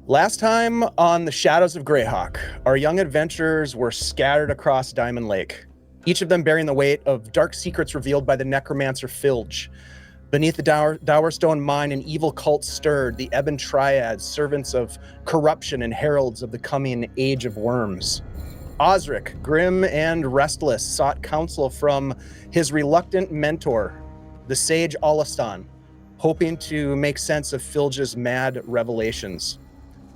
Last time on the Shadows of Greyhawk, our young adventurers were scattered across Diamond Lake, each of them bearing the weight of dark secrets revealed by the necromancer Filge. Beneath the Dowerstone mine, an evil cult stirred, the Ebon Triads, servants of corruption and heralds of the coming Age of Worms. Osric, grim and restless, sought counsel from his reluctant mentor, the sage Alastan, hoping to make sense of Filge's mad revelations.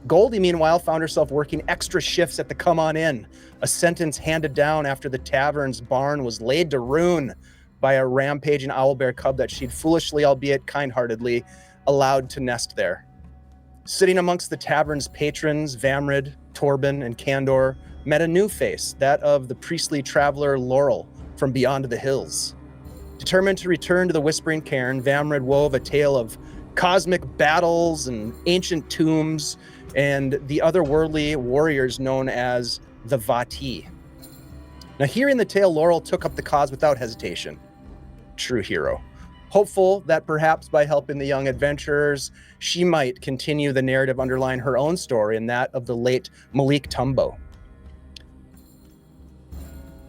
Goldie, meanwhile, found herself working extra shifts at the Come On In, a sentence handed down after the tavern's barn was laid to ruin by a rampaging owlbear cub that she'd foolishly, albeit kind-heartedly, allowed to nest there. Sitting amongst the tavern's patrons, Vamrid, Torbin, and Kandor met a new face, that of the priestly traveler Laurel from beyond the hills. Determined to return to the Whispering Cairn, Vamrid wove a tale of cosmic battles and ancient tombs and the otherworldly warriors known as the Vati. Now, hearing the tale, Laurel took up the cause without hesitation. True hero. Hopeful that perhaps by helping the young adventurers, she might continue the narrative underlying her own story and that of the late Malik Tumbo.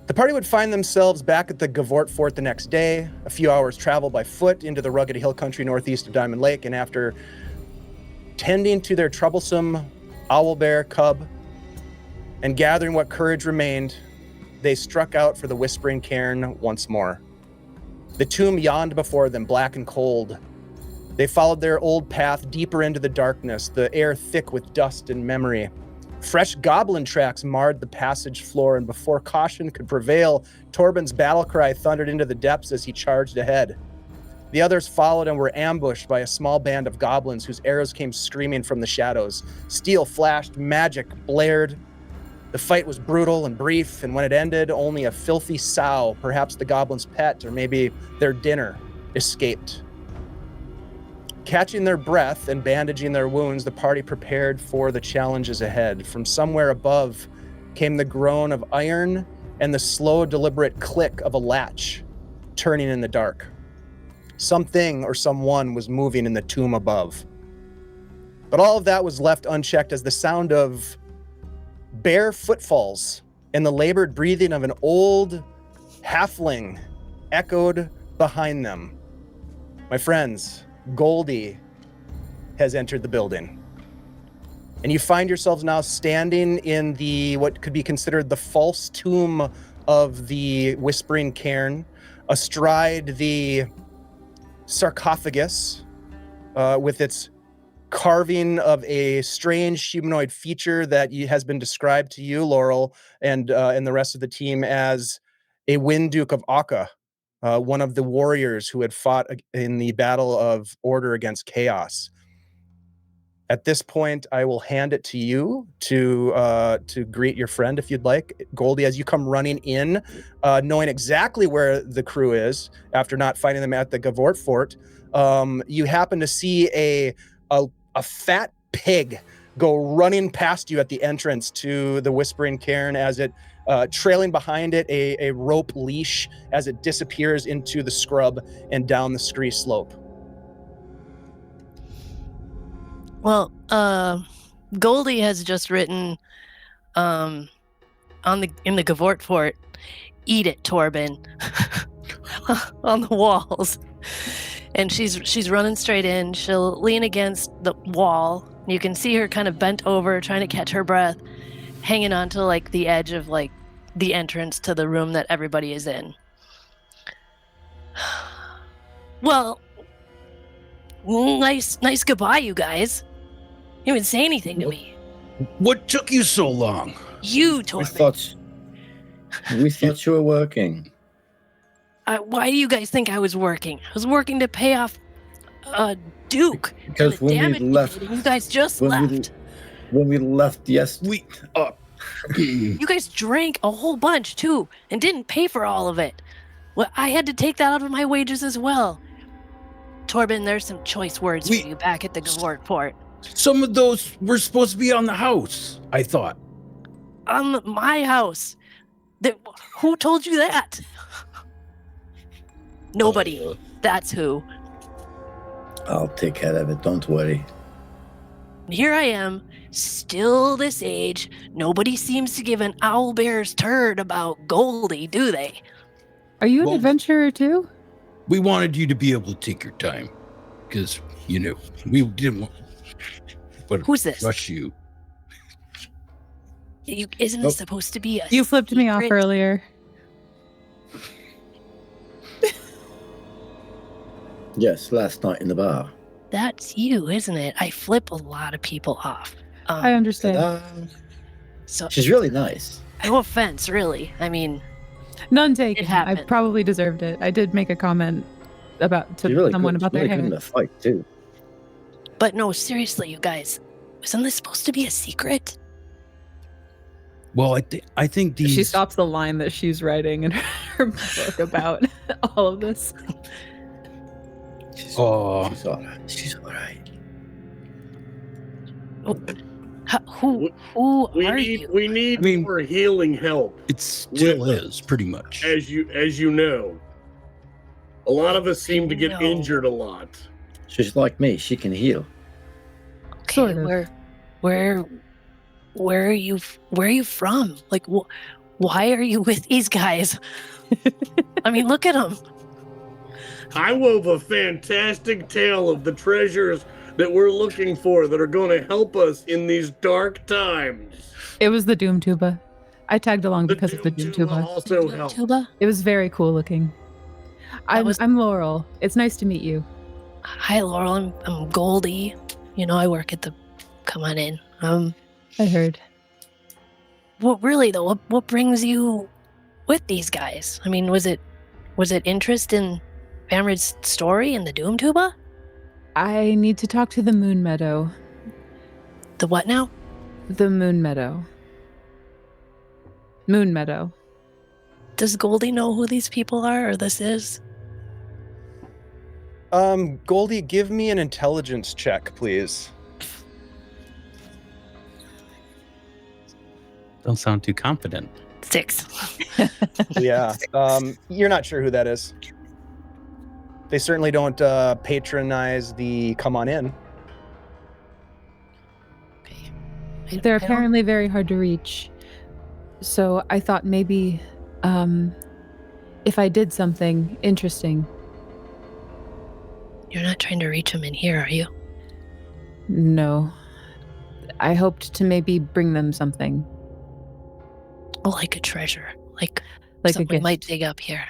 The party would find themselves back at the Gavort Fort the next day, a few hours travel by foot into the rugged hill country northeast of Diamond Lake, and after tending to their troublesome owlbear cub and gathering what courage remained, they struck out for the Whispering Cairn once more. The tomb yawned before them, black and cold. They followed their old path deeper into the darkness, the air thick with dust and memory. Fresh goblin tracks marred the passage floor, and before caution could prevail, Torbin's battle cry thundered into the depths as he charged ahead. The others followed and were ambushed by a small band of goblins whose arrows came screaming from the shadows. Steel flashed, magic blared. The fight was brutal and brief, and when it ended, only a filthy sow, perhaps the goblin's pet or maybe their dinner, escaped. Catching their breath and bandaging their wounds, the party prepared for the challenges ahead. From somewhere above came the groan of iron and the slow, deliberate click of a latch turning in the dark. Something or someone was moving in the tomb above. But all of that was left unchecked as the sound of bare footfalls and the labored breathing of an old halfling echoed behind them. My friends, Goldie has entered the building. And you find yourselves now standing in the what could be considered the false tomb of the Whispering Cairn, astride the sarcophagus with its carving of a strange humanoid feature that has been described to you, Laurel, and the rest of the team as a Wind Duke of Aqaa, one of the warriors who had fought in the Battle of Order against Chaos. At this point, I will hand it to you to greet your friend, if you'd like. Goldie, as you come running in, knowing exactly where the crew is, after not finding them at the Gavort Fort, you happen to see a fat pig go running past you at the entrance to the Whispering Cairn, as it trailing behind it a rope leash as it disappears into the scrub and down the scree slope. Well, Goldie has just written in the Gavort Fort, "Eat it, Torbin," on the walls. And she's running straight in. She'll lean against the wall. You can see her kind of bent over, trying to catch her breath, hanging on to like the edge of like the entrance to the room that everybody is in. Well, nice goodbye, you guys. You didn't say anything to me. What took you so long? You, Torbin. We thought you were working. Why do you guys think I was working? I was working to pay off Duke. Because when we left, you guys just left. When we left, yes. You guys drank a whole bunch too, and didn't pay for all of it. Well, I had to take that out of my wages as well. Torbin, there's some choice words for you back at the Gavort Fort. Some of those were supposed to be on the house, I thought. On my house. Who told you that? Nobody. That's who. I'll take care of it. Don't worry. here I am, still this age. Nobody seems to give an owlbear's turd about Goldie, do they? Are you an Well- adventurer too? We wanted you to be able to take your time. Because, we didn't want to Who's this? rush you. Isn't this supposed to be a You flipped me off secret? earlier. Yes, last night in the bar. That's you, isn't it? I flip a lot of people off. I understand. So She's really nice. no offense, really. I mean, None taken. It I happened. probably deserved it. I did make a comment to She's really someone good. about She's really their good in hair. the fight too. but no, seriously, you guys. Isn't this supposed to be a secret? Well, I think these... She stops the line that she's writing in her book about all of this. She's, Oh. she's all right. She's all right. Who We are need you? we need I mean- more healing help, It still With- is, pretty much. as you know. A lot of us seem to get No. injured a lot. She's like me. She can heal. Okay, Sort of. where are you from? Like, why are you with these guys? I mean, look at them. I wove a fantastic tale of the treasures that we're looking for that are going to help us in these dark times. It was the Doom Tuba. I tagged along The because of the Doom Doom Tuba Tuba. also helped. Tuba. It was very cool looking. I'm Laurel. It's nice to meet you. Hi, Laurel. I'm Goldie. I work at the. Come on in. I heard. What really though? What brings you with these guys? I mean, was it interest in Famrid's story and the Doom Tuba? I need to talk to the Moon Meadow. The what now? The Moon Meadow. Moon Meadow. Does Goldie know who these people are, or this is? Goldie, give me an intelligence check, please. Don't sound too confident. 6. Yeah. You're not sure who that is. They certainly don't patronize the come on in. Okay. They're I don't- apparently very hard to reach. So I thought maybe if I did something interesting. You're not trying to reach them in here, are you? No. I hoped to maybe bring them something. Oh, like a treasure, like Like a something we gift. might dig up here.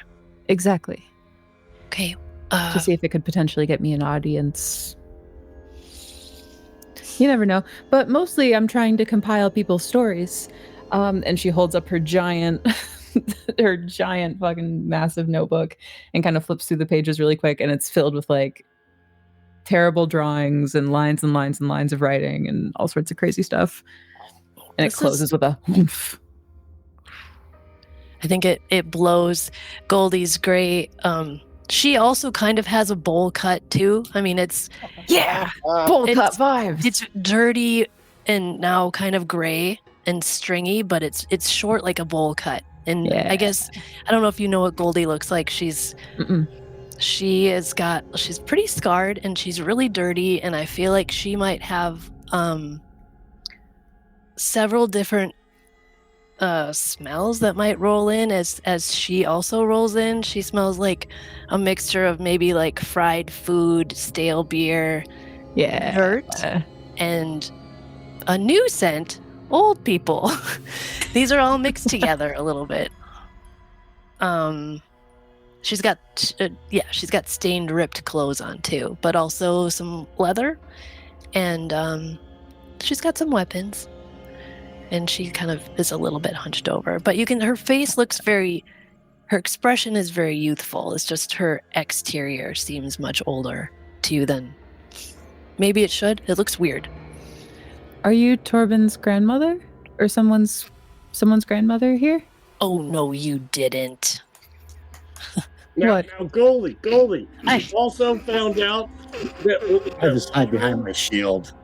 Exactly. Okay. To see if it could potentially get me an audience. You never know. But mostly I'm trying to compile people's stories. And she holds up her giant fucking massive notebook and kind of flips through the pages really quick, and it's filled with like terrible drawings and lines and lines and lines of writing and all sorts of crazy stuff. And This it closes is- with a oomph. I think it blows Goldie's great. She also kind of has a bowl cut too. I mean, it's Bowl cut it's- vibes. it's dirty and now kind of gray and stringy, but it's short like a bowl cut. And Yeah. I guess I don't know if you know what Goldie looks like. She's she's pretty scarred and she's really dirty, and I feel like she might have several different smells that might roll in as she also rolls in. She smells like a mixture of maybe like fried food, stale beer, Yeah. dirt, and a new scent, old people. These are all mixed together a little bit. She's got stained, ripped clothes on too, but also some leather, and she's got some weapons. And she kind of is a little bit hunched over, but her face looks her expression is very youthful. It's just her exterior seems much older to you than maybe it should. It looks weird. Are you Torbin's grandmother? Or someone's grandmother here? Oh no, you didn't. Now, Goldie, Hi. we also found out that I just hide behind my shield.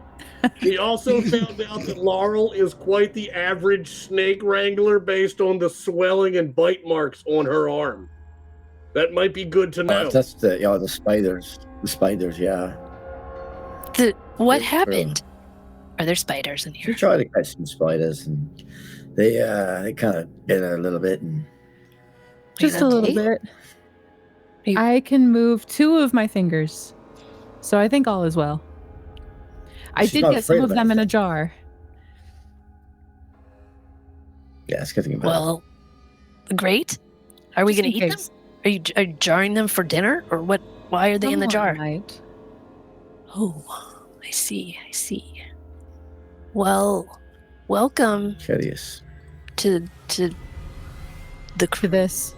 we also found out that Laurel is quite the average snake wrangler based on the swelling and bite marks on her arm. That might be good to know. That's the spiders. The spiders, yeah. What Yeah, happened? Are there spiders in We here? tried to catch some spiders, and they kind of bit her a little bit. And Just a little okay? bit. You- I can move 2 of my fingers, so I think all is well. I She's did not get some afraid of of them in a anything. jar. yeah, it's getting better. Well, great. Are we Just going to in eat them? case. Are you jarring them for dinner, or what? Why are they in the Someone jar? might. Oh, I see. I see. Well, welcome Curious. to the To this.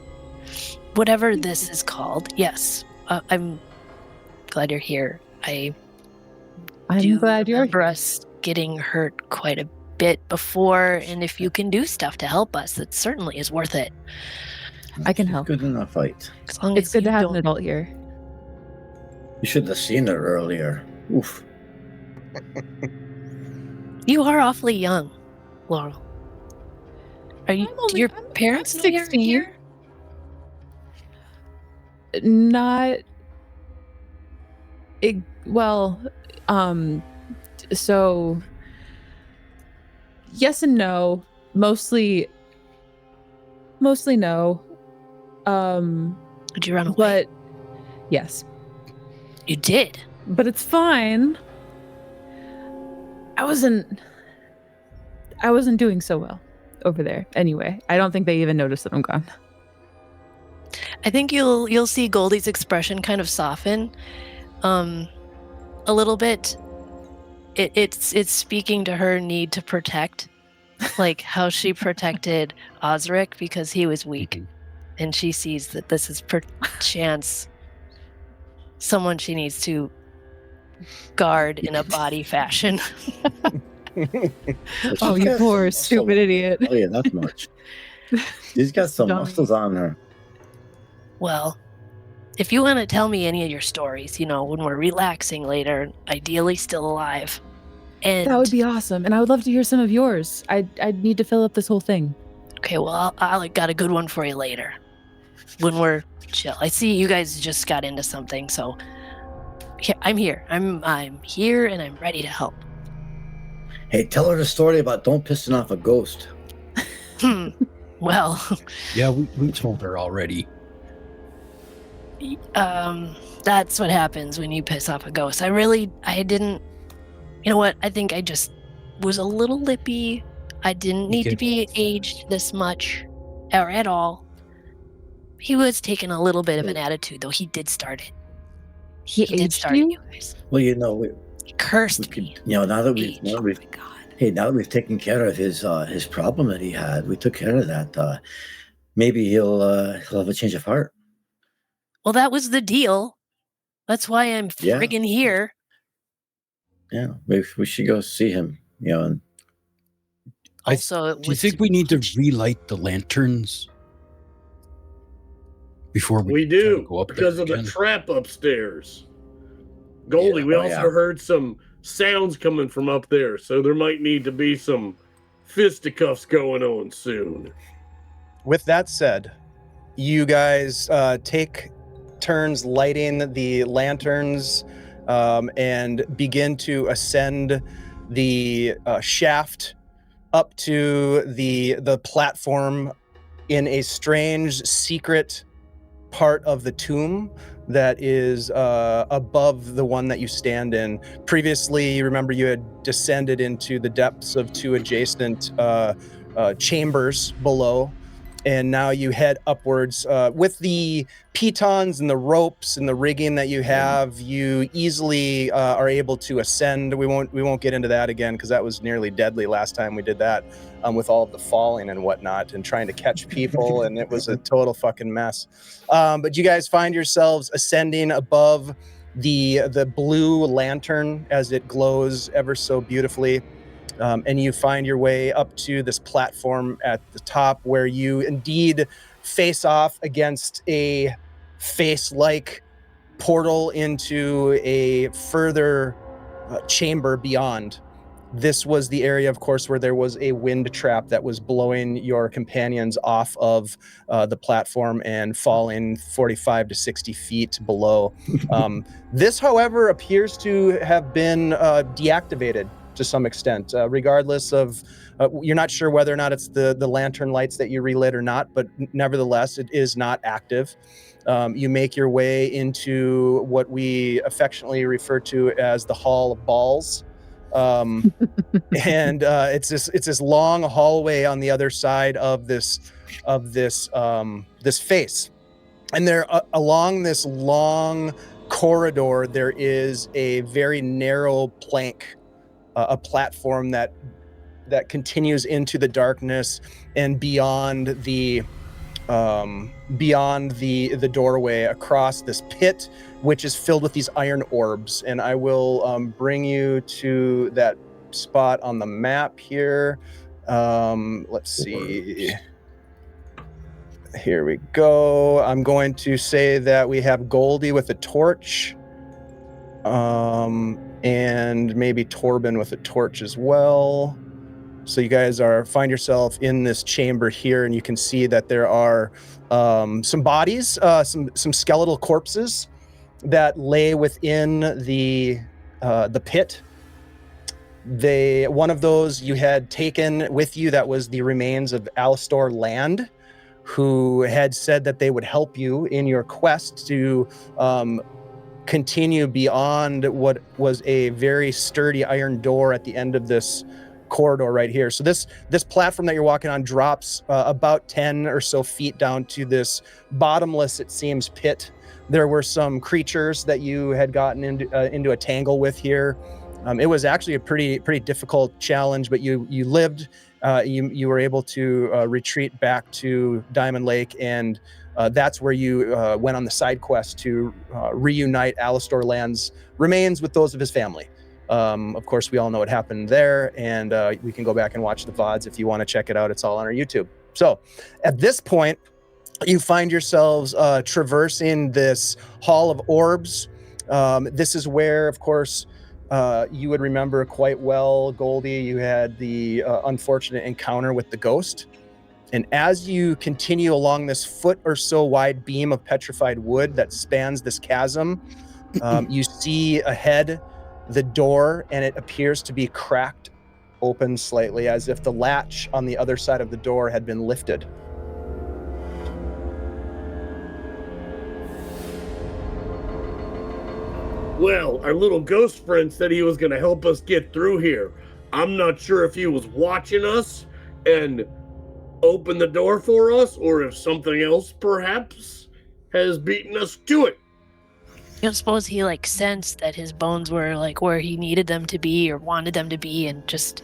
whatever this is called. Yes, I'm glad you're here. I I'm do glad you're remember here. us getting hurt quite a bit before, and if you can do stuff to help us, it certainly is worth it. I can She's help. good in a fight. As long It's as good you to have don't- an adult here. You should have seen her earlier. Oof. You are awfully young, Laurel. Are you? Do your parents know you're 16. here? Not. Well, so yes and no. Mostly no. Did you run away? But yes. You did. But it's fine. I wasn't doing so well over there. Anyway, I don't think they even noticed that I'm gone. I think you'll see Goldie's expression kind of soften, a little bit. It's speaking to her need to protect, like how she protected Osric because he was weak, and she sees that this is perchance someone she needs to guard in a body fashion. Oh, you poor stupid idiot. Oh yeah, that much. She's got some Dummy. muscles on her. Well, if you want to tell me any of your stories, when we're relaxing later, ideally still alive. And That would be awesome. And I would love to hear some of yours. I'd need to fill up this whole thing. okay, well, I got a good one for you later when we're chill. I see you guys just got into something, so I'm here. I'm here and I'm ready to help. Hey, tell her the story about don't pissing off a ghost. Well, Yeah, we told her already. that's what happens when you piss off a ghost. I didn't, you know what? I think I just was a little lippy. I didn't need to be aged this much or at all. He was taking a little bit of an attitude, though. He did start it. He He did aged start it, you? you guys. Well, He we cursed could, me. now that Age. we've Oh my god. now that we've taken care of his problem that he had, we took care of that. Maybe he'll have a change of heart. Well, that was the deal. That's why I'm Yeah. friggin' here. Yeah, maybe we should go see him. And Also, it Do you was think we need to relight the lanterns before We try to do go up there because of the again? trap upstairs. Goldie, Yeah, we oh, also yeah. heard some sounds coming from up there, so there might need to be some fisticuffs going on soon. With that said, you guys take turns lighting the lanterns and begin to ascend the shaft up to the platform in a strange secret part of the tomb that is above the one that you stand in. Previously, you remember you had descended into the depths of 2 adjacent chambers below, and now you head upwards. With the pitons and the ropes and the rigging that you have, you easily are able to ascend. We won't get into that again because that was nearly deadly last time we did that, with all of the falling and whatnot and trying to catch people, and it was a total fucking mess. But you guys find yourselves ascending above the blue lantern as it glows ever so beautifully. And you find your way up to this platform at the top where you indeed face off against a face-like portal into a further chamber beyond. This was the area, of course, where there was a wind trap that was blowing your companions off of the platform and falling 45 to 60 feet below. This, however, appears to have been deactivated. to some extent, regardless of you're not sure whether or not it's the lantern lights that you relit or not, but nevertheless, it is not active. You make your way into what we affectionately refer to as the Hall of Balls. And it's this long hallway on the other side of this face, and there along this long corridor there is a very narrow plank, a platform that continues into the darkness and beyond the doorway across this pit, which is filled with these iron orbs. And I will bring you to that spot on the map here. Let's see. Here we go. I'm going to say that we have Goldie with a torch, and maybe Torbin with a torch as well. So you guys find yourself in this chamber here, and you can see that there are some bodies, some skeletal corpses that lay within the pit. One of those you had taken with you, that was the remains of Alistor Land, who had said that they would help you in your quest to continue beyond what was a very sturdy iron door at the end of this corridor right here. So this platform that you're walking on drops about 10 or so feet down to this bottomless, it seems, pit. There were some creatures that you had gotten into a tangle with here. It was actually a pretty difficult challenge, but you lived. You were able to retreat back to Diamond Lake, and that's where you went on the side quest to reunite Alistor Land's remains with those of his family. Of course, we all know what happened there, and we can go back and watch the VODs if you want to check it out. It's all on our YouTube. So at this point, you find yourselves traversing this Hall of Orbs. This is where, of course, you would remember quite well, Goldie, you had the unfortunate encounter with the ghost. And as you continue along this foot or so wide beam of petrified wood that spans this chasm, you see ahead the door, and it appears to be cracked open slightly, as if the latch on the other side of the door had been lifted. Well, our little ghost friend said he was going to help us get through here. I'm not sure if he was watching us and opened the door for us, or if something else perhaps has beaten us to it. You don't suppose he sensed that his bones were where he needed them to be or wanted them to be, and just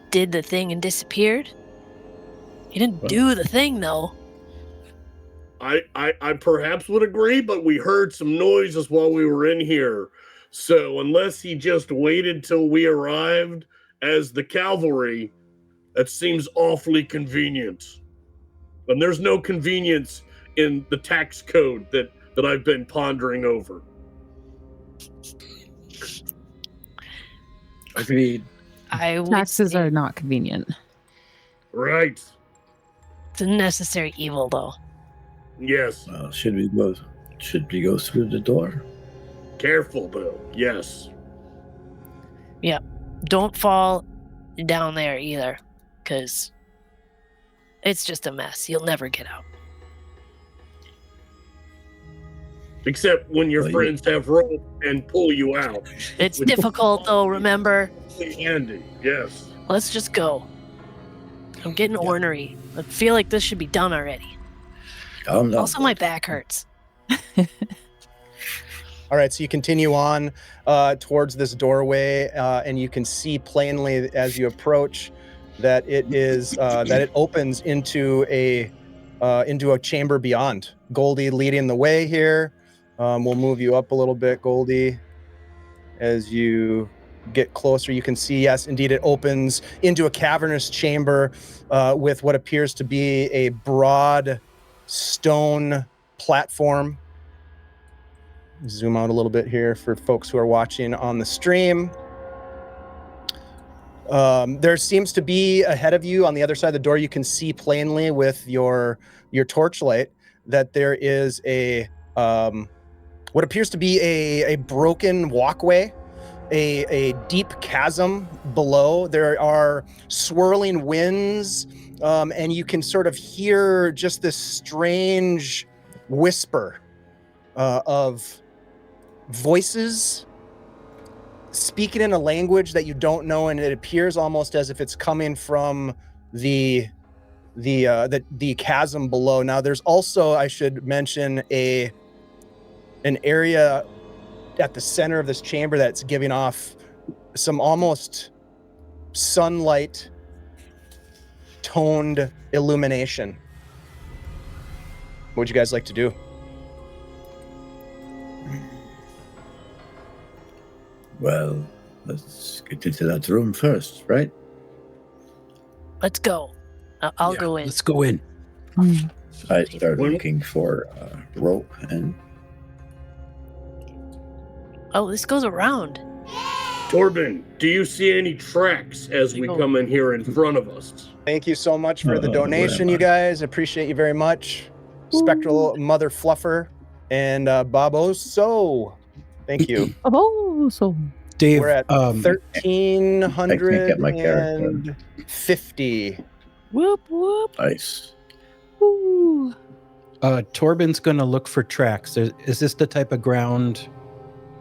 did the thing and disappeared? He didn't do the thing though. I perhaps would agree, but we heard some noises while we were in here. So unless he just waited till we arrived as the cavalry, that seems awfully convenient. And there's no convenience in the tax code that I've been pondering over. Agreed. Taxes are not convenient. Right. It's a necessary evil, though. Yes. Well, should we go through the door? Careful, though. Yes. Yeah. Don't fall down there either, because it's just a mess. You'll never get out. Except when your friends have rope and pull you out. It's difficult, though, remember? Andy, yes. Let's just go. I'm getting ornery. I feel like this should be done already. No. Also, my back hurts. All right, so you continue on towards this doorway, and you can see plainly as you approach that it opens into a chamber beyond. Goldie leading the way here. We'll move you up a little bit, Goldie. As you get closer, you can see, yes, indeed, it opens into a cavernous chamber with what appears to be a broad stone platform. Zoom out a little bit here for folks who are watching on the stream. There seems to be ahead of you on the other side of the door, you can see plainly with your torchlight that there is a what appears to be a broken walkway a deep chasm below. There are swirling winds, and you can sort of hear just this strange whisper of voices speaking in a language that you don't know, and it appears almost as if it's coming from the chasm below. Now, there's also, I should mention, an area at the center of this chamber that's giving off some almost sunlight toned illumination. What would you guys like to do? Well, let's get into that room first, right? Let's go. I'll go in. Let's go in. I start looking for rope and... Oh, this goes around. Torbin, do you see any tracks as we come in here in front of us? Thank you so much for the where donation, am you I? guys. Appreciate you very much. Spectral Mother Fluffer and Babo. So, thank you. Oh, so Dave, We're at I can't get my character. 1350. Whoop whoop. Nice. Ooh. Torbin's going to look for tracks. Is this the type of ground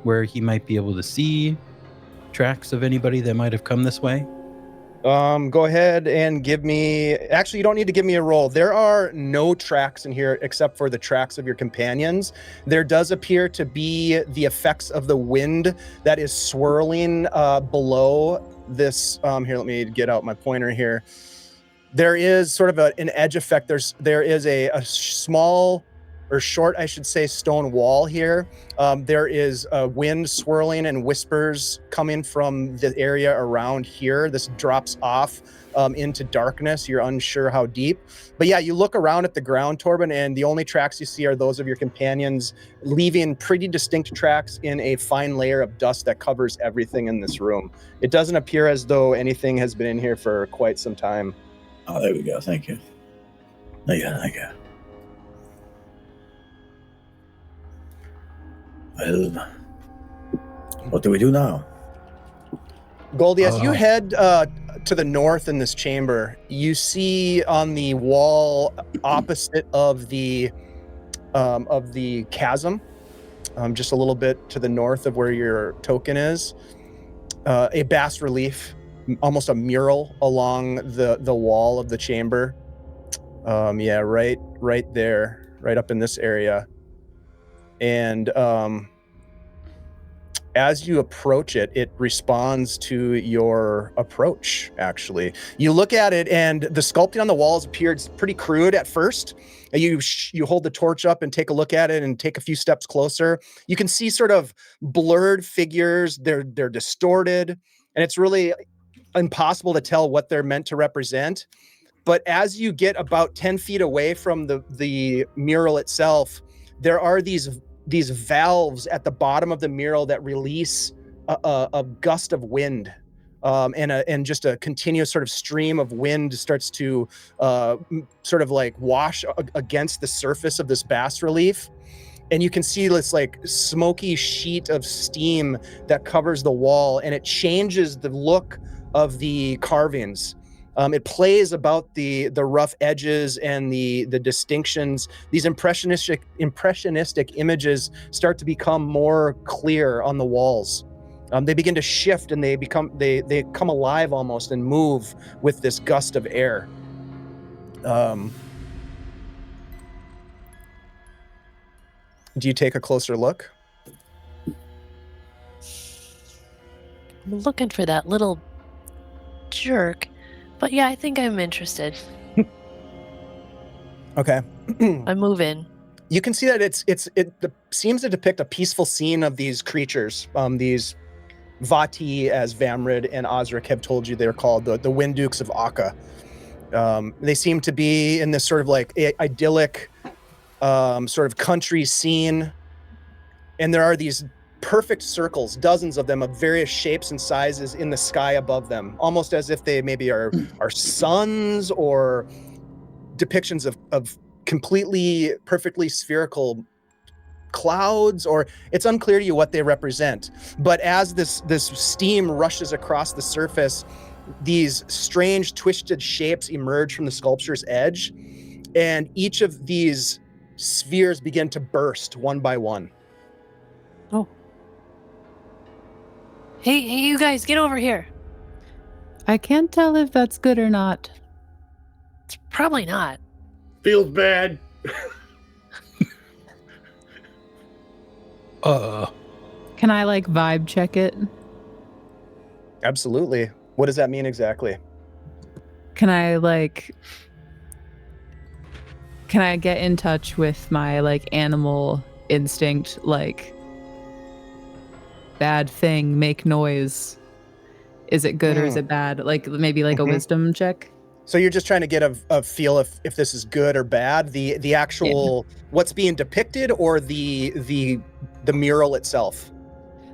where he might be able to see tracks of anybody that might have come this way? Go ahead and give me... Actually, you don't need to give me a roll. There are no tracks in here except for the tracks of your companions. There does appear to be the effects of the wind that is swirling below this. Here, let me get out my pointer here. There is sort of an edge effect. There is a small, or short, I should say, stone wall here. There is a wind swirling and whispers coming from the area around here. This drops off into darkness. You're unsure how deep. But yeah, you look around at the ground, Torbin, and the only tracks you see are those of your companions, leaving pretty distinct tracks in a fine layer of dust that covers everything in this room. It doesn't appear as though anything has been in here for quite some time. Oh, there we go. Thank you. Thank you. Well, what do we do now? Goldie, as you head to the north in this chamber, you see on the wall opposite of the chasm, just a little bit to the north of where your token is, a bas relief, almost a mural along the wall of the chamber. Right there, right up in this area. And as you approach it, it responds to your approach, actually. You look at it, and the sculpting on the walls appeared pretty crude at first. You hold the torch up and take a look at it and take a few steps closer. You can see sort of blurred figures. They're distorted, and it's really impossible to tell what they're meant to represent. But as you get about 10 feet away from the mural itself, there are these valves at the bottom of the mural that release a gust of wind, and just a continuous sort of stream of wind starts to sort of like wash against the surface of this bas relief. And you can see this like smoky sheet of steam that covers the wall, and it changes the look of the carvings. It plays about the rough edges and the distinctions. These impressionistic images start to become more clear on the walls. They begin to shift, and they come alive almost and move with this gust of air. Do you take a closer look? I'm looking for that little jerk. But yeah, I think I'm interested. Okay. I move in. You can see that it seems to depict a peaceful scene of these creatures. These Vati, as Vamrid and Osric have told you, they're called the Wind Dukes of Aqaa. They seem to be in this sort of like idyllic sort of country scene, and there are these perfect circles, dozens of them of various shapes and sizes in the sky above them, almost as if they maybe are suns or depictions of completely perfectly spherical clouds, or it's unclear to you what they represent. But as this steam rushes across the surface, these strange twisted shapes emerge from the sculpture's edge, and each of these spheres begin to burst one by one. Oh. Hey, you guys, get over here. I can't tell if that's good or not. It's probably not. Feels bad. Can I like vibe check it? Absolutely. What does that mean exactly? Can I get in touch with my like animal instinct, like bad thing, make noise? Is it good or is it bad? Like maybe like a wisdom check? So you're just trying to get a feel if this is good or bad, the actual what's being depicted, or the mural itself?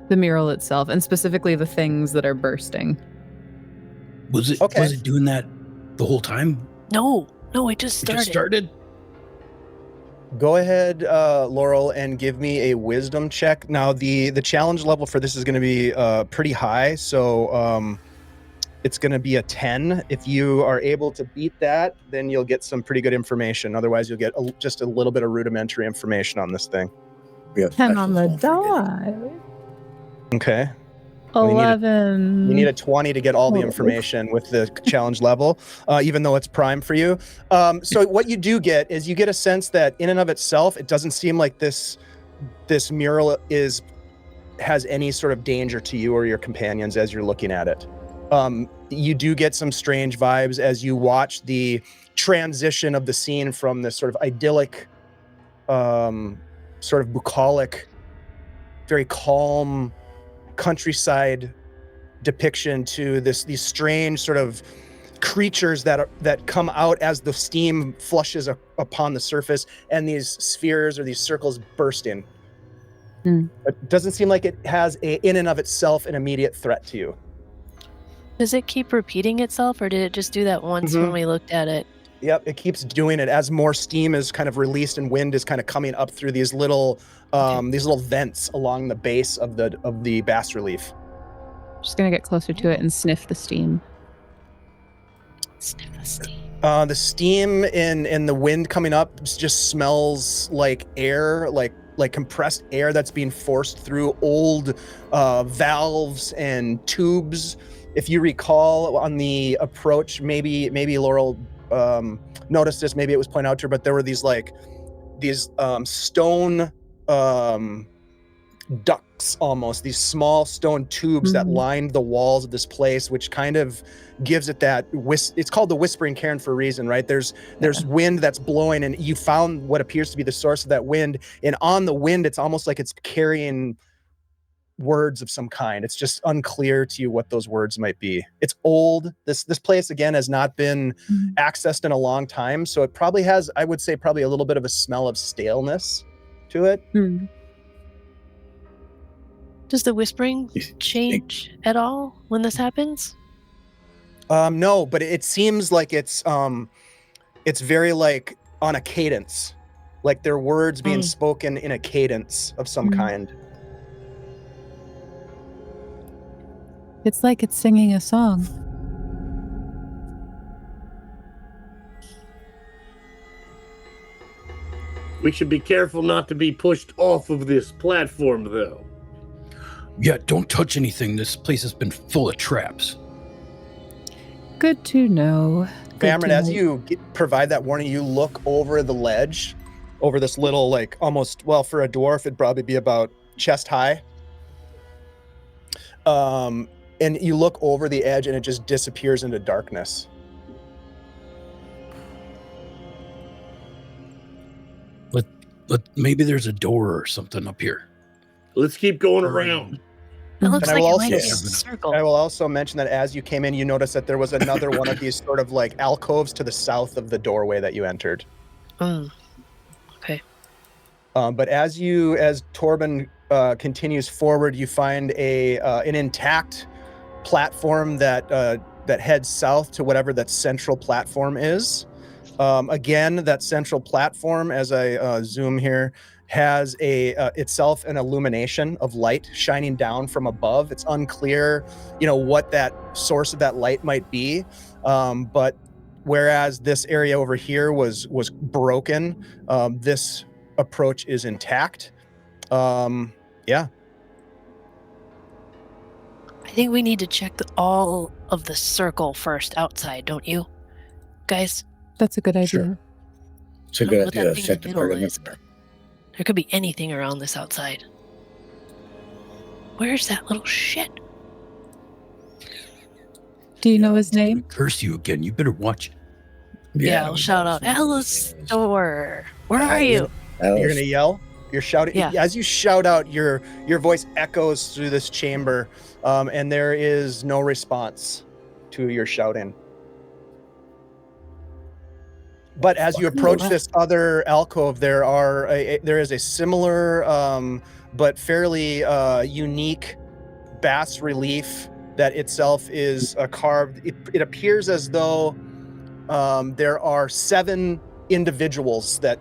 The mural itself, and specifically the things that are bursting. Was it doing that the whole time? No, it just started. It just started? Go ahead, Laurel, and give me a wisdom check. Now, the challenge level for this is going to be pretty high, so it's going to be a 10. If you are able to beat that, then you'll get some pretty good information. Otherwise, you'll get just a little bit of rudimentary information on this thing. 10 on the die. Okay. 11. You need a 20 to get all the information with the challenge level, even though it's prime for you. So what you do get is you get a sense that in and of itself, it doesn't seem like this mural has any sort of danger to you or your companions as you're looking at it. You do get some strange vibes as you watch the transition of the scene from this sort of idyllic, sort of bucolic, very calm countryside depiction to these strange sort of creatures that come out as the steam flushes upon the surface, and these spheres or these circles bursting. It doesn't seem like it has in and of itself an immediate threat to you. Does it keep repeating itself, or did it just do that once when we looked at it? Yep, it keeps doing it as more steam is kind of released and wind is kind of coming up through these little vents along the base of the bas relief. Just gonna get closer to it and sniff the steam. Sniff the steam. The steam and the wind coming up just smells like air, like compressed air that's being forced through old valves and tubes. If you recall on the approach, maybe Laurel noticed this, maybe it was pointed out to her, but there were these stone ducts, almost these small stone tubes that lined the walls of this place, which kind of gives it that it's called the Whispering Cairn for a reason, right? There's wind that's blowing, and you found what appears to be the source of that wind, and on the wind it's almost like it's carrying words of some kind. It's just unclear to you what those words might be. It's old. This place again has not been accessed in a long time, so it probably has, I would say, probably a little bit of a smell of staleness to it. Does the whispering change at all when this happens? No, but it seems like it's very like on a cadence, like their words being spoken in a cadence of some kind. It's like it's singing a song. We should be careful not to be pushed off of this platform, though. Yeah, don't touch anything. This place has been full of traps. Good to know. Cameron, as you provide that warning, you look over the ledge, over this little, like almost, well, for a dwarf, it'd probably be about chest high. And you look over the edge and it just disappears into darkness. But maybe there's a door or something up here. Let's keep going around. It looks And like I will it might be a also- circle. I will also mention that as you came in, you noticed that there was another one of these sort of like alcoves to the south of the doorway that you entered. Okay. But as Torbin continues forward, you find an intact platform that heads south to whatever that central platform is. Again, that central platform, as I zoom here, has itself an illumination of light shining down from above. It's unclear, what that source of that light might be. But whereas this area over here was broken, this approach is intact. Yeah. I think we need to check all of the circle first outside, don't you, guys? That's a good idea. Sure. It's a I don't know good what that idea. thing Check in the the middle is, perimeter. There could be anything around this outside. Where's that little shit? Do you know his name? Curse you again. You better watch. Yeah, I'll shout out, Alistair. Where are you? You're gonna yell. You're shouting. Yeah. As you shout out, your voice echoes through this chamber, and there is no response to your shouting. But as you approach this other alcove, there is a similar but fairly unique bas relief that itself is carved. It appears as though there are 7 individuals that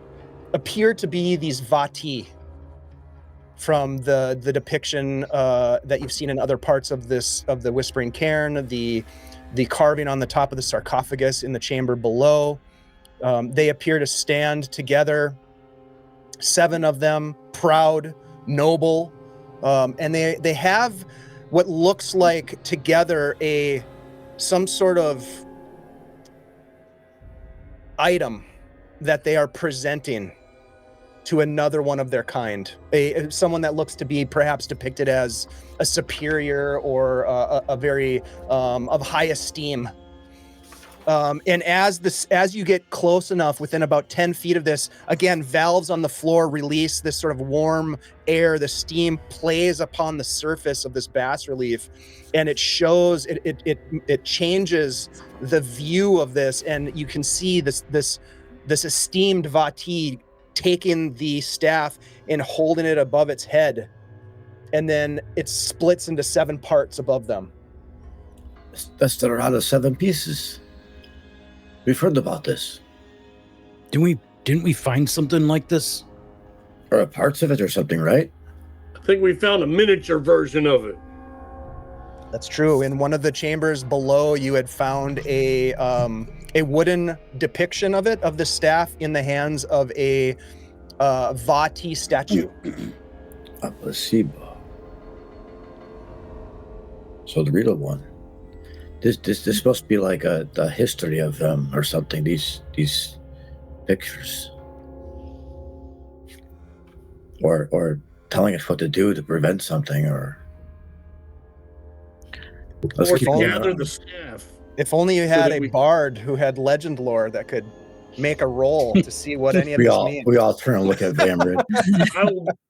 appear to be these Vati from the depiction that you've seen in other parts of the Whispering Cairn, the carving on the top of the sarcophagus in the chamber below. They appear to stand together, 7 of them, proud, noble, and they have what looks like together some sort of item that they are presenting to another one of their kind, someone that looks to be perhaps depicted as a superior or a very of high esteem. And as you get close enough, within about 10 feet of this, again, valves on the floor release this sort of warm air. The steam plays upon the surface of this bas relief, and it shows it changes the view of this, and you can see this esteemed Vati taking the staff and holding it above its head, and then it splits into 7 parts above them. That's the out of 7 pieces. We've heard about this. Didn't we find something like this? Or parts of it or something, right? I think we found a miniature version of it. That's true. In one of the chambers below, you had found a wooden depiction of the staff in the hands of a Vati statue. A placebo. So the real one. This must be like the history of them or something. These pictures, or telling us what to do to prevent something, or let's Or keep to going gather on. the staff. If only you had that a we- bard who had legend lore that could make a roll to see what any of this means. We all turn and look at Vamrid.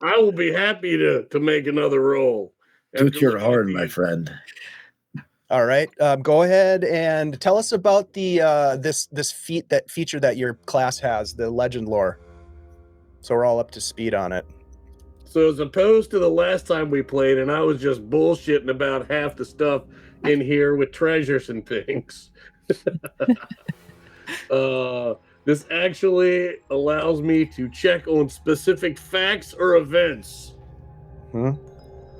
I will be happy to make another roll. Toot after your looking at horn, these. my friend. All right, go ahead and tell us about the this feature that your class has, the legend lore. So we're all up to speed on it. So as opposed to the last time we played, and I was just bullshitting about half the stuff in here with treasures and things. This actually allows me to check on specific facts or events.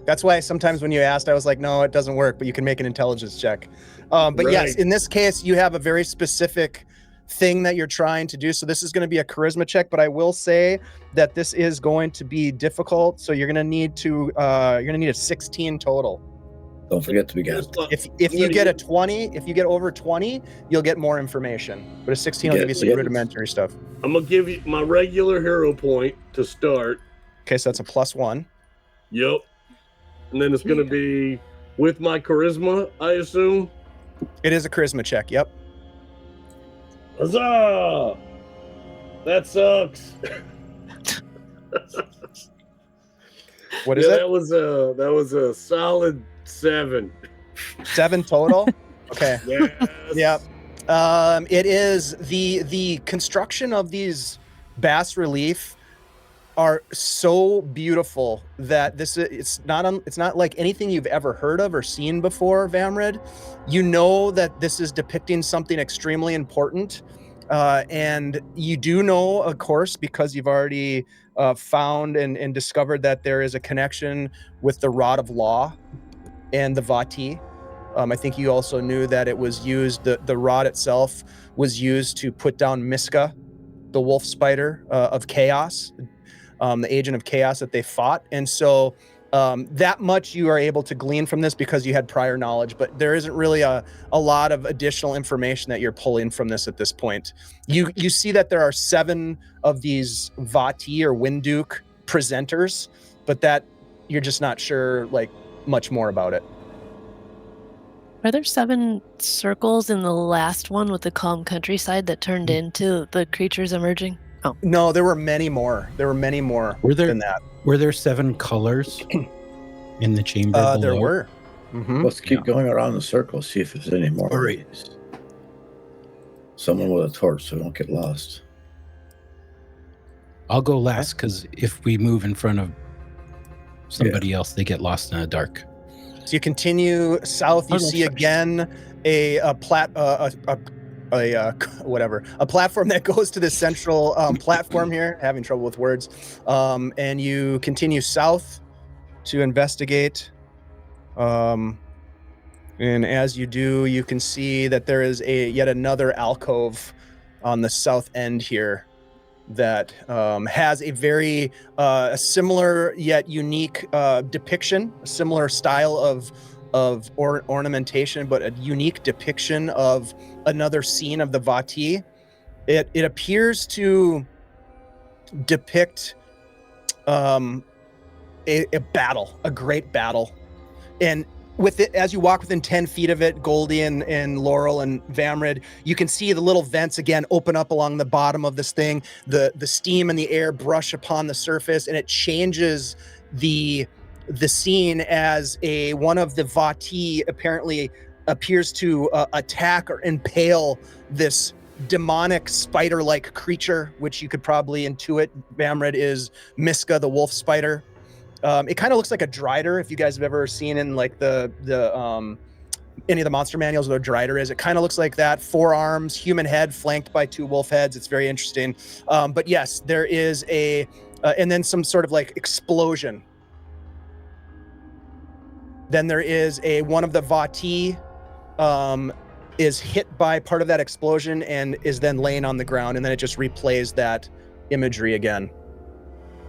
That's why sometimes when you asked, I was like, no, it doesn't work, but you can make an intelligence check. But yes, Right. in this case, you have a very specific thing that you're trying to do. So this is going to be a charisma check, but I will say that this is going to be difficult. So you're going to need a 16 total. Don't forget to be good. If you get a 20, if you get over 20, you'll get more information. But a 16 will give you some rudimentary stuff. I'm gonna give you my regular hero point to start. Okay, so that's a +1. Yep. And then it's gonna be with my charisma, I assume. It is a charisma check. Yep. Huzzah! That sucks. What is Yeah, it? that was a solid 7. 7 total. Okay. Yes. Yep. It is the construction of these bas relief are so beautiful that it's not like anything you've ever heard of or seen before, Vamrid. You know that this is depicting something extremely important, And you do know, of course, because you've already found and discovered that there is a connection with the Rod of Law and the Vati. I think you also knew that it was used, the rod itself was used to put down Miska, the wolf spider of chaos, the agent of chaos that they fought. And so that much you are able to glean from this because you had prior knowledge, but there isn't really a lot of additional information that you're pulling from this at this point. You see that there are 7 of these Vati or Wind Duke presenters, but that you're just not sure like much more about it. Are there 7 circles in the last one with the calm countryside that turned into the creatures emerging? Oh. No, there were many more. There were many more than that. Were there 7 colors in the chamber below? There were. Mm-hmm. Let's keep going around the circle, see if there's any more. All right. Someone with a torch, so don't get lost. I'll go last because if we move in front of somebody else, they get lost in the dark. So you continue south. You see again a platform that goes to the central platform here. Having trouble with words. And you continue south to investigate. And as you do, you can see that there is yet another alcove on the south end here that has a very similar yet unique depiction, a similar style of ornamentation, but a unique depiction of another scene of the Vati. It appears to depict a battle, a great battle, and with it, as you walk within 10 feet of it, Goldie and Laurel and Vamrid, you can see the little vents again open up along the bottom of this thing. The steam and the air brush upon the surface, and it changes the scene as one of the Vati apparently appears to attack or impale this demonic spider-like creature, which you could probably intuit, Vamrid, is Miska, the wolf spider. It kind of looks like a Drider, if you guys have ever seen in like the any of the monster manuals what a Drider is. It kind of looks like that. 4 arms, human head flanked by 2 wolf heads. It's very interesting. But yes, there is and then some sort of like explosion. Then there is one of the Vati is hit by part of that explosion and is then laying on the ground, and then it just replays that imagery again.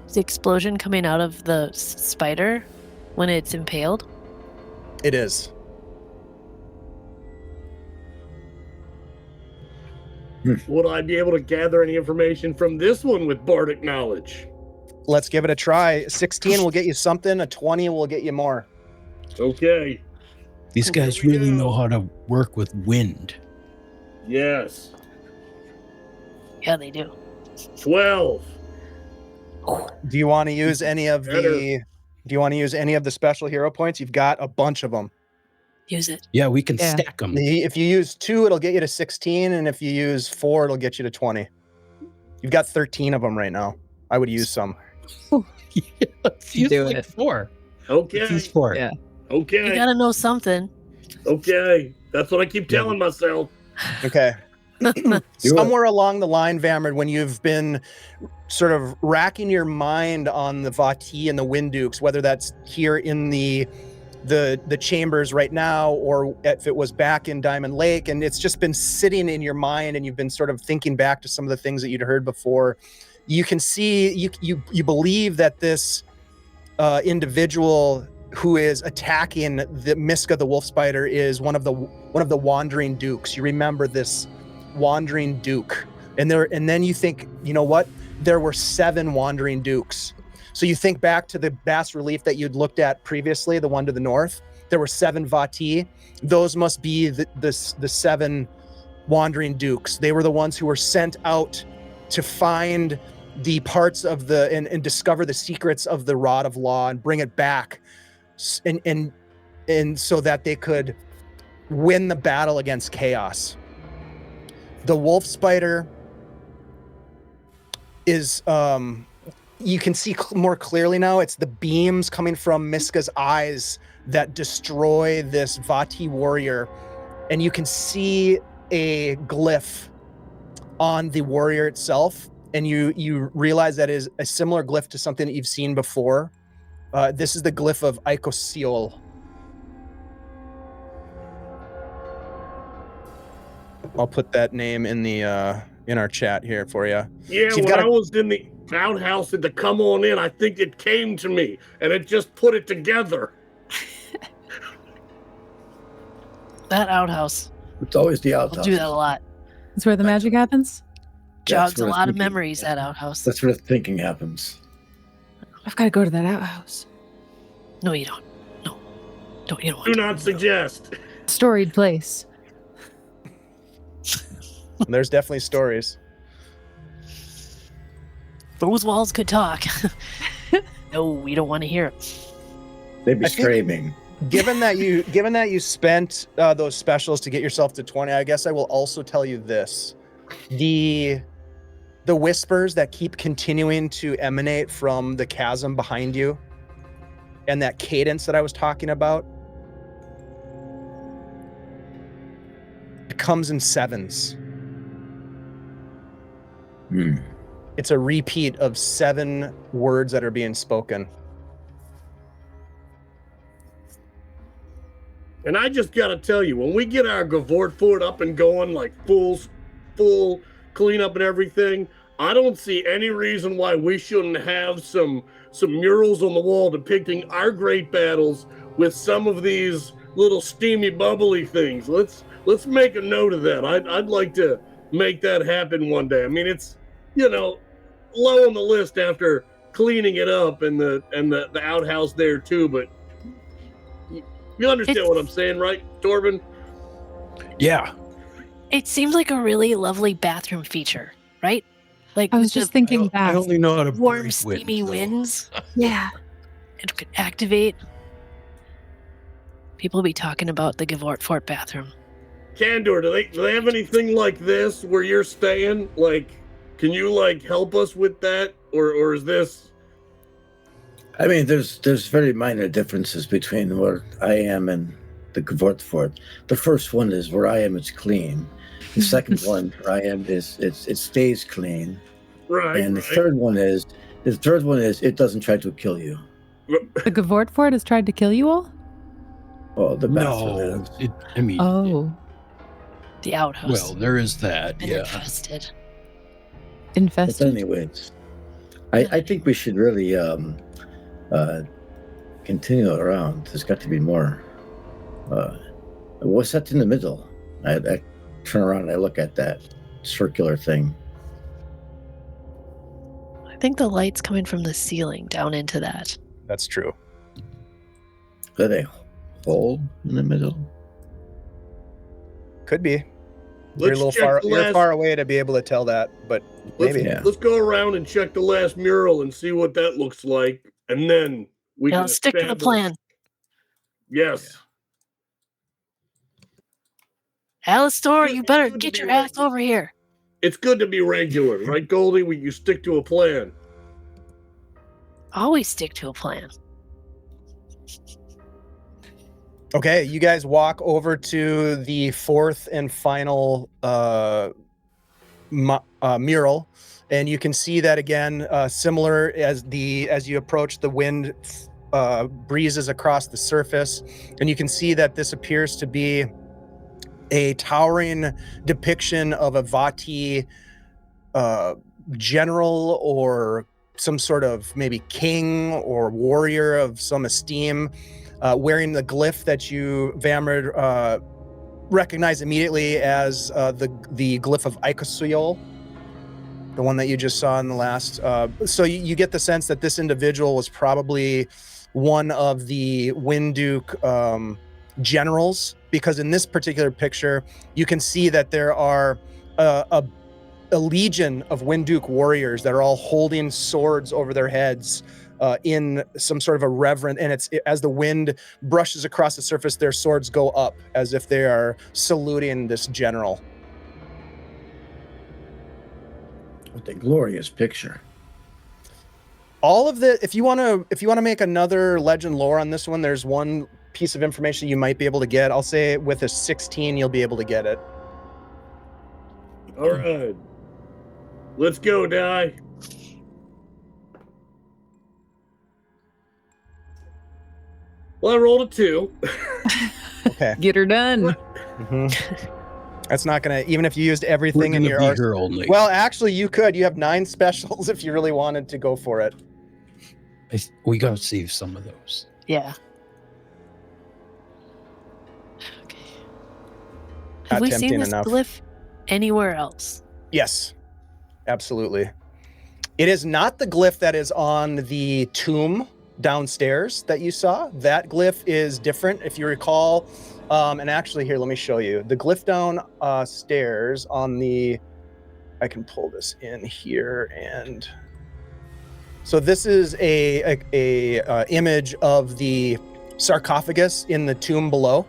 Is the explosion coming out of the spider when it's impaled? It is. Would I be able to gather any information from this one with bardic knowledge? Let's give it a try. 16 will get you something. A 20 will get you more. Okay. These guys really know how to work with wind. Yes. Yeah, they do. 12. Do you want to use any of the special hero points? You've got a bunch of them. Use it. Yeah, we can stack them. If you use 2, it'll get you to 16, and if you use 4, it'll get you to 20. You've got 13 of them right now. I would use some. Let's use Do like it. 4. Okay. Let's use 4. Yeah. Okay. You gotta know something. Okay. That's what I keep telling myself. Okay. Somewhere along the line, Vamrid, when you've been sort of racking your mind on the Vati and the Wind Dukes, whether that's here in the chambers right now, or if it was back in Diamond Lake, and it's just been sitting in your mind, and you've been sort of thinking back to some of the things that you'd heard before, you can see, you believe that this individual who is attacking the Miska, the wolf spider, is one of the wandering dukes. You remember this wandering duke, and then you think, you know what? There were 7 wandering dukes. So you think back to the bas relief that you'd looked at previously, the one to the north. There were 7 Vati. Those must be the 7 wandering dukes. They were the ones who were sent out to find the parts of and discover the secrets of the Rod of Law and bring it back, and so that they could win the battle against chaos. The wolf spider is you can see more clearly now. It's the beams coming from Miska's eyes that destroy this Vati warrior, and you can see a glyph on the warrior itself, and you realize that is a similar glyph to something that you've seen before. This is the glyph of Icosiol. I'll put that name in the in our chat here for you. Yeah, So when I was in the outhouse at the come on in, I think it came to me, and it just put it together. That outhouse. It's always the I'll outhouse. do that a lot. That's where the magic happens. Jogs a where lot of thinking- memories, that outhouse. That's where thinking happens. I've got to go to that outhouse. No, you don't. No. Don't, you don't Do want to. not suggest. Storied place. There's definitely stories. Those walls could talk. No, we don't want to hear it. They'd be I think- screaming. Given that you spent those specials to get yourself to 20, I guess I will also tell you this: the whispers that keep continuing to emanate from the chasm behind you, and that cadence that I was talking about, it comes in sevens. Hmm. It's a repeat of 7 words that are being spoken. And I just gotta tell you, when we get our Gavort Fort up and going, like full cleanup and everything, I don't see any reason why we shouldn't have some murals on the wall depicting our great battles with some of these little steamy, bubbly things. Let's make a note of that. I'd like to make that happen one day. I mean, it's, you know, low on the list after cleaning it up and the outhouse there too, but you understand what I'm saying, right, Torbin? Yeah. It seems like a really lovely bathroom feature, right? Like I was with just the thinking I that. only know how to warm, breathe wind, steamy so- winds. Yeah. It could activate. People be talking about the Gavort Fort bathroom. Kandor, do they have anything like this where you're staying? Like, can you like help us with that, or is this? I mean, there's very minor differences between where I am and the Gavort Fort. The first one is where I am, it's clean. The second one where I am it stays clean. Right. And the third one is it doesn't try to kill you. The Gavort Fort has tried to kill you all? Well, the No, bathroom. I mean, Oh. The outhouse. well, there is that. and Yeah. infested. But Infested. anyways, I think we should really continue around. There's got to be more. What's that in the middle? I turn around and I look at that circular thing. I think the light's coming from the ceiling down into that. That's true. Is that a hole in the middle? Could be. You're a little far. You're far away to be able to tell that, but maybe. Yeah. Let's go around and check the last mural and see what that looks like, and then we Yeah, can let's stick to the establish- plan. Yes. Alistor, you better Good to get be your right. ass over here. It's good to be regular, right, Goldie? You stick to a plan. Always stick to a plan. Okay, you guys walk over to the 4th and final mural, and you can see that again, similar as you approach, the wind breezes across the surface, and you can see that this appears to be a towering depiction of a Vati general or some sort of maybe king or warrior of some esteem, wearing the glyph that you, Vamrid, recognize immediately as the glyph of Icosiol, the one that you just saw in the last. So you get the sense that this individual was probably one of the Wind Duke generals, because in this particular picture, you can see that there are a legion of Wind Duke warriors that are all holding swords over their heads in some sort of a reverent, and as the wind brushes across the surface, their swords go up as if they are saluting this general. What a glorious picture. All of the, if you want to make another legend lore on this one, there's one piece of information you might be able to get. I'll say with a 16 you'll be able to get it. All right. Let's go, Die. Well, I rolled a 2. Okay. Get her done. Mhm. That's not gonna, even if you used We're everything in gonna your be arsenal. here all night. Well, actually, you could. You have 9 specials if you really wanted to go for it. We gotta save some of those. Yeah. Okay. Not Have we seen tempting this enough. glyph anywhere else? Yes, absolutely. It is not the glyph that is on the tomb downstairs that you saw. That glyph is different, if you recall. And actually, here, let me show you. The glyph downstairs on the... I can pull this in here, and... So this is a image of the sarcophagus in the tomb below.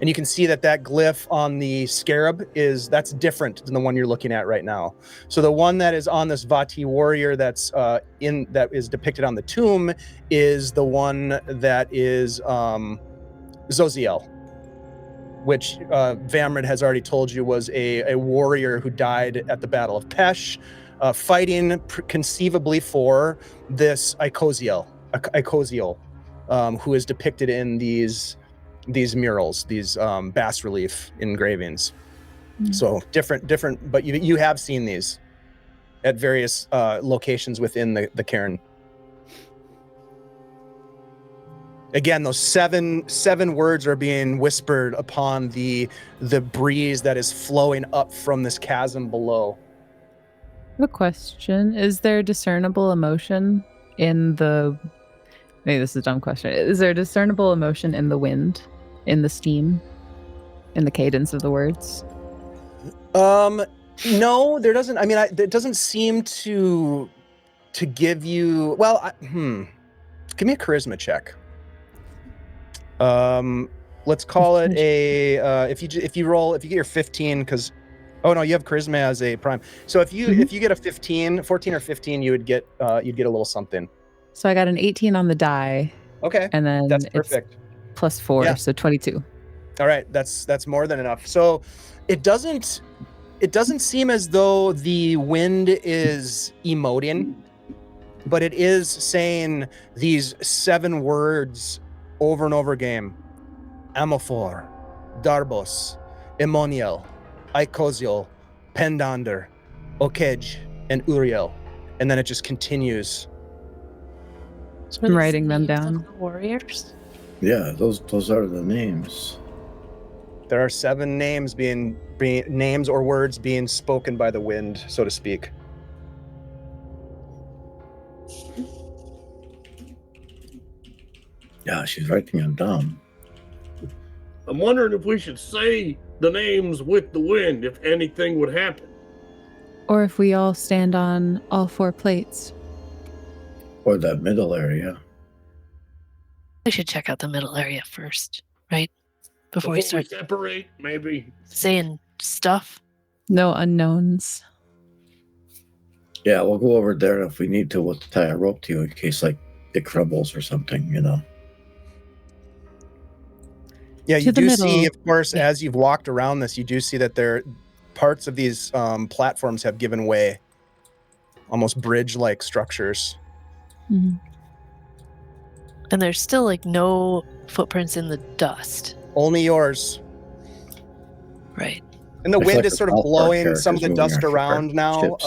And you can see that glyph on the scarab that's different than the one you're looking at right now. So the one that is on this Vati warrior that is depicted on the tomb is the one that is Zoziel, which Vamrid has already told you was a warrior who died at the Battle of Pesh, fighting conceivably for this Icosiel, who is depicted in these murals, these bas relief engravings. So different, but you have seen these at various locations within the cairn. Again, those seven words are being whispered upon the breeze that is flowing up from this chasm below. I have a question. Is there discernible emotion in the... Maybe this is a dumb question. Is there discernible emotion in the wind, in the steam, in the cadence of the words? No, there doesn't. I mean, it doesn't seem to give you... Well, give me a charisma check. Let's call it a if you get your 15, because you have charisma as a prime. So if you get a 14 or 15, you'd get a little something. So I got an 18 on the die. Okay, and then that's perfect. Plus 4, Yeah. so 22. All right, that's more than enough. So it doesn't seem as though the wind is emoting, but it is saying these 7 words over and over again: Amophor, Darbos, Emoniel, Icosiel, Pendander, Okej, and Uriel. And then it just continues. So I'm writing them down. The warriors. Yeah, those are the names. There are 7 names being names or words being spoken by the wind, so to speak. Yeah, she's writing them down. I'm wondering if we should say the names with the wind if anything would happen. Or if we all stand on all 4 plates. Or that middle area. We should check out the middle area first, right? Before we start separate, maybe. saying stuff. No unknowns. Yeah, we'll go over there if we need to. We'll tie a rope to you in case it crumbles or something, Yeah, To you the do middle. see, of course, as you've walked around this, you do see that parts of these platforms have given way, almost bridge-like structures. Mhm. And there's still no footprints in the dust. Only yours. Right. And the It's wind like is the sort of South Park blowing some of the characters dust moving our around now ships.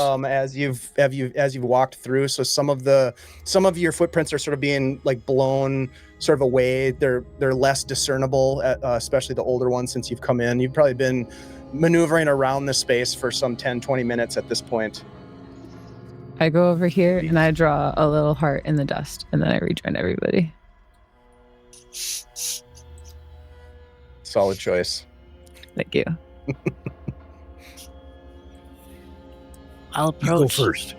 as you've walked through. So some of your footprints are sort of being blown sort of away. They're less discernible, especially the older ones since you've come in. You've probably been maneuvering around the space for some 10-20 minutes at this point. I go over here and I draw a little heart in the dust, and then I rejoin everybody. Solid choice. Thank you. I'll You go approach. first.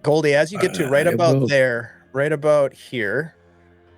Goldie, as you get to right I about will. there, right about here,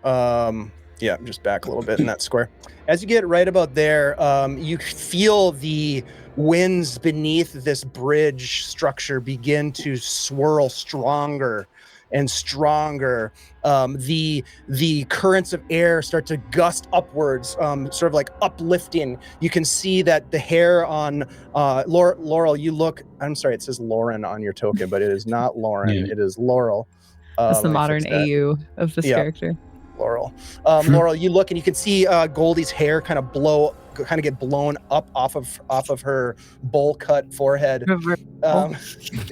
yeah, just back a little bit in that square. As you get right about there, you feel the winds beneath this bridge structure begin to swirl stronger and stronger. The currents of air start to gust upwards, sort of like uplifting. You can see that the hair on Laurel, you look, I'm sorry, it says Lauren on your token, but it is not Lauren, Yeah. it is Laurel. That's the Let me modern fix that. AU of this Yeah. character. Laurel. Laurel, you look and you can see Goldie's hair kind of get blown up off of her bowl cut forehead.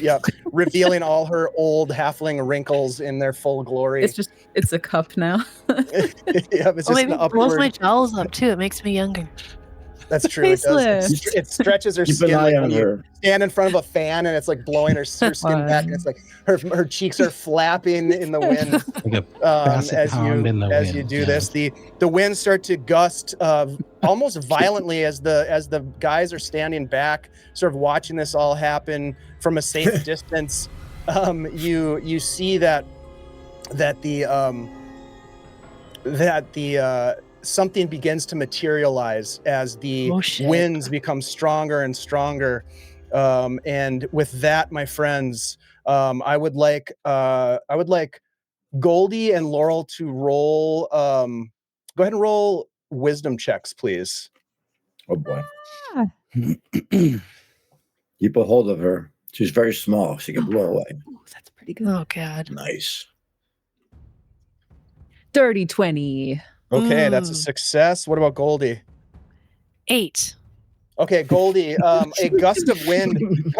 Yeah, revealing all her old halfling wrinkles in their full glory. It's a cup now. Yeah, it's just maybe an it blows upward. my jowls up too. It makes me younger. That's true. It does. It stretches her Keep skin an eye like on when you her. stand in front of a fan and it's like blowing her skin back. And it's like her cheeks are flapping in the wind. Like a basset hound in the as wind. you do this. The winds start to gust almost violently as the guys are standing back, sort of watching this all happen from a safe distance. You see that the something begins to materialize as the winds become stronger and stronger. And with that, my friends, I would like Goldie and Laurel to roll. Go ahead and roll wisdom checks, please. Oh boy. Keep a hold of her. She's very small. She can blow away. Ooh, that's pretty good. Oh God. Nice. Dirty 20. Okay, that's a success. What about Goldie? 8. Okay, Goldie, a gust of wind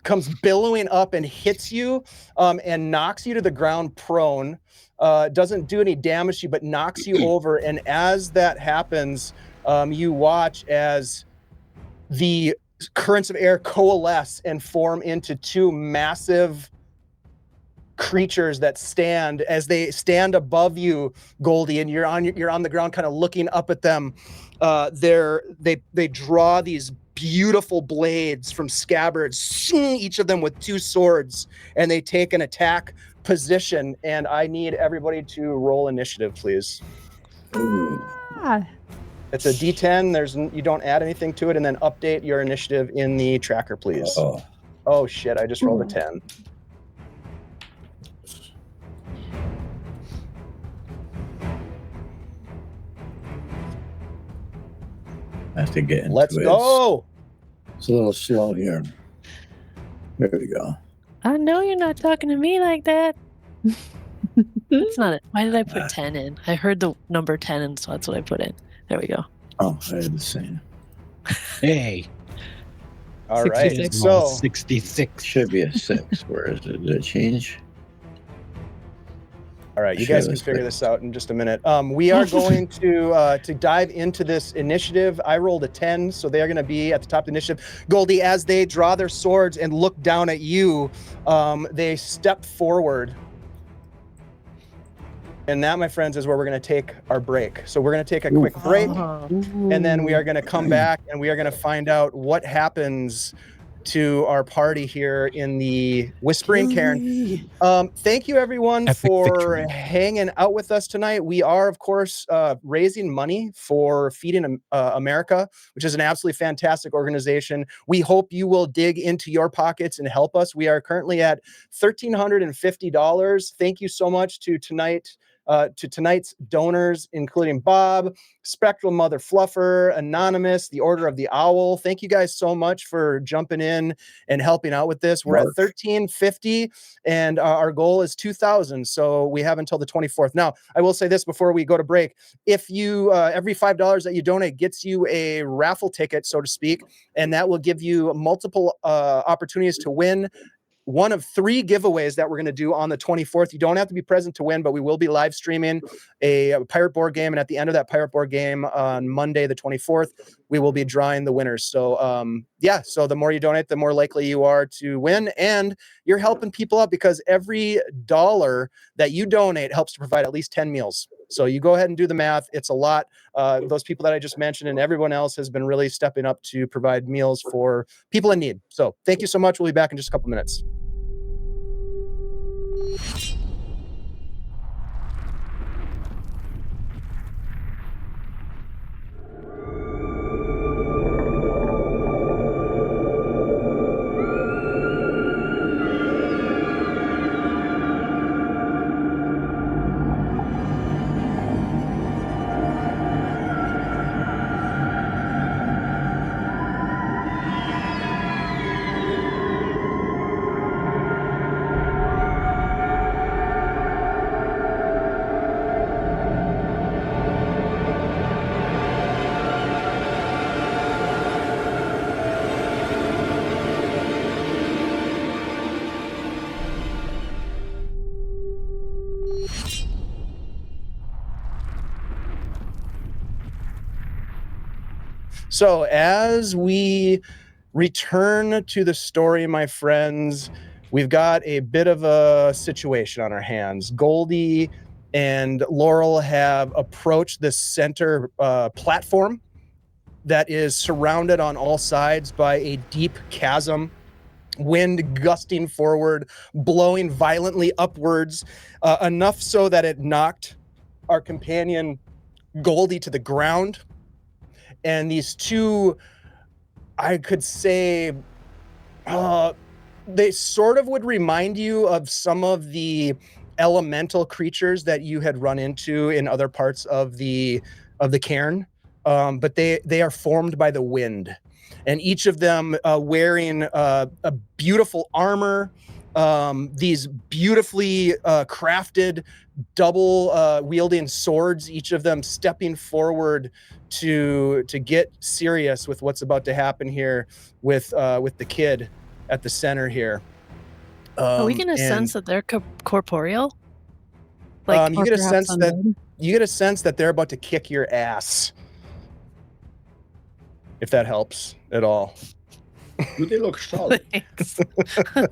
comes billowing up and hits you and knocks you to the ground prone. Doesn't do any damage to you, but knocks you over. And as that happens, you watch as the currents of air coalesce and form into two massive creatures that stand above you, Goldie, and you're on the ground kind of looking up at them. They draw these beautiful blades from scabbards, each of them with 2 swords, and they take an attack position. And I need everybody to roll initiative, please. It's a D10. You don't add anything to it, and then update your initiative in the tracker, please. Oh shit, I just rolled a 10. I have to get into Let's it. go. It's a little slow here. There we go. I know you're not talking to me like that. That's not it. Why did I put 10 in? I heard the number 10, and so that's what I put in. There we go. Oh, I had the same. Hey. All right. 66. So 66. Should be a 6. Where is it? Did it change? all right, you guys can figure this out in just a minute. We are going to dive into this initiative. I rolled a 10, so they are going to be at the top of the initiative. Goldie, as they draw their swords and look down at you, they step forward. And that, my friends, is where we're going to take our break. So we're going to take a quick break, and then we are going to come back, and we are going to find out what happens to our party here in the Whispering Cairn. Thank you, everyone, for hanging out with us tonight. We are, of course, raising money for Feeding America, which is an absolutely fantastic organization. We hope you will dig into your pockets and help us. We are currently at $1,350. Thank you so much to tonight's donors, including Bob, Spectral Mother Fluffer, Anonymous, the Order of the Owl. Thank you guys so much for jumping in and helping out with this. We're at $1,350, and our goal is $2,000. So we have until the 24th. Now, I will say this before we go to break: if you every $5 that you donate gets you a raffle ticket, so to speak, and that will give you multiple opportunities to win one of 3 giveaways that we're going to do on the 24th. You don't have to be present to win, but we will be live streaming a pirate board game. And at the end of that pirate board game on Monday, the 24th, we will be drawing the winners. So so the more you donate, the more likely you are to win. And you're helping people out, because every dollar that you donate helps to provide at least 10 meals. So you go ahead and do the math. It's a lot. Those people that I just mentioned and everyone else has been really stepping up to provide meals for people in need. So thank you so much. We'll be back in just a couple minutes. So as we return to the story, my friends, we've got a bit of a situation on our hands. Goldie and Laurel have approached this center platform that is surrounded on all sides by a deep chasm, wind gusting forward, blowing violently upwards, enough so that it knocked our companion Goldie to the ground. And these two, I could say, they sort of would remind you of some of the elemental creatures that you had run into in other parts of the cairn, but they are formed by the wind, and each of them wearing a beautiful armor, these beautifully crafted double wielding swords, each of them stepping forward to get serious with what's about to happen here with the kid at the center here. Are we gonna sense that they're corporeal? You get a sense that they're about to kick your ass, if that helps at all. Do they look solid? Thanks. More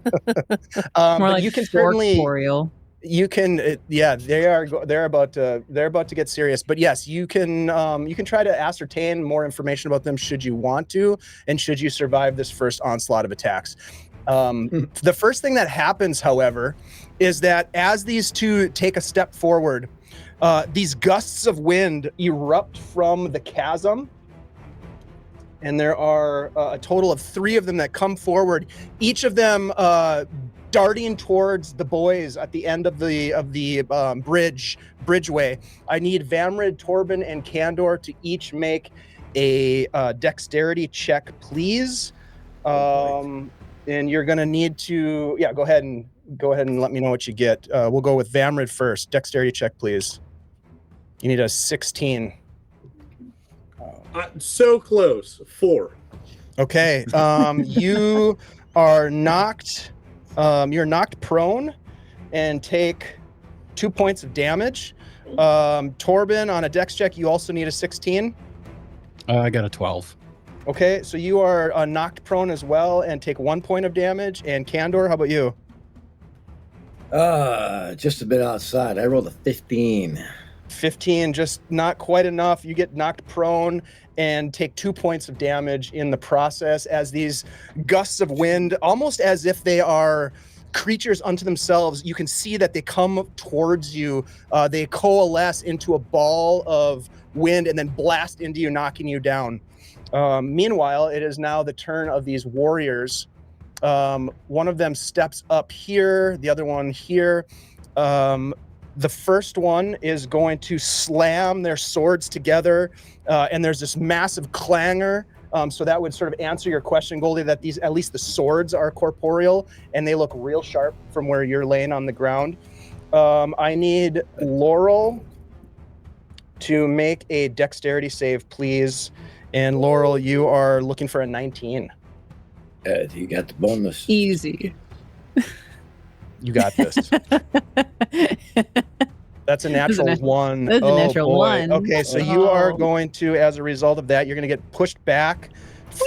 but like you can certainly, corporeal. you can, yeah, they're about to get serious. But yes, you can try to ascertain more information about them should you want to, and should you survive this first onslaught of attacks. The first thing that happens, however, is that as these two take a step forward, these gusts of wind erupt from the chasm, and there are a total of 3 of them that come forward, each of them darting towards the boys at the end of the bridgeway. I need Vamrid, Torbin, and Kandor to each make a dexterity check, please. And you're gonna need to, go ahead and let me know what you get. We'll go with Vamrid first. Dexterity check, please. You need a 16. So close. 4. Okay. You are knocked. You're knocked prone and take 2 points of damage. Torbin, on a dex check, you also need a 16. I got a 12. Okay, so you are knocked prone as well and take 1 point of damage. And Kandor, how about you? Just a bit outside. I rolled a 15. 15, just not quite enough. You get knocked prone and take 2 points of damage in the process as these gusts of wind, almost as if they are creatures unto themselves, you can see that they come towards you. They coalesce into a ball of wind and then blast into you, knocking you down. Meanwhile, it is now the turn of these warriors. One of them steps up here, the other one here. The first one is going to slam their swords together, and there's this massive clangor. So that would sort of answer your question, Goldie, that these, at least the swords, are corporeal, and they look real sharp from where you're laying on the ground. I need Laurel to make a dexterity save, please. And Laurel, you are looking for a 19. You got the bonus. Easy. You got this. That's a natural one. That's a natural boy. one. Okay, so you are going to, as a result of that, you're going to get pushed back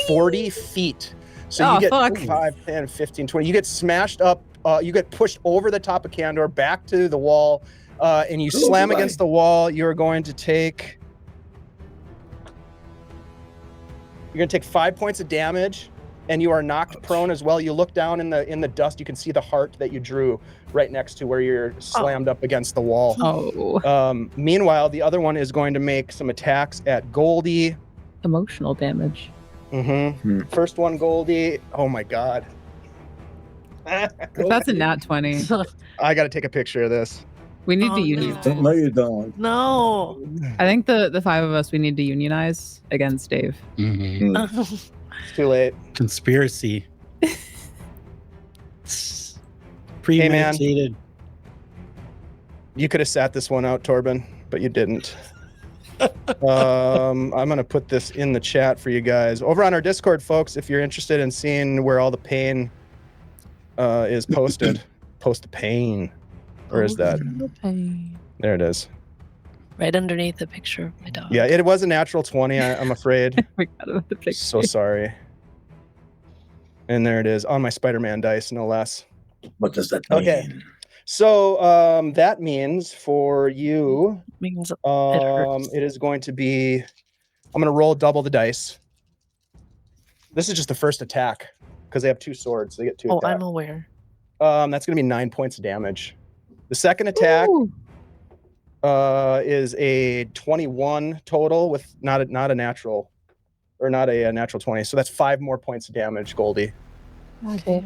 40 feet. So you get 5, 10, 15, 20. You get smashed up. You get pushed over the top of Kandor, back to the wall, and you slam against the wall. You're going to take 5 points of damage, and you are knocked prone as well. You look down in the dust. You can see the heart that you drew right next to where you're slammed up against the wall. Meanwhile, the other one is going to make some attacks at Goldie. Emotional damage. First one, Goldie. Oh my god. If that's a nat 20. I got to take a picture of this. We need to unionize. No, you don't. No. I think the 5 of us, we need to unionize against Dave. It's too late. Conspiracy. Premeditated. Hey, you could have sat this one out, Torbin, but you didn't. I'm going to put this in the chat for you guys. Over on our Discord, folks, if you're interested in seeing where all the pain is posted, post the pain. Where is that? There it is. Right underneath the picture of my dog. Yeah, it was a natural 20, I'm afraid. I forgot about the picture. So sorry. And there it is on my Spider-Man dice, no less. What does that mean? Okay. So that means for you, Means it hurts. it is going to be, I'm going to roll double the dice. This is just the first attack because they have 2 swords. They get 2 Oh, attacks. I'm aware. That's going to be 9 points of damage. The second attack Ooh. is a 21 total with not a natural, or not a natural 20. So that's 5 more points of damage, Goldie. Okay.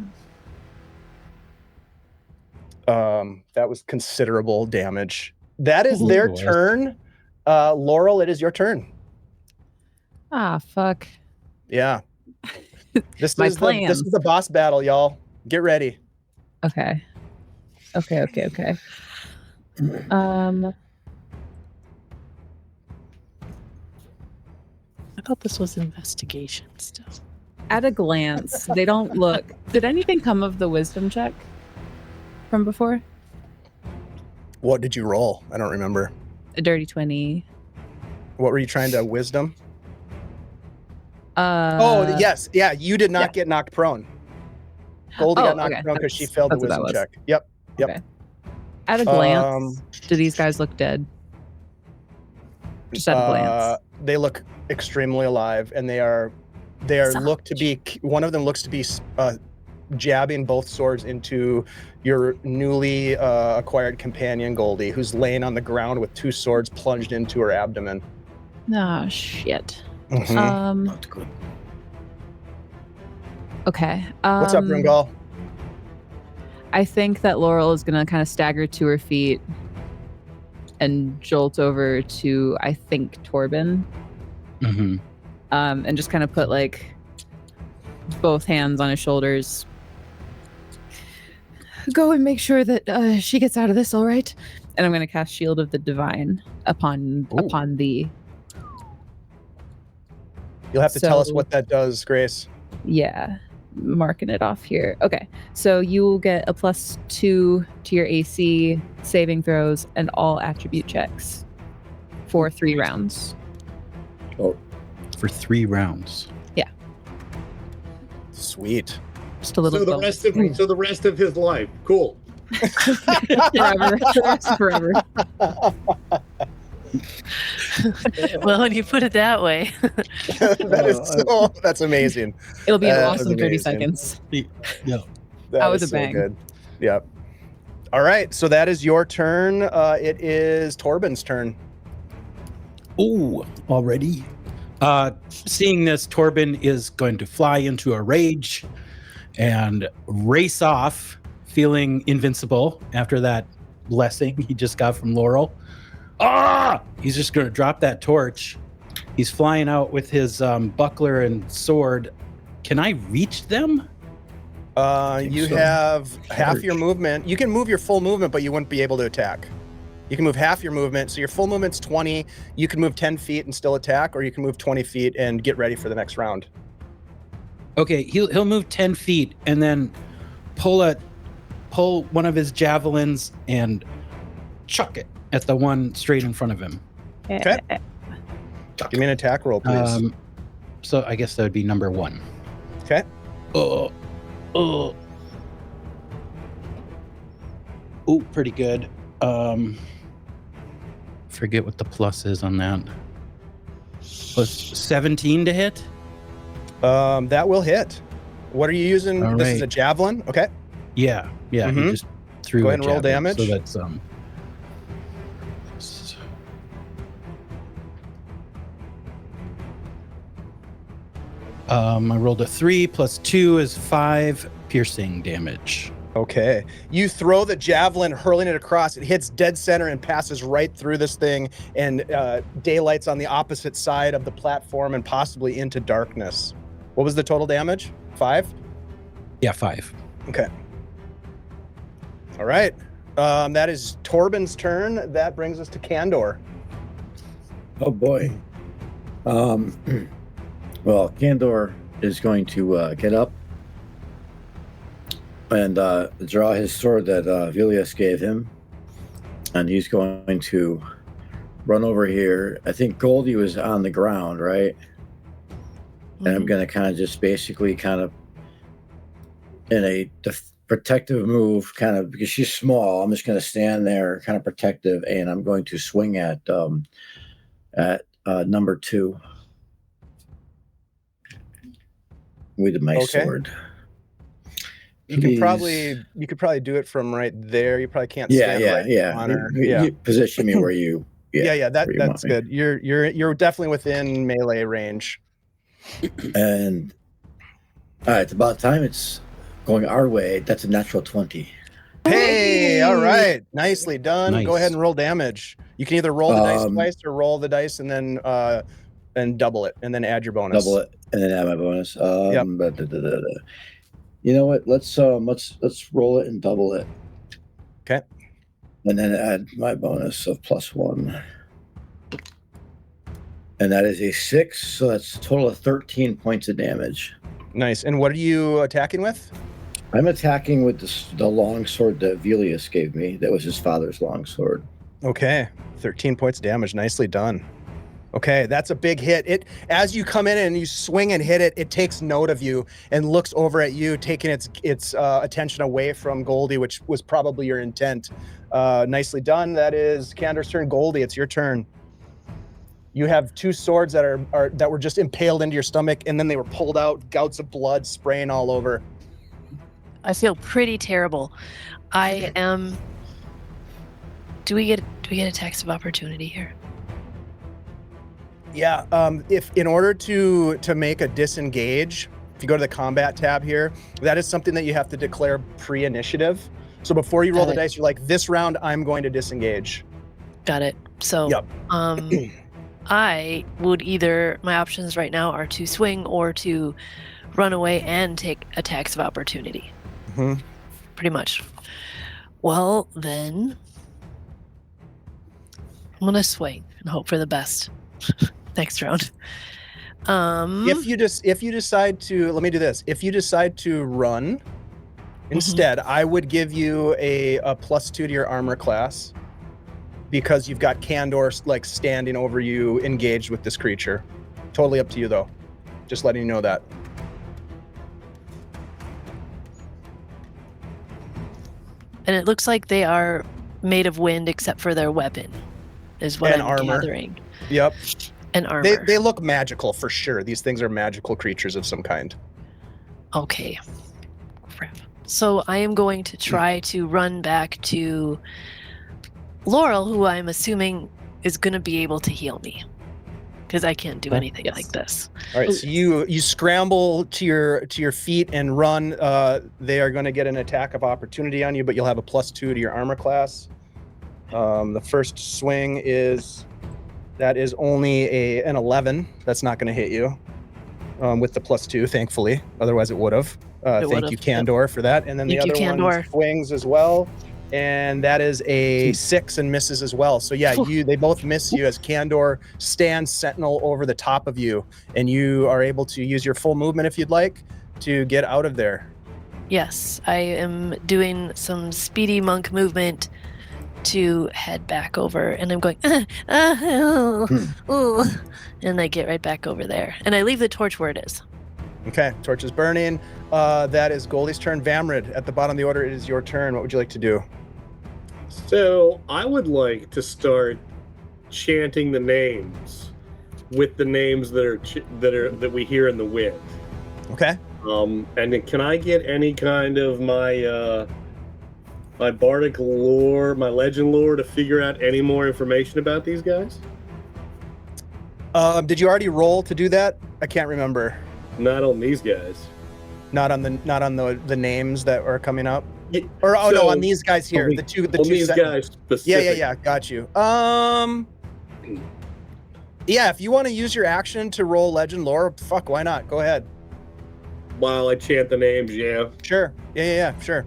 That was considerable damage. That is their It was. turn. Laurel, it is your turn. Ah, fuck. Yeah. This My is plans. the boss battle, y'all. Get ready. Okay. Okay. I thought this was investigation still. At a glance, they don't look. Did anything come of the wisdom check from before? What did you roll? I don't remember. A dirty 20. What were you trying to wisdom? Yes. Yeah, you did not get knocked prone. Goldie got knocked prone because she failed the that's what that wisdom was. check. Yep. Okay. At a glance, do these guys look dead? Just at a glance. They look extremely alive, and they are look to be, one of them looks to be jabbing both swords into your newly acquired companion, Goldie, who's laying on the ground with 2 swords plunged into her abdomen. Ah, shit. Mhm. Not good. Okay. What's up, Brungal? I think that Laurel is gonna kind of stagger to her feet and jolt over to, I think, Torbin, Mm-hmm. and just kind of put like both hands on his shoulders. Go and make sure that she gets out of this, all right? And I'm gonna cast Shield of the Divine upon the. You'll have to tell us So- what that does, Grace. Yeah, marking it off here. Okay, so you will get a +2 to your AC, saving throws, and all attribute checks for 3 rounds. For 3 rounds. Sweet. Just a little So the bonus. rest of his life. Cool. forever. Well, when you put it that way. That's amazing. It'll be an That's awesome 30 amazing. seconds. Yeah. That was is a bang. Good. Yep. All right, so that is your turn. It is Torbin's turn. Oh, already. Seeing this, Torbin is going to fly into a rage and race off, feeling invincible after that blessing he just got from Laurel. He's just going to drop that torch. He's flying out with his buckler and sword. Can I reach them? You so. have half your movement. You can move your full movement, but you wouldn't be able to attack. You can move half your movement. So your full movement's 20. You can move 10 feet and still attack, or you can move 20 feet and get ready for the next round. Okay, he'll move 10 feet and then pull one of his javelins and chuck it at the one straight in front of him. Okay. Give me an attack roll, please. So I guess that would be number 1. Okay. Oh, pretty good. Forget what the plus is on that. Plus 17 to hit. That will hit. What are you using? All This is right. a javelin. Okay. Yeah. He Mhm. just threw. Go ahead a and roll javelin, damage. So that's I rolled a 3 plus 2 is 5 piercing damage. Okay. You throw the javelin, hurling it across. It hits dead center and passes right through this thing, and daylight's on the opposite side of the platform and possibly into darkness. What was the total damage? 5? Yeah, 5. Okay. All right. That is Torbin's turn. That brings us to Kandor. Oh boy. Well, Kandor is going to get up and draw his sword that Vilius gave him, and he's going to run over here. I think Goldie was on the ground, right? And I'm going to kind of just basically kind of in a protective move, kind of because she's small. I'm just going to stand there, kind of protective, and I'm going to swing at number 2 with my sword. You could probably do it from right there. You probably can't stand on her. You position me where you. That's good. You're definitely within melee range. And all right, it's about time. It's going our way. That's a natural 20. Hey, all right, nicely done. Nice. Go ahead and roll damage. You can either roll the dice twice or roll the dice and then double it and then add your bonus. Double it and then add my bonus. Yep. You know what? Let's roll it and double it. Okay. And then add my bonus of +1. And that is a 6, so that's a total of 13 points of damage. Nice. And what are you attacking with? I'm attacking with the long sword that Velius gave me. That was his father's long sword. Okay. 13 points of damage. Nicely done. Okay, that's a big hit. As you come in and you swing and hit it, it takes note of you and looks over at you, taking its attention away from Goldie, which was probably your intent. Nicely done. That is Kandor's turn. Goldie, it's your turn. You have 2 swords that were just impaled into your stomach, and then they were pulled out, gouts of blood spraying all over. I feel pretty terrible. I am. Do we get attacks of opportunity here? Yeah. If in order to make a disengage, if you go to the combat tab here, that is something that you have to declare pre-initiative. So before you roll the dice, you're like, this round I'm going to disengage. Got it. So yep. I would my options right now are to swing or to run away and take attacks of opportunity. Mm-hmm. Pretty much. Well, then I'm going to swing and hope for the best next round. If you decide to, let me do this. If you decide to run instead, I would give you a +2 to your armor class, because you've got Kandor like standing over you, engaged with this creature. Totally up to you though. Just letting you know that. And it looks like they are made of wind except for their weapon, is what I'm gathering. Yep. And armor. They look magical for sure. These things are magical creatures of some kind. Okay. Crap. So I am going to try to run back to Laurel, who I'm assuming is going to be able to heal me, because I can't do anything like this. All right, so you scramble to your feet and run. They are going to get an attack of opportunity on you, but you'll have a +2 to your armor class. The first swing is only an 11. That's not going to hit you with the +2, thankfully. Otherwise, it would have. Thank you, Kandor, for that. And then the other one swings as well. And that is a 6 and misses as well. So yeah, they both miss you as Kandor stands sentinel over the top of you, and you are able to use your full movement if you'd like to get out of there. Yes, I am doing some speedy monk movement to head back over, and I'm going, and I get right back over there, and I leave the torch where it is. Okay, torch is burning. That is Goldie's turn. Vamrid, at the bottom of the order, it is your turn. What would you like to do? So I would like to start chanting the names with the names that we hear in the wind. Okay. And then can I get any kind of my bardic lore, my legend lore, to figure out any more information about these guys? Did you already roll to do that? I can't remember. Not on these guys. Not on the names that are coming up. Yeah, or no, on these guys here. The two guys specific. Yeah. Got you. Yeah, if you want to use your action to roll legend lore, fuck, why not? Go ahead. While I chant the names, yeah. Sure. Yeah, sure.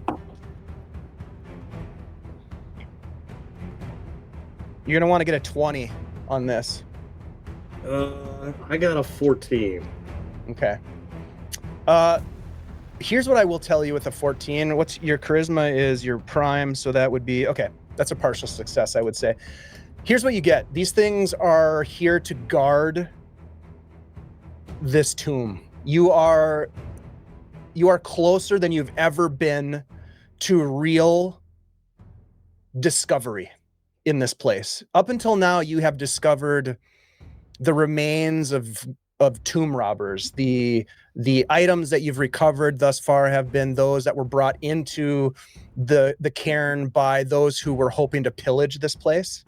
You're gonna want to get a 20 on this. I got a 14. Okay. Here's what I will tell you with a 14. What's your charisma is your prime, so that would be okay. That's a partial success, I would say. Here's what you get. These things are here to guard this tomb. You are closer than you've ever been to real discovery in this place. Up until now, you have discovered the remains of tomb robbers. The items that you've recovered thus far have been those that were brought into the cairn by those who were hoping to pillage this place.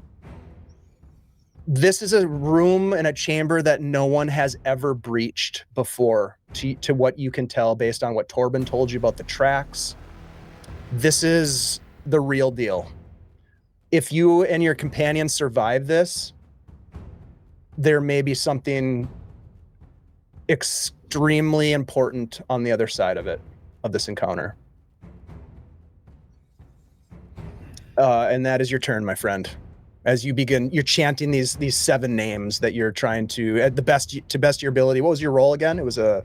This is a room and a chamber that no one has ever breached before, to what you can tell based on what Torbin told you about the tracks. This is the real deal. If you and your companions survive this, there may be something extremely important on the other side of this encounter. And that is your turn, my friend. As you begin, you're chanting these 7 names that you're trying to, at the best of your ability. What was your roll again? It was a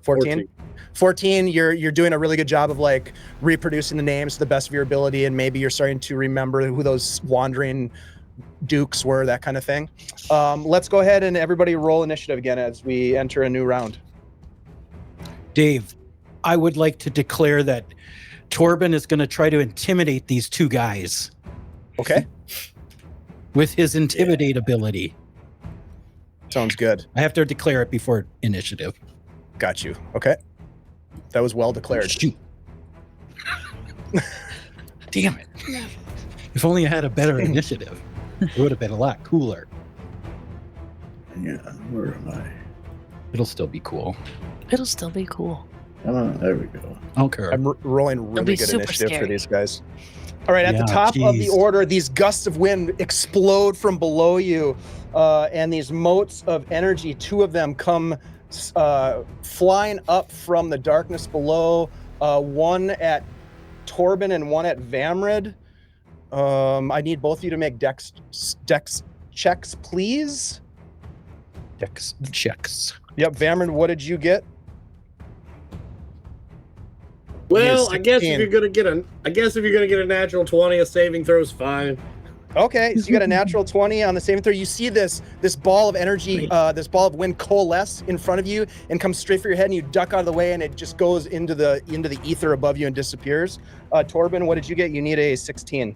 14? 14, you're doing a really good job of like reproducing the names to the best of your ability, and maybe you're starting to remember who those wandering dukes were, that kind of thing. Let's go ahead and everybody roll initiative again as we enter a new round. Dave, I would like to declare that Torbin is going to try to intimidate these 2 guys. Okay. With his intimidate ability. Sounds good. I have to declare it before initiative. Got you. Okay. That was well declared. Shoot. Damn it. If only I had a better initiative, it would have been a lot cooler. Yeah, where am I? It'll still be cool. It'll still be cool. There we go. I don't care. I'm rolling really good super initiative scary. for these guys. All right, at the top of the order, these gusts of wind explode from below you, and these motes of energy, 2 of them come flying up from the darkness below, one at Torbin and one at Vamrid. I need both of you to make dex checks, please. Dex checks. Yep, Vamrid, what did you get? Well, I guess if you're gonna get a natural 20, a saving throw's fine. Okay, so you got a natural 20 on the saving throw. You see this ball of energy, this ball of wind coalesce in front of you and comes straight for your head, and you duck out of the way, and it just goes into the ether above you and disappears. Torbin, what did you get? You need a 16.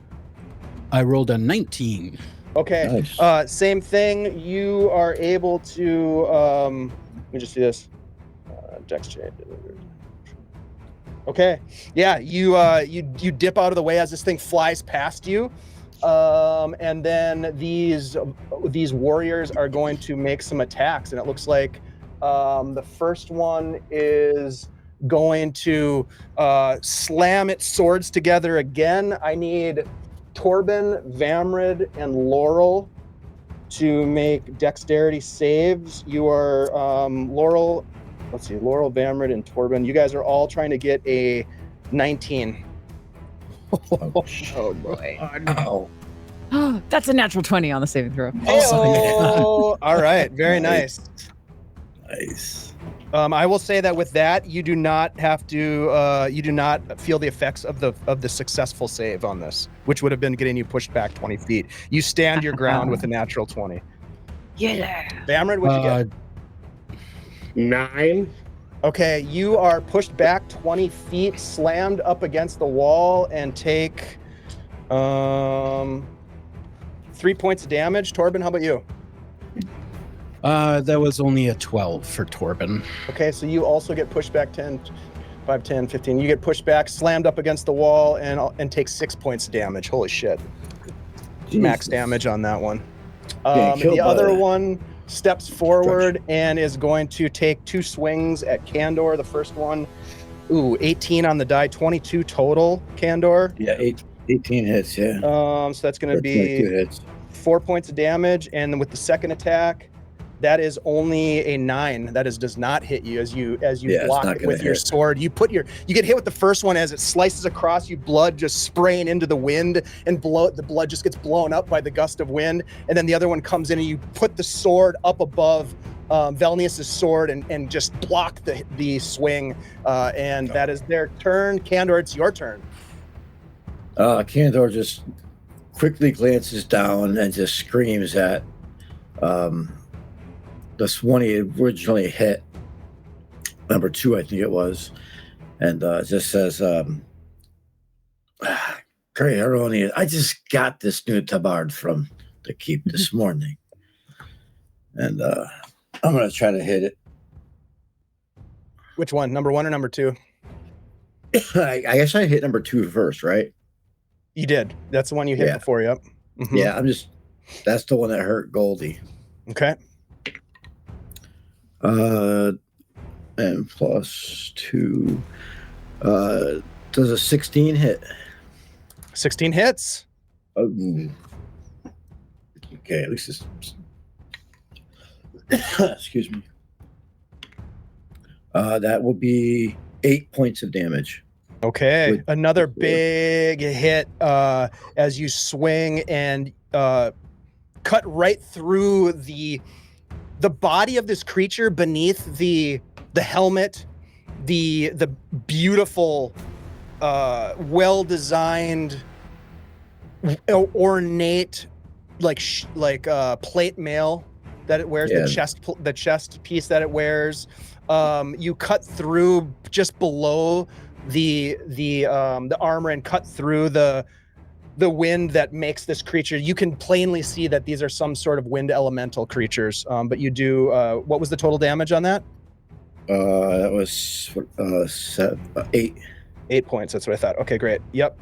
I rolled a 19. Okay, Nice. Same thing. You are able to. Let me just do this. Dex change. Okay, yeah, you dip out of the way as this thing flies past you, and then these warriors are going to make some attacks, and it looks like the first one is going to slam its swords together again. I need Torbin, Vamrid, and Laurel to make dexterity saves. You are Laurel. Let's see, Laurel, Vamrid, and Torbin. You guys are all trying to get a 19. Oh boy. Ow. That's a natural 20 on the saving throw. Oh, all right, very nice. Nice. I will say that with that, you do not have to. You do not feel the effects of the successful save on this, which would have been getting you pushed back 20 feet. You stand your ground with a natural 20. Yeah. Vamrid, what'd you get? 9. Okay, you are pushed back 20 feet, slammed up against the wall, and take 3 points of damage. Torbin, how about you? That was only a 12 for Torbin. Okay, so you also get pushed back 5, 10, 15. You get pushed back, slammed up against the wall, and take 6 points of damage. Holy shit. Max Jesus. damage on that one. Getting killed The by other that. one steps forward and is going to take 2 swings at Kandor. The first one, 18 on the die, 22 total, Kandor. Yeah, 18 hits, yeah. So that's going to 22 be hits. 4 points of damage, and then with the second attack, that is only a 9. That does not hit you as you Yeah, it's block not it gonna with your hit. sword. You get hit with the first one as it slices across you, blood just spraying into the wind, and the blood just gets blown up by the gust of wind. And then the other one comes in, and you put the sword up above Velnius's sword and just block the swing. And that is their turn. Kandor, it's your turn. Kandor just quickly glances down and just screams at this one he originally hit, number 2, I think it was, and just says, Great, Eroni, I just got this new tabard from the keep this morning. And I'm going to try to hit it. Which one? Number 1 or number 2? I guess I hit number 2 first, right? You did. That's the one you hit before, yep. Mm-hmm. Yeah, that's the one that hurt Goldie. Okay. And plus 2. Does a 16 hit? 16 hits. Oh. Okay, at least it's... Excuse me. That will be 8 points of damage. Okay, another big hit as you swing and cut right through the body of this creature beneath the helmet, the beautiful, well-designed, ornate, plate mail that it wears, the chest piece that it wears. You cut through just below the armor and cut through the wind that makes this creature. You can plainly see that these are some sort of wind elemental creatures. But you do. What was the total damage on that? That was 8. 8 points. That's what I thought. Okay, great. Yep.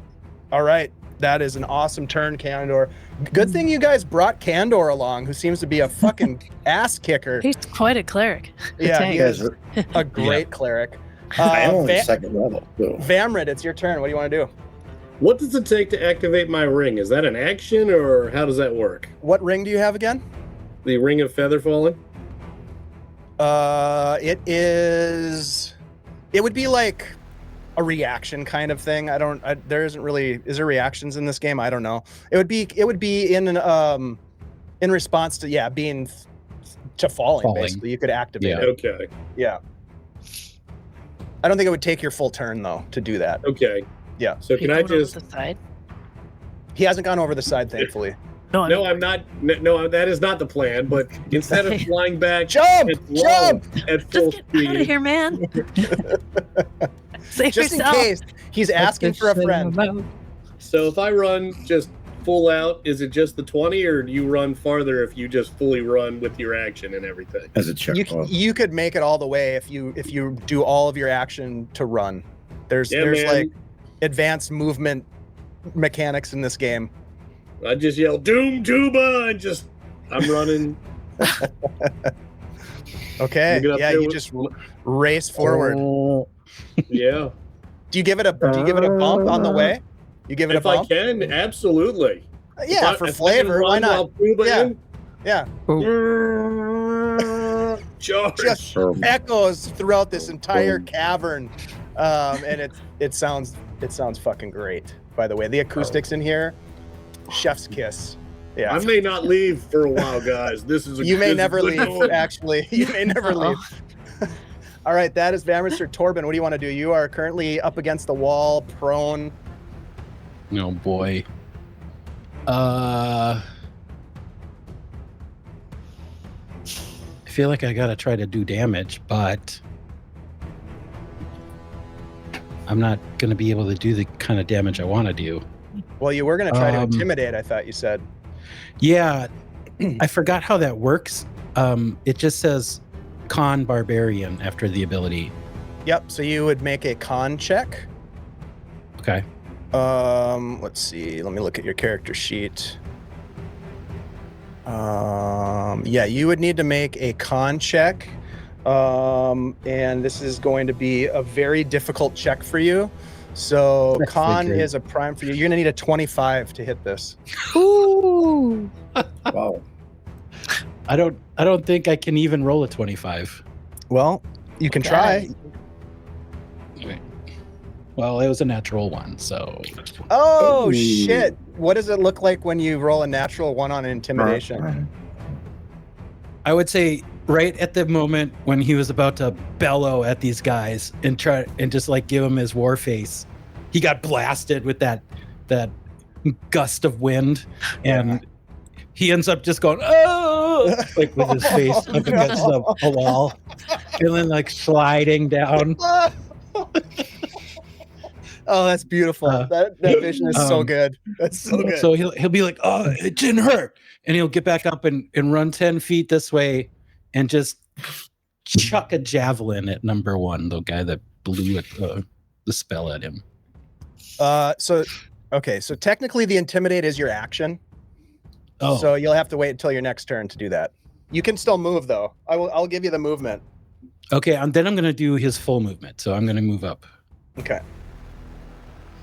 All right. That is an awesome turn, Kandor. Good thing you guys brought Kandor along, who seems to be a fucking ass kicker. He's quite a cleric. Yeah, he is a great cleric. I am only second level. So. Vamrid, it's your turn. What do you want to do? What does it take to activate my ring? Is that an action, or how does that work? What ring do you have again? The Ring of Feather Falling? It would be like a reaction kind of thing. There isn't really, is there reactions in this game? I don't know. It would be in response to, being to falling. Basically. You could activate it. Okay. Yeah. I don't think it would take your full turn though to do that. Okay. Yeah. So can I just... Over the side? He hasn't gone over the side, thankfully. No, I'm not. No, that is not the plan. But instead of flying back, jump at full Just speed. get out of here, man. Save just yourself. in case he's asking for a friend. So if I run just full out, is it just the 20, or do you run farther if you just fully run with your action and everything? As a check. You could make it all the way if you do all of your action to run. There's like advanced movement mechanics in this game. I just yell Doom Tuba and I'm running. Okay. Yeah, you just race forward. Yeah. Do you give it a bump on the way? You give it a bump? If I can, absolutely. Yeah, for flavor, why not? Yeah. Just echoes throughout this entire cavern. And it sounds fucking great, by the way. The acoustics in here, chef's kiss. Yeah. I may not leave for a while, guys. You may never leave, actually. You may never leave. All right, that is Vamrister. Torbin, what do you want to do? You are currently up against the wall, prone. Oh boy. I feel like I gotta try to do damage, but I'm not gonna be able to do the kind of damage I want to do. Well, you were gonna try to intimidate, I thought you said. Yeah, I forgot how that works. It just says con barbarian after the ability. Yep, so you would make a con check. Okay. Let's see. Let me look at your character sheet. Yeah, you would need to make a con check. And this is going to be a very difficult check for you. So con is a prime for you. You're gonna need a 25 to hit this. Ooh. Wow. I don't think I can even roll a 25. Well, you can try. Well, it was a natural one, so. Oh, shit. What does it look like when you roll a natural one on intimidation? I would say right at the moment when he was about to bellow at these guys and try and just like give him his war face, he got blasted with that gust of wind, and he ends up just going, oh, like with his face up against a wall, feeling like sliding down. Oh, that's beautiful. That vision is so good. That's so good. So he'll be like, oh, it didn't hurt. And he'll get back up and run 10 feet this way and just chuck a javelin at number one, the guy that blew the spell at him. So technically the intimidate is your action. Oh. So you'll have to wait until your next turn to do that. You can still move though. I'll give you the movement. Okay, and then I'm going to do his full movement. So I'm going to move up. Okay.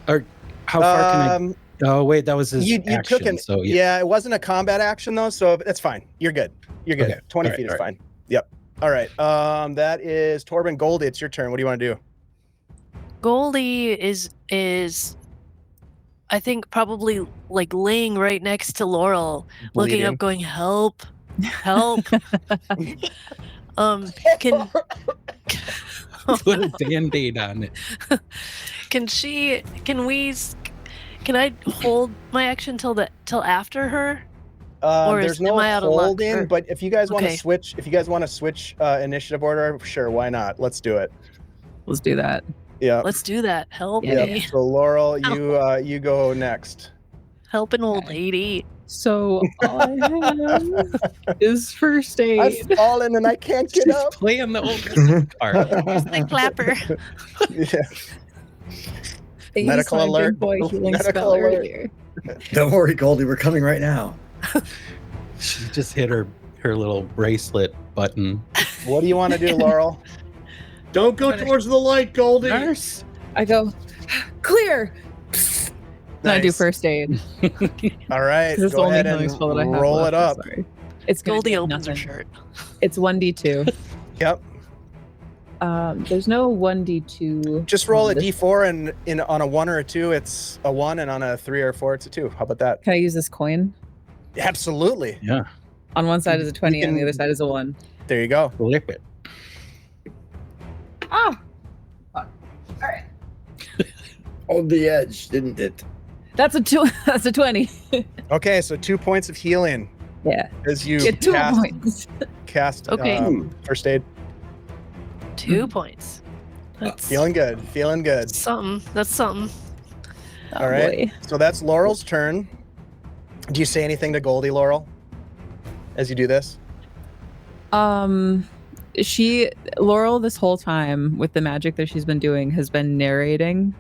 Or how far can I? Oh wait, that was his action. Took so yeah, it wasn't a combat action though, so that's fine. You're good. Okay. 20 feet is fine. Yep. All right. That is Torbin. Goldie, it's your turn. What do you want to do? Goldie is I think probably like laying right next to Laurel, looking Bleeding. up, going, "Help, help!" Can put a band-aid on it. Can I hold my action till after her? There's no am I out of luck? holding, but if you guys want to Okay. switch, initiative order, sure, why not? Let's do it. Let's do that. Yeah. Let's do that. Help Yeah. me, So Laurel, you go next. help an old lady. So all I have is first aid. I've fallen and I can't get She's up. playing the old part. The clapper. Yeah. I used Medical my alert. big boy healing Medical spell alert. earlier. Don't worry, Goldie. We're coming right now. She just hit her little bracelet button. What do you want to do, Laurel? Don't go towards the light, Goldie. Nurse. I go, clear. And I do Nice. first aid. All right. This is the Go only ahead healing and spell that I have roll left, it I'm up. sorry. It's gonna Goldie do opens her nothing. shirt. It's 1d2. Yep. There's no 1d2. Just roll a on this. d4 and on a 1 or a 2, it's a 1, and on a 3 or a 4, it's a 2. How about that? Can I use this coin? Absolutely. Yeah. On one side is a 20 and on the can- other side is a 1. There you go. Flip it. Ah! Fuck. All right. On the edge, didn't it? That's a 2. That's a 20. Okay, so 2 points of healing Yeah. as you Get 2 cast, points. cast Okay. first aid. 2 points. That's Feeling good. Feeling good. something. That's something. All right. So that's Laurel's turn. Do you say anything to Goldie, Laurel, as you do this? Laurel this whole time with the magic that she's been doing has been narrating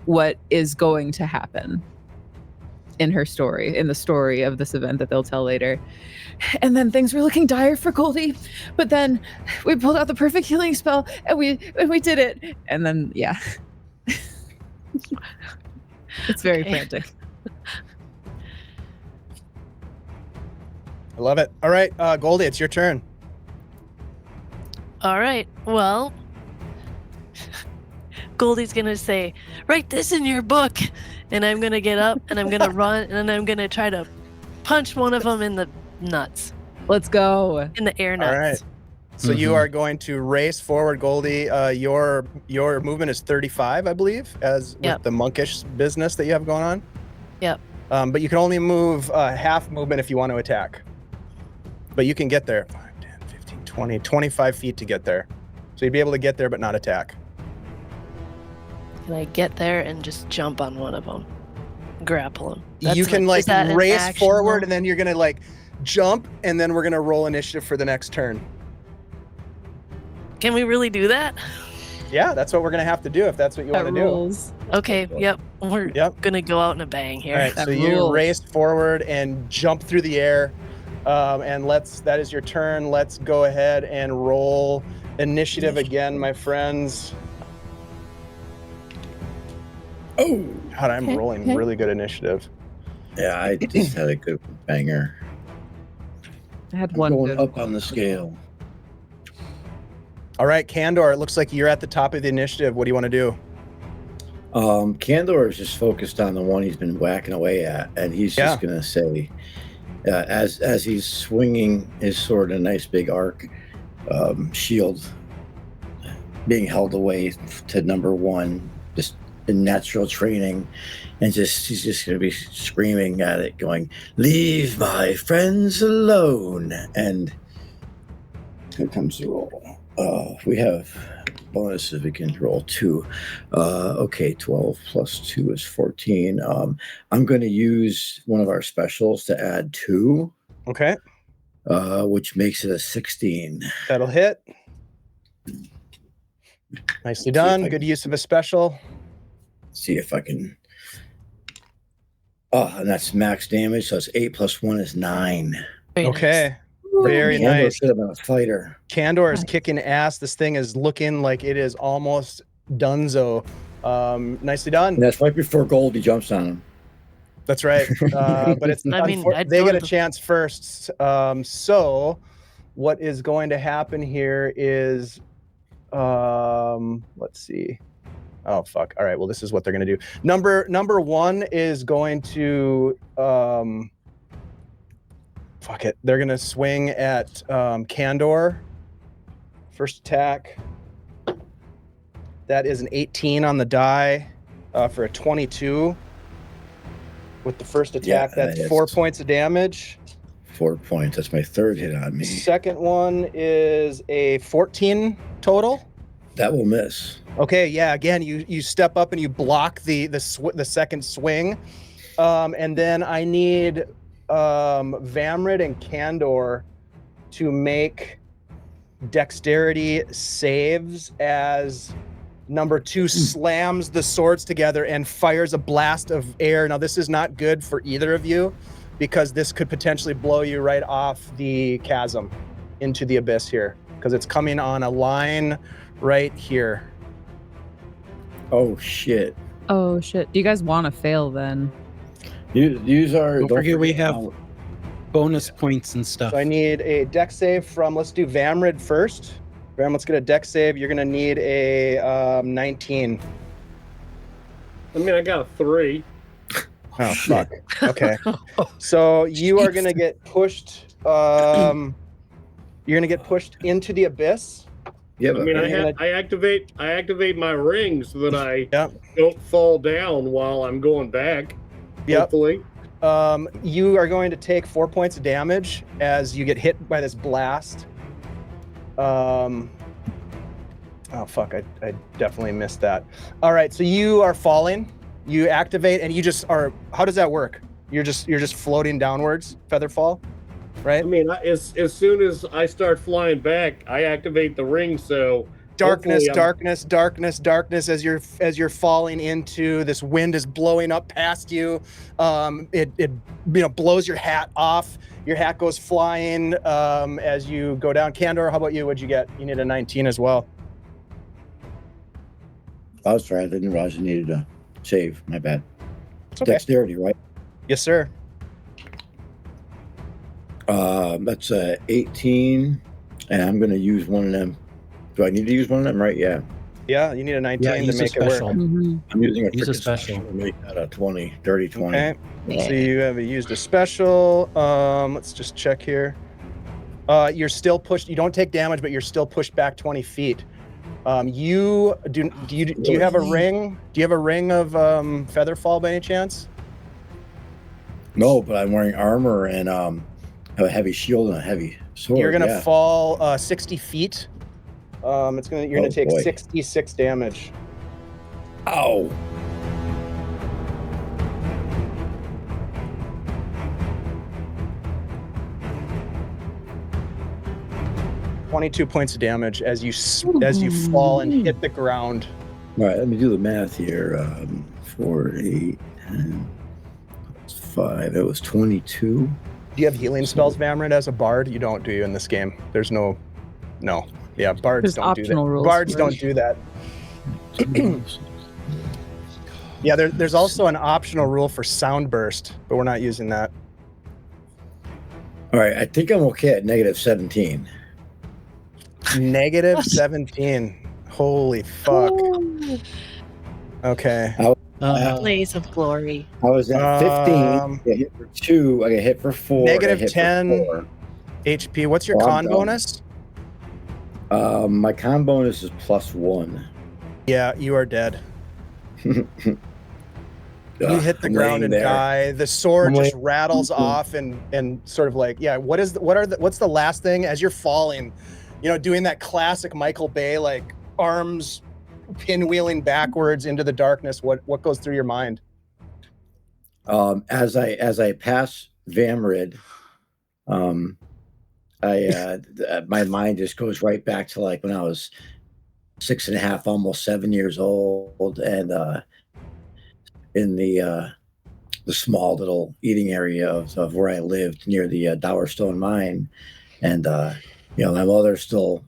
what is going to happen in her story, in the story of this event that they'll tell later. And then things were looking dire for Goldie, but then we pulled out the perfect healing spell and we did it. And then yeah. It's very Okay. frantic. I love it. All right, Goldie, it's your turn. All right. Well, Goldie's gonna say, "Write this in your book," and I'm gonna get up and I'm gonna run and I'm gonna try to punch one of them in the nuts, Let's go. in the air All nuts. right. So you are going to race forward, Goldie. Your movement is 35, I believe, as with Yep. the monkish business that you have going on. Yep. But you can only move half movement if you want to attack. But you can get there. 5, 10, 15, 20, 25 feet to get there. So you'd be able to get there but not attack. Can I get there and just jump on one of them, grapple him? You can like is that an race action forward roll? and then you're going to like jump and then we're going to roll initiative for the next turn. Can we really do that? Yeah, that's what we're going to have to do if that's what you want That to do. rules. Okay. Yep. We're Yep. gonna go out in a bang here. All right, That so you rules. race forward and jump through the air, and that is your turn. Let's go ahead and roll initiative again, my friends. Oh, God, I'm Okay, rolling okay. really good initiative. yeah. I just had a good banger. I had I'm one going good up on the scale. All right, Kandor, it looks like you're at the top of the initiative. What do you want to do? Kandor is just focused on the one he's been whacking away at, and he's Yeah. just gonna say, as he's swinging his sword in a nice big arc, shield being held away to number one, just in natural training, and he's just going to be screaming at it, going, "Leave my friends alone!" And here comes the roll. We have bonuses. We can roll 2. Okay, 12 plus 2 is 14. I'm going to use one of our specials to add 2. Okay. Which makes it a 16. That'll hit. Nicely done. Good use of a special. See if I can. Oh, and that's max damage. So it's 8 plus 1 is 9. Very Okay. nice. Very Kandor nice. should have been a fighter. Kandor is kicking ass. This thing is looking like it is almost donezo. Nicely done. And that's right before Goldie jumps on him. That's right. But it's I mean, I'd they go get to a the- chance first. So what is going to happen here is let's see. Oh fuck. All right. Well, this is what they're gonna do. Number 1 is going to fuck it. They're gonna swing at Kandor. First attack. That is an 18 on the die for a 22. With the first attack, Yeah, that's it's- 4 points of damage. 4 points. That's my third hit on me. Second one is a 14 total. That will miss. Okay, yeah. Again, you step up and you block the second swing, and then I need Vamrid and Kandor to make dexterity saves as number 2 slams the swords together and fires a blast of air. Now, this is not good for either of you because this could potentially blow you right off the chasm into the abyss here because it's coming on a line right here. Oh shit! Oh shit! Do you guys want to fail then? Use our. Don't forget we have bonus points and stuff. So I need a dex save from, let's do Vamrid first. Vam, let's get a dex save. You're gonna need a 19. I mean, I got a 3. Oh fuck. Okay. So you are gonna get pushed. You're gonna get pushed into the abyss. Yeah, I but mean, Yeah. I activate my ring so that I Yep. don't fall down while I'm going back. Yep. Hopefully. You are going to take 4 points of damage as you get hit by this blast. Oh fuck! I definitely missed that. All right, so you are falling. You activate, and you just are. How does that work? You're just floating downwards, feather fall, right? I mean, as soon as I start flying back, I activate the ring. So Darkness, hopefully darkness as you're falling into this. Wind is blowing up past you. It blows your hat off. Your hat goes flying as you go down. Kandor, how about you? What'd you get? You need a 19 as well. I was trying. I didn't realize you needed a save. My bad. It's okay. Dexterity, right? Yes, sir. That's 18, and I'm going to use one of them. Do I need to use one of them? Right? Yeah. Yeah, you need a 19 Yeah, to use a make it work. special. I'm using a Use a frickin' special. to make that a 20, dirty 20. Okay. So you have used a special. Let's just check here. You're still pushed. You don't take damage, but you're still pushed back 20 feet. Do you have a ring? Do you have a ring of Featherfall by any chance? No, but I'm wearing armor and have a heavy shield and a heavy sword. You're gonna yeah. fall 60 feet. You're gonna take boy. 66 damage. Ow! 22 points of damage as you fall and hit the ground. All right, let me do the math here. 4, 8, 10, 5. It was 22. Do you have healing spells, Vamrid, as a bard? You don't, do you, in this game? There's no. Yeah, bards There's don't do that. optional rules Bards for don't it. do that. Yeah, there's also an optional rule for sound burst, but we're not using that. All right, I think I'm okay at negative 17. Negative 17. Holy fuck. Okay. Blaze of glory. I was at 15. Um, I got hit for 2. I got hit for 4. Negative I got hit 10. For 4. HP. What's your Oh, I'm con done. bonus? My con bonus is +1. Yeah, you are dead. You hit the I'm ground laying and there. die. The sword I'm just laying- rattles off and sort of like, yeah, what's the last thing as you're falling, doing that classic Michael Bay, like arms pinwheeling backwards into the darkness. What goes through your mind? As I pass Vamrid, my mind just goes right back to like when I was 6.5, almost 7 years old, and in the small little eating area of where I lived near the Dowerstone mine, and my mother's still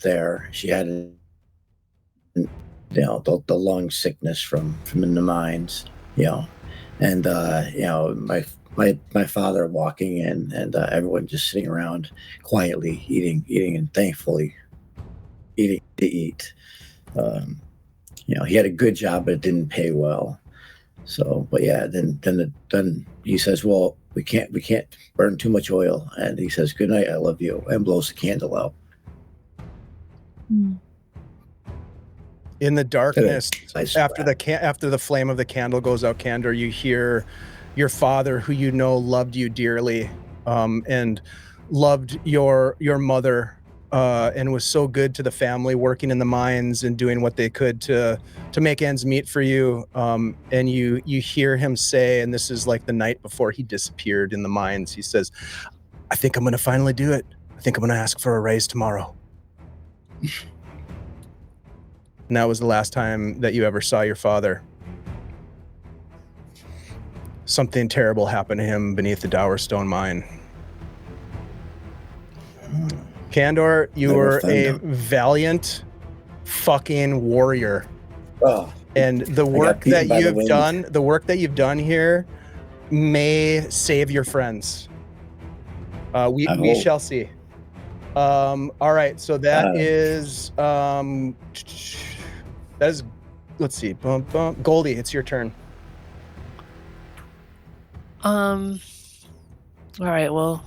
there. She had the lung sickness from in the mines, and my father walking in, and everyone just sitting around quietly eating and thankfully eating to eat. He had a good job, but it didn't pay well. So, but yeah, then he says, "Well, we can't burn too much oil," and he says, "Good night, I love you," and blows the candle out. In the darkness, Nice after the flame of the candle goes out, Kandor, you hear your father, who loved you dearly, and loved your mother, and was so good to the family, working in the mines and doing what they could to make ends meet for you. And you hear him say, and this is like the night before he disappeared in the mines, he says, "I think I'm going to finally do it. I think I'm going to ask for a raise tomorrow." And that was the last time that you ever saw your father. Something terrible happened to him beneath the Dowerstone mine. Kandor, you were a valiant fucking warrior. Oh, and the work that you've done here may save your friends. We shall see. All right, so that is let's see. Goldie, it's your turn. All right, well,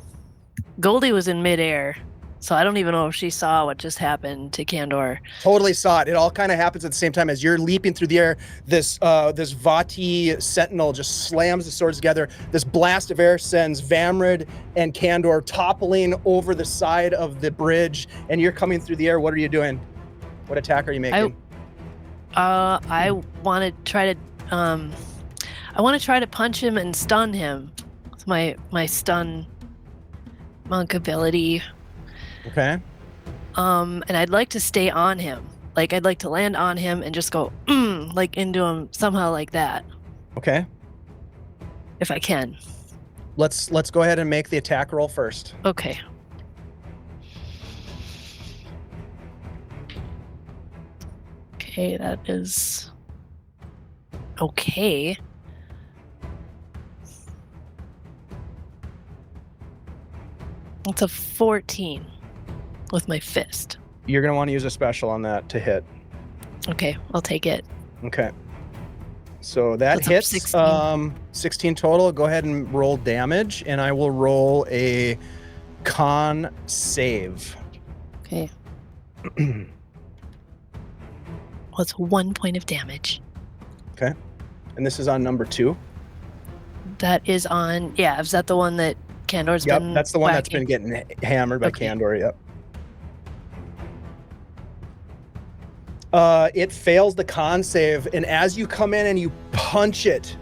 Goldie was in midair, so I don't even know if she saw what just happened to Kandor. Totally saw it. It all kind of happens at the same time as you're leaping through the air. This Vati sentinel just slams the swords together. This blast of air sends Vamrid and Kandor toppling over the side of the bridge, and you're coming through the air. What are you doing? What attack are you making? I want to try to punch him and stun him with my stun monk ability. Okay. And I'd like to stay on him. Like, I'd like to land on him and just go like into him somehow like that. Okay. If I can. Let's go ahead and make the attack roll first. Okay. Okay, that is okay. It's a 14 with my fist. You're going to want to use a special on that to hit. Okay, I'll take it. Okay. So that That's hits 16. 16 total. Go ahead and roll damage, and I will roll a con save. Okay. Well, it's 1 point of damage. Okay. And this is on number 2. That is on, yeah, is that the one that Kandor's Yep, been that's the one that's whacking? been getting hammered by Okay. Kandor, yep. It fails the con save, and as you come in and you punch it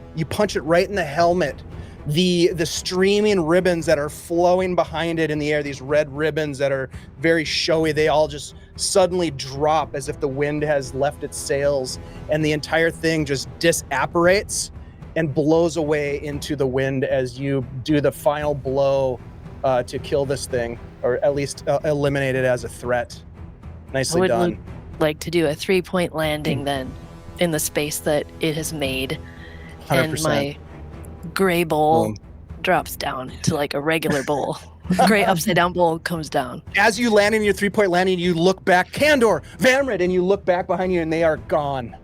right in the helmet. The streaming ribbons that are flowing behind it in the air, these red ribbons that are very showy, they all just suddenly drop as if the wind has left its sails, and the entire thing just disapparates and blows away into the wind as you do the final blow to kill this thing, or at least eliminate it as a threat. Nicely done. Like to do a 3-point landing then in the space that it has made. 100%. And my gray bowl Boom. drops down to like a regular bowl. Gray upside down bowl comes down. As you land in your 3-point landing, you look back, Kandor, Vamrid, and you look back behind you and they are gone.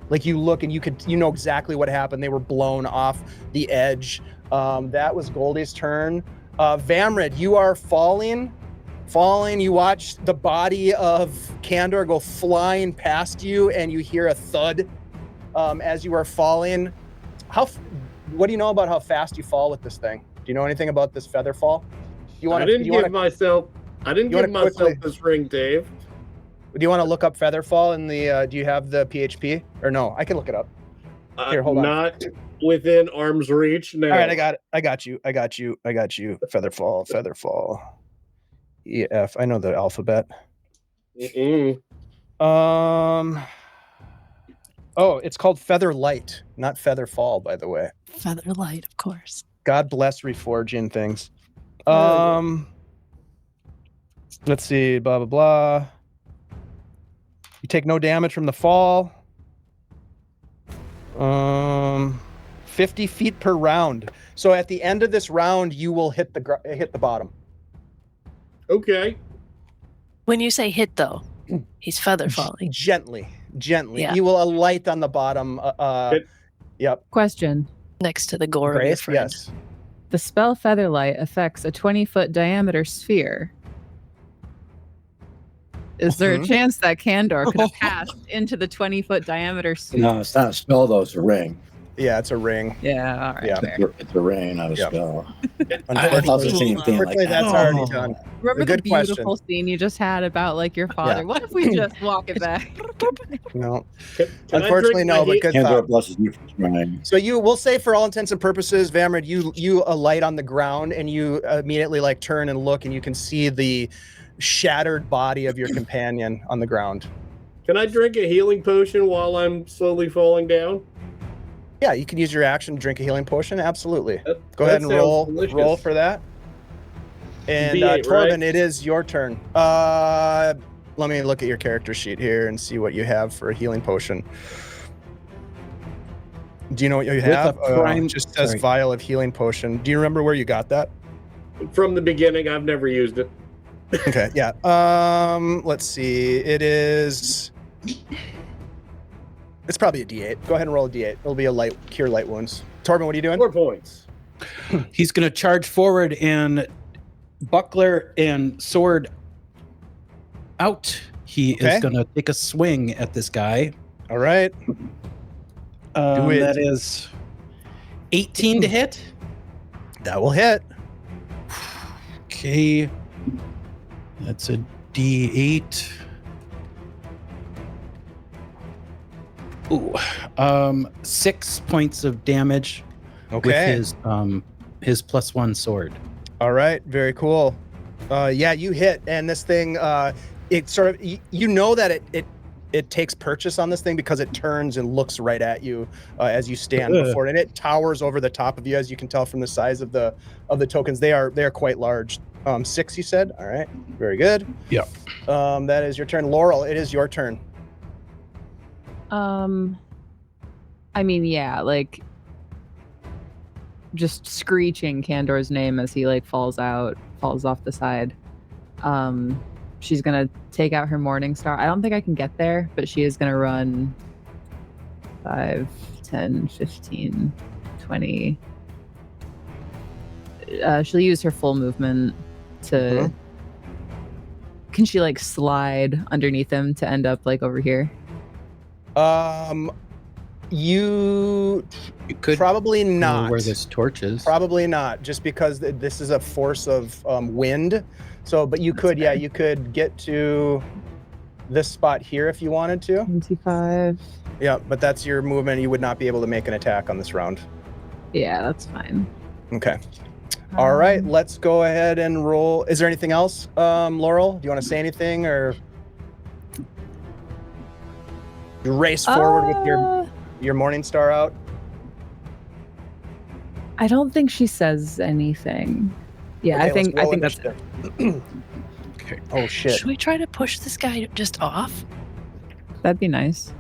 Like you look and you know exactly what happened. They were blown off the edge. That was Goldie's turn. Vamrid, you are falling. You watch the body of Kandor go flying past you and you hear a thud as you are falling. What do you know about how fast you fall with this thing? Do you know anything about this feather fall? I didn't give myself quickly- this ring, Dave. Do you want to look up feather fall in the? Do you have the PHP or no? I can look it up. Here, hold on. Not within arm's reach. No. All right, I got you. Feather fall. EF. I know the alphabet. Mm-mm. Oh, it's called Feather Light, not Feather Fall, by the way. Feather light, of course. God bless reforging things. Oh, Let's see, blah blah blah. You take no damage from the fall. 50 feet per round. So at the end of this round, you will hit the bottom. Okay. When you say hit, though, he's feather falling. Gently. Yeah. You will alight on the bottom. Yep. Question. Next to the gore of your Grace, friend. yes. The spell Featherlight affects a 20-foot diameter sphere. Is there a chance that Kandor could have passed into the 20-foot diameter sphere? No, it's not a spell, though. It's a ring. Yeah, it's a ring. Yeah, all right. Yeah. Fair. It's a ring, not a Yep. spell. I thought the same thing. Like, Unfortunately, that's already done. Remember the Good question. beautiful scene you just had about like your father? Yeah. What if we just walk it back? No. Can I Unfortunately, drink no, my but good Kandor thought. blesses you for trying. So we'll say for all intents and purposes, Vamrid, you alight on the ground and you immediately like turn and look and you can see the shattered body of your companion on the ground. Can I drink a healing potion while I'm slowly falling down? Yeah, you can use your action to drink a healing potion. Absolutely. Go That ahead and sounds roll delicious. for that. And D8, Torbin, right? it is your turn. Let me look at your character sheet here and see what you have for a healing potion. Do you know what you have? a prime- It just says sorry. vial of healing potion. Do you remember where you got that? From the beginning, I've never used it. Okay, yeah. Let's see. It's probably a D8. Go ahead and roll a D8. It'll be a cure light wounds. Torbin, what are you doing? 4 points. He's going to charge forward and buckler and sword out. He Okay. is going to take a swing at this guy. All right. Do it. That is 18 to hit. That will hit. Okay. That's a D8. Ooh. 6 points of damage Okay. with his +1 sword. All right. Very cool. Yeah, you hit, and this thing, it sort of, you know that it takes purchase on this thing because it turns and looks right at you as you stand before it, and it towers over the top of you, as you can tell from the size of the tokens. They are quite large. 6, you said. All right. Very good. Yeah. That is your turn, Laurel. It is your turn. I mean, yeah, like just screeching Kandor's name as he like falls off the side. She's gonna take out her Morning Star. I don't think I can get there, but she is gonna run 5, 10, 15, 20. She'll use her full movement to. Can she like slide underneath him to end up like over here? You could probably know not. where this torch is. Probably not, just because this is a force of wind. So, but you could, yeah, you could get to this spot here if you wanted to. 25. Yeah, but that's your movement. You would not be able to make an attack on this round. Yeah, that's fine. Okay. All right, let's go ahead and roll. Is there anything else, Laurel? Do you want to say anything, or you race forward with your Morning Star out? I don't think she says anything. Yeah, Okay, I think let's roll that's it. initiative. Okay. Oh shit. Should we try to push this guy just off? That'd be nice.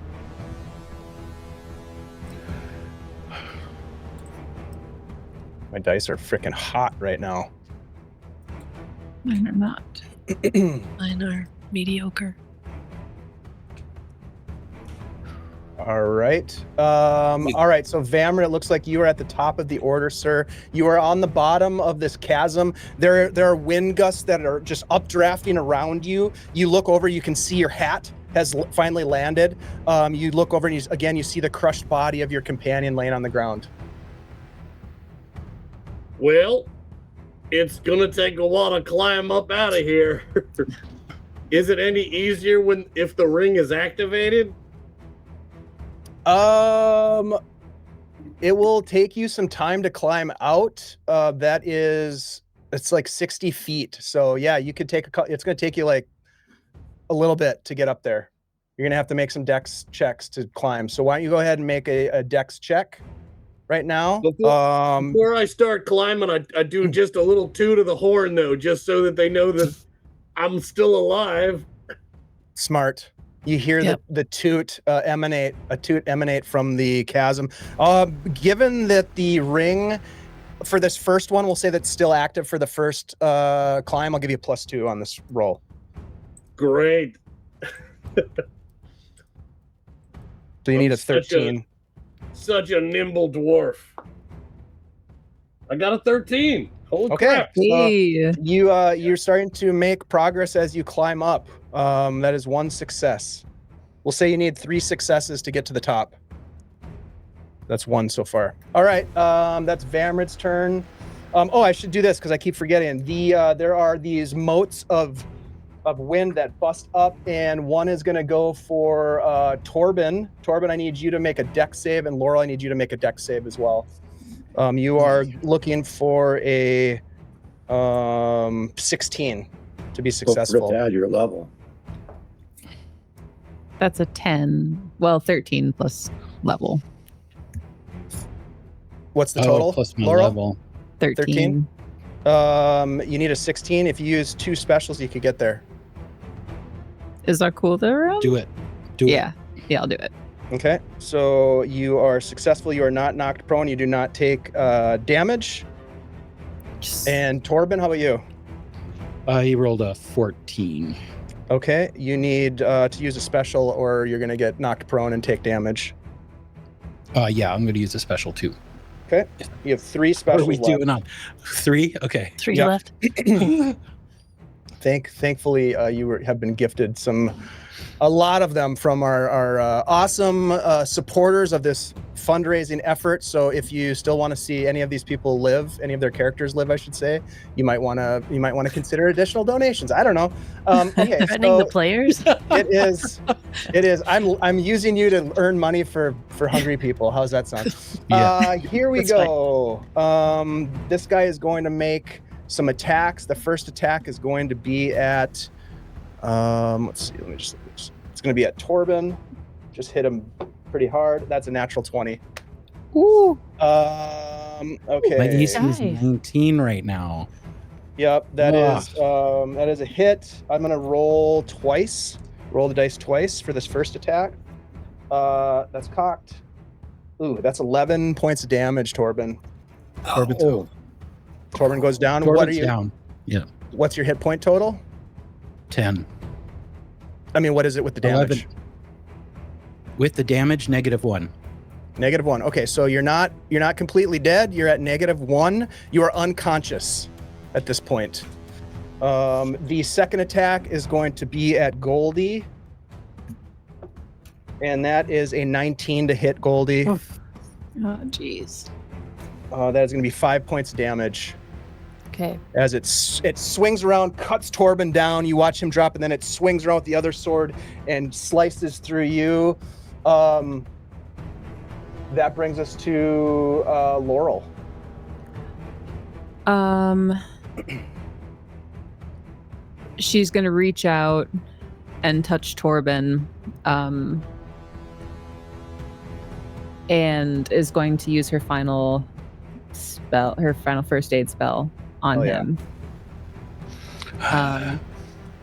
My dice are freaking hot right now. Mine are not. Mine are mediocre. All right. All right. So Vamr, it looks like you are at the top of the order, sir. You are on the bottom of this chasm. There are wind gusts that are just updrafting around you. You look over, you can see your hat has finally landed. You look over and you see the crushed body of your companion laying on the ground. Well, it's gonna take a while to climb up out of here. Is it any easier if the ring is activated? It will take you some time to climb out. It's like 60 feet. So yeah, you could it's going to take you like a little bit to get up there. You're going to have to make some dex checks to climb. So why don't you go ahead and make a dex check right now? Before I start climbing, I do just a little toot of the horn though, just so that they know that I'm still alive. Smart. You hear the toot emanate from the chasm. Given that the ring for this first one, we'll say that's still active for the first climb, I'll give you a +2 on this roll. Great. So you need a 13. Such a nimble dwarf. I got a 13. Holy crap. Hey. You're starting to make progress as you climb up. That is 1 success. We'll say you need 3 successes to get to the top. That's 1 so far. All right, that's Vamrid's turn. I should do this because I keep forgetting. There are these motes of wind that bust up, and one is going to go for Torbin. Torbin, I need you to make a dex save, and Laurel, I need you to make a dex save as well. You are looking for a 16 to be successful. Add your level. That's a 10. Well, 13 plus level. What's the total? Plus my Laurel? level. 13. You need a 16. If you use 2 specials, you could get there. Is that cool though? Do it. Yeah, I'll do it. Okay, so you are successful. You are not knocked prone. You do not take damage. And Torbin, how about you? He rolled a 14. Okay, you need to use a special, or you're going to get knocked prone and take damage. Yeah, I'm going to use a special too. Okay, you have 3 What specials are we left. doing on 3? Okay. 3 Yep. left. Thankfully, have been gifted a lot of them from our awesome supporters of this fundraising effort. So if you still want to see any of these people live, any of their characters live, I should say, you might want to consider additional donations. I don't know. Okay, Threatening the players. It is. I'm using you to earn money for hungry people. How's that sound? Yeah. Here we go. This guy is going to make some attacks. The first attack is going to be at let's see, it's going to be at Torbin. Just hit him pretty hard. That's a natural 20. Ooh. Okay. My AC is Guy. 19 right now. Yep, that is a hit. I'm going to roll twice. Roll the dice twice for this first attack. That's cocked. Ooh, that's 11 points of damage, Torbin. Torbin goes down. Torbin's down. Yeah. What's your hit point total? 10. I mean, what is it with the damage? 11. With the damage, -1. -1. Okay, so you're not completely dead. You're at -1. You are unconscious at this point. The second attack is going to be at Goldie, and that is a 19 to hit Goldie. Oh, jeez. That is going to be 5 points of damage. Okay. As it swings around, cuts Torbin down. You watch him drop, and then it swings around with the other sword and slices through you. That brings us to Laurel. She's gonna reach out and touch Torbin, and is going to use her final spell, her final first aid spell on him.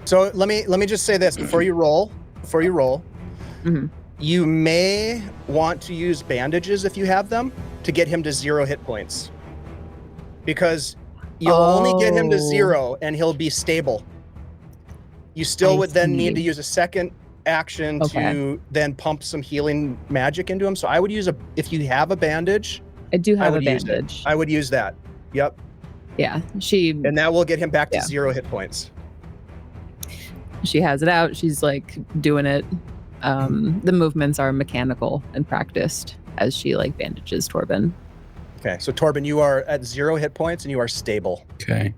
So let me just say this before you roll. Mhm. You may want to use bandages if you have them to get him to 0 hit points, because you'll only get him to 0 and he'll be stable. You still would then need to use a second action to then pump some healing magic into him. So I would use if you have a bandage. I do have a use it. bandage. I would use that. Yep. Yeah, And that will get him back to 0 hit points. She has it out. She's like doing it. The movements are mechanical and practiced as she like bandages Torbin. Okay, so Torbin, you are at 0 hit points and you are stable. Okay.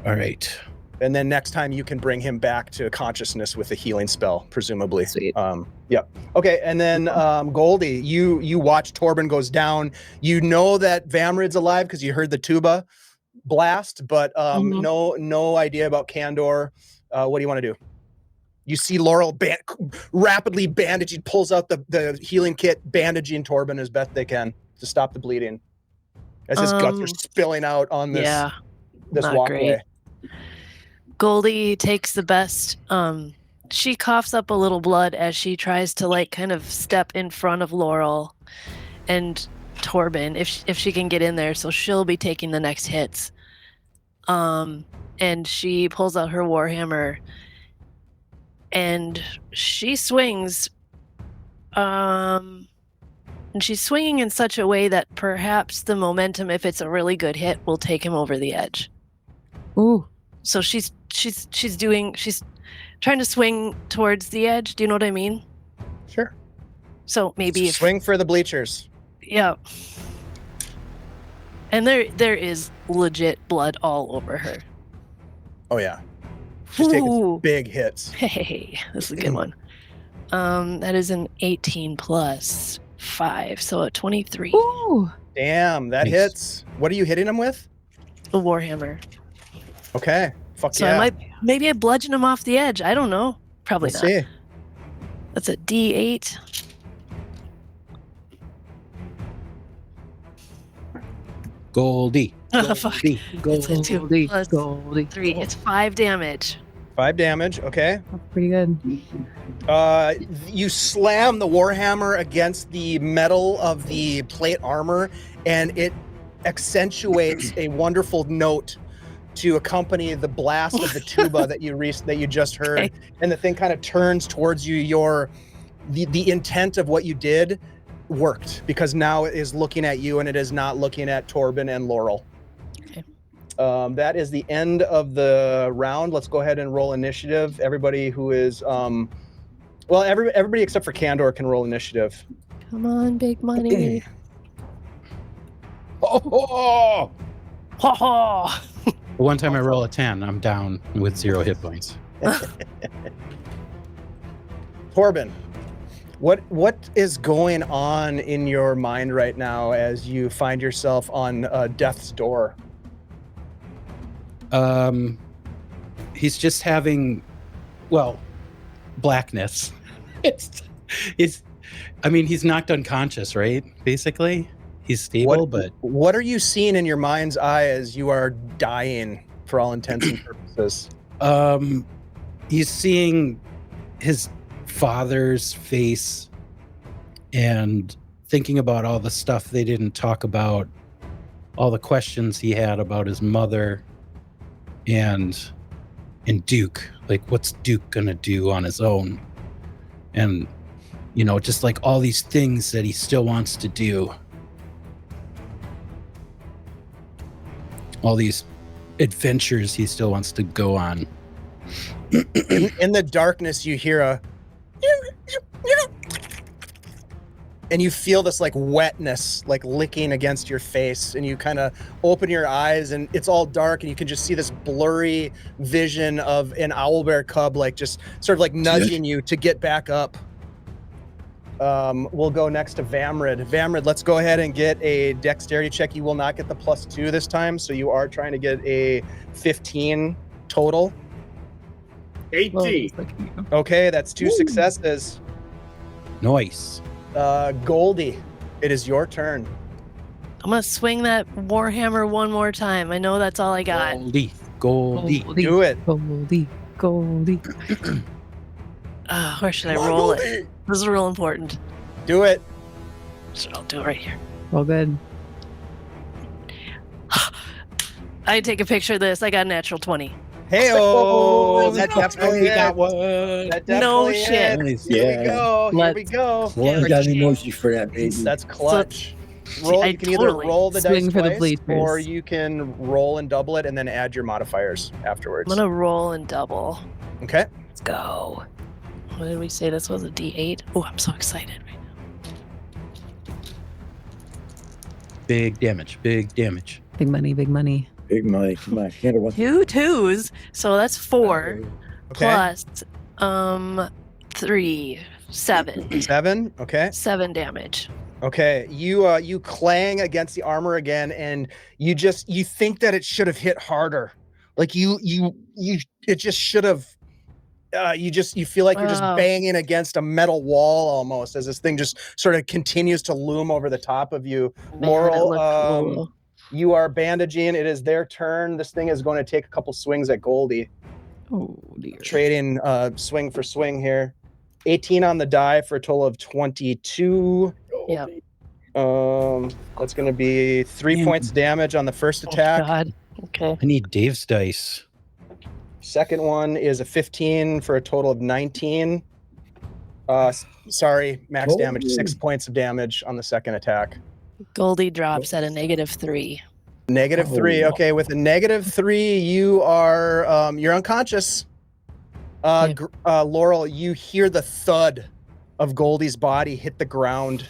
All right. And then next time you can bring him back to consciousness with a healing spell, presumably. Sweet. Yep. Okay, and then Goldie, you watch Torbin goes down. You know that Vamrid's alive because you heard the tuba blast, but no idea about Kandor. What do you want to do? You see Laurel rapidly bandaging, pulls out the healing kit, bandaging Torbin as best they can to stop the bleeding. As his guts are spilling out on this not walkway. great. Goldie takes the best. She coughs up a little blood as she tries to like kind of step in front of Laurel and Torbin if she can get in there. So she'll be taking the next hits. And she pulls out her warhammer and she swings. And she's swinging in such a way that perhaps the momentum, if it's a really good hit, will take him over the edge. Ooh. So she's trying to swing towards the edge. Do you know what I mean? Sure. So maybe swing for the bleachers. Yeah. And there is legit blood all over her. Oh yeah. She's taking big hits. Hey, this is a good one. That is an 18 plus 5, so a 23. Ooh. Damn, that Nice. hits. What are you hitting him with? A warhammer. Okay. Fuck So yeah. maybe I bludgeon him off the edge. I don't know. Probably Let's not. see. That's a D8. Goldie. Oh, fuck. Goldie. It's a 2 Goldie. plus Goldie. 3. It's 5 damage. 5 damage. Okay. That's pretty good. You slam the warhammer against the metal of the plate armor, and it accentuates a wonderful note to accompany the blast of the tuba that you just heard. Okay. And the thing kind of turns towards you. The intent of what you did worked because now it is looking at you and it is not looking at Torbin and Laurel. Okay. That is the end of the round. Let's go ahead and roll initiative. Everybody who is everybody except for Kandor can roll initiative. Come on, big money. Oh! Ha ha! The one time I roll a 10, I'm down with 0 hit points. Torbin, what is going on in your mind right now as you find yourself on death's door? He's just having, blackness. He's knocked unconscious, right? Basically, he's stable, but what are you seeing in your mind's eye as you are dying for all intents and purposes? he's seeing his father's face and thinking about all the stuff they didn't talk about, all the questions he had about his mother and Duke. Like, what's Duke gonna do on his own? And, you know, just like all these things that he still wants to do. All these adventures he still wants to go on. In the darkness, you hear a... and you feel this like wetness, like licking against your face, and you kind of open your eyes and it's all dark and you can just see this blurry vision of an owlbear cub, like just sort of like nudging you to get back up. We'll go next to Vamrid. Vamrid, let's go ahead and get a dexterity check. You will not get the +2 this time, so you are trying to get a 15 total. 18. Okay, that's 2 successes. Nice. Goldie, it is your turn. I'm gonna swing that warhammer one more time. I know that's all I got. Goldie. Do it. Goldie. Where should I roll it? This is real important. Do it. So I'll do it right here. All good. I take a picture of this. I got a natural 20. Hey-oh! That That's definitely we got hit. one. That No definitely shit. hit. Nice. Here we Yeah. go. Here we Let's- go. Well, I got an emoji for that, baby. That's clutch. roll. I You can either totally roll the dice swing for the twice, bleachers. or you can roll and double it, and then add your modifiers afterwards. I'm gonna roll and double. Okay. Let's go. What did we say? This was a D8. Oh, I'm so excited right now. Big damage. Big damage. Big money, big money. Big money. Come on. Kandor, what? 2 2s, so that's 4 Okay. plus 3, 7. 7. Okay. 7 damage. Okay. You clang against the armor again, and you think that it should have hit harder. Like it just should have. You feel like you're just Wow. banging against a metal wall almost as this thing just sort of continues to loom over the top of you. Man, Laurel, it looked cool. you are bandaging. It is their turn. This thing is going to take a couple swings at Goldie. Oh dear. Trading swing for swing here. 18 on the die for a total of 22. Yep. That's going to be 3 Man. points damage on the first attack. Oh, God. Okay. I need Dave's dice. Second one is a 15 for a total of 19. Sorry, max damage, 6 points of damage on the second attack. Goldie drops at a -3. -3. Okay, with a -3, you are you're unconscious. Okay. Laurel, you hear the thud of Goldie's body hit the ground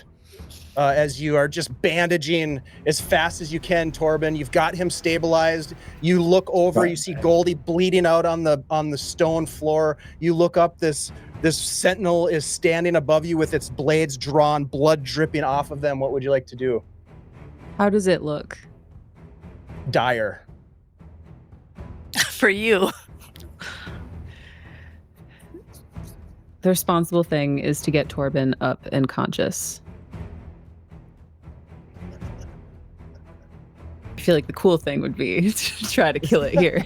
as you are just bandaging as fast as you can. Torbin, you've got him stabilized. You look over, you see Goldie bleeding out on the stone floor. You look up, this sentinel is standing above you with its blades drawn, blood dripping off of them. What would you like to do? How does it look? Dire. For you. The responsible thing is to get Torbin up and conscious. I feel like the cool thing would be to try to kill it here.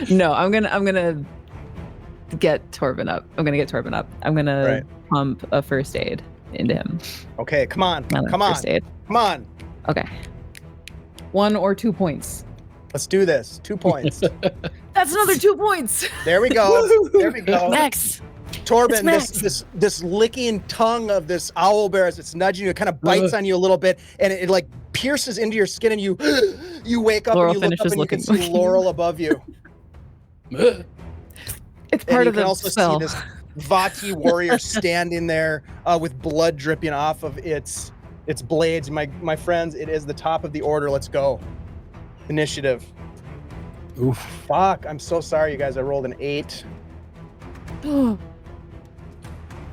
No, I'm gonna get Torbin up. I'm gonna Right. pump a first aid into him. Okay, come on. Not a Come on. first aid. Come on. Okay. 1 or 2 points. Let's do this. 2 points. That's another 2 points. There we go. There we go. Max. Torbin, It's this licking tongue of this owl bear as it's nudging you, it kind of bites on you a little bit, and it like pierces into your skin, and you wake up Laurel and you look up finishes and you can looking. see Laurel above you. It's And part you of can the also spell. see this Vati warrior standing there with blood dripping off of its blades. My friends, it is the top of the order. Let's go. Initiative. Oof. Fuck, I'm so sorry, you guys. I rolled an 8.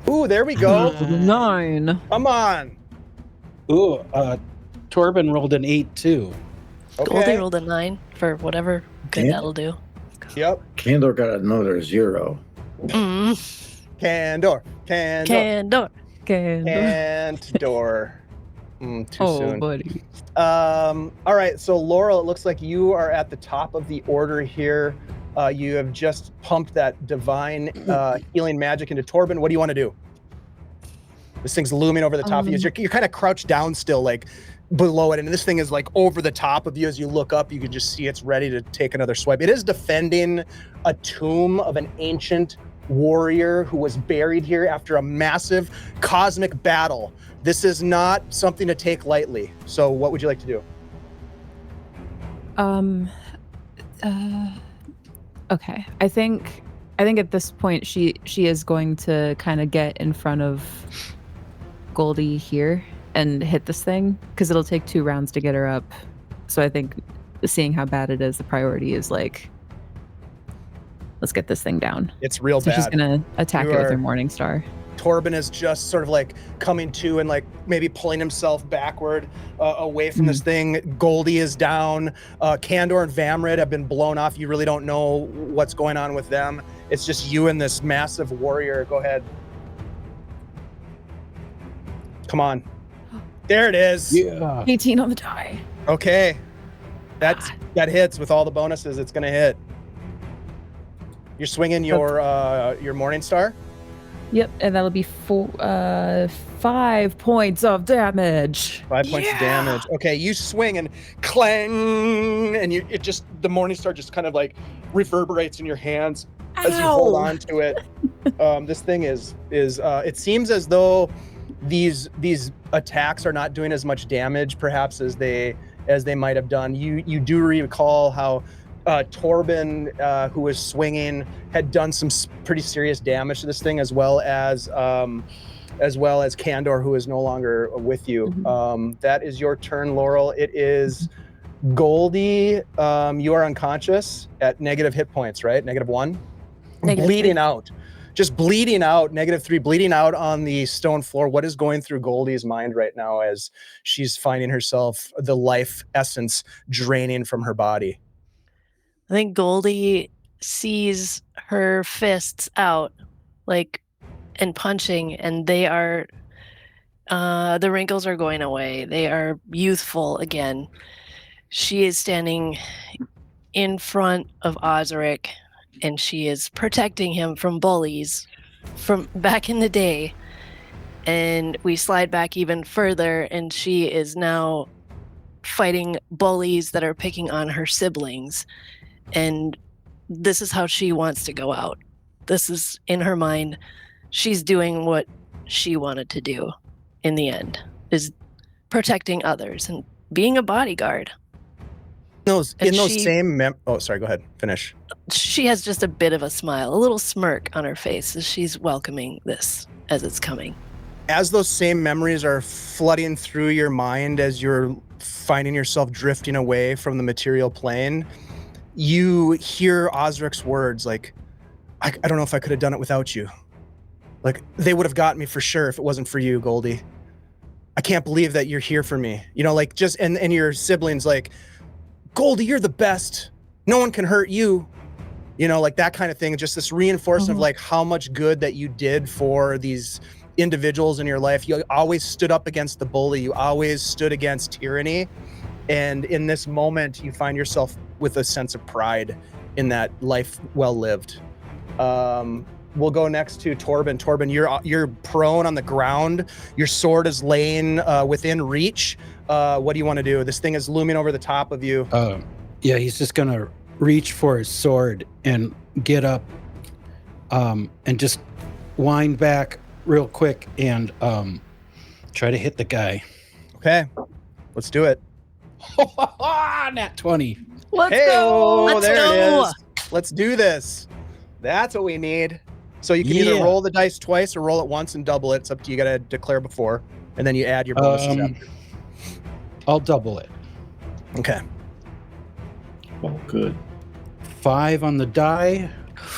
Ooh, there we go. 9. Come on. Ooh, Torbin rolled an 8 too. Goldie Okay. rolled a 9 for whatever good Yeah. that'll do. Yep. Kandor got another 0. Mm. Kandor. Kandor. Kandor. Too Oh, soon. buddy. All right, so Laurel, it looks like you are at the top of the order here. You have just pumped that divine healing magic into Torbin. What do you want to do? This thing's looming over the top of you. You're kind of crouched down still, like below it, and this thing is like over the top of you. As you look up, you can just see it's ready to take another swipe. It is defending a tomb of an ancient warrior who was buried here after a massive cosmic battle. This is not something to take lightly. So what would you like to do? Okay. I think at this point she is going to kind of get in front of Goldie here and hit this thing because it'll take 2 rounds to get her up. So I think seeing how bad it is, the priority is like, let's get this thing down. It's real So bad. she's gonna attack You it with are- her Morning Star. Torbin is just sort of like coming to and like maybe pulling himself backward away from this thing. Goldie is down. Kandor and Vamrid have been blown off. You really don't know what's going on with them. It's just you and this massive warrior. Go ahead. Come on. There it is. Yeah. 18 on the die. Okay. That hits with all the bonuses. It's going to hit. You're swinging your Morning Star? Yep, and that'll be 5 points of damage. 5 points of damage. Okay, you swing and clang, and the Morning Star just kind of like reverberates in your hands as you hold on to it. This thing is it seems as though these attacks are not doing as much damage perhaps as they might have done. You do recall how Torbin, who was swinging, had done some pretty serious damage to this thing, as well as Kandor, who is no longer with you. That is your turn, Laurel. It is Goldie. You are unconscious at negative hit points, right? -1. Bleeding out. Just bleeding out, -3, bleeding out on the stone floor. What is going through Goldie's mind right now as she's finding herself, the life essence draining from her body? I think Goldie sees her fists out, and punching, and they are, the wrinkles are going away. They are youthful again. She is standing in front of Osric, and she is protecting him from bullies from back in the day. And we slide back even further, and she is now fighting bullies that are picking on her siblings. And this is how she wants to go out. This is in her mind. She's doing what she wanted to do in the end, is protecting others and being a bodyguard. Oh, sorry, go ahead. Finish. She has just a bit of a smile, a little smirk on her face as she's welcoming this as it's coming. As those same memories are flooding through your mind, as you're finding yourself drifting away from the material plane, you hear Osric's words like, I don't know if I could have done it without you. Like, they would have got me for sure if it wasn't for you, Goldie. I can't believe that you're here for me. And your siblings like, Goldie, you're the best. No one can hurt you. That kind of thing. Just this reinforcement of how much good that you did for these individuals in your life. You always stood up against the bully. You always stood against tyranny. And in this moment, you find yourself with a sense of pride in that life well lived. We'll go next to Torbin. Torbin, you're prone on the ground. Your sword is laying within reach. What do you want to do? This thing is looming over the top of you. Yeah, he's just gonna reach for his sword and get up, and just wind back real quick and try to hit the guy. Okay, let's do it. Nat 20. Let's Hey-o, go. Let's there go. it is. Let's do this. That's what we need. So you can either roll the dice twice or roll it once and double it. It's up to you. You got to declare before, and then you add your bonuses after. I'll double it. Okay. Oh, good. 5 on the die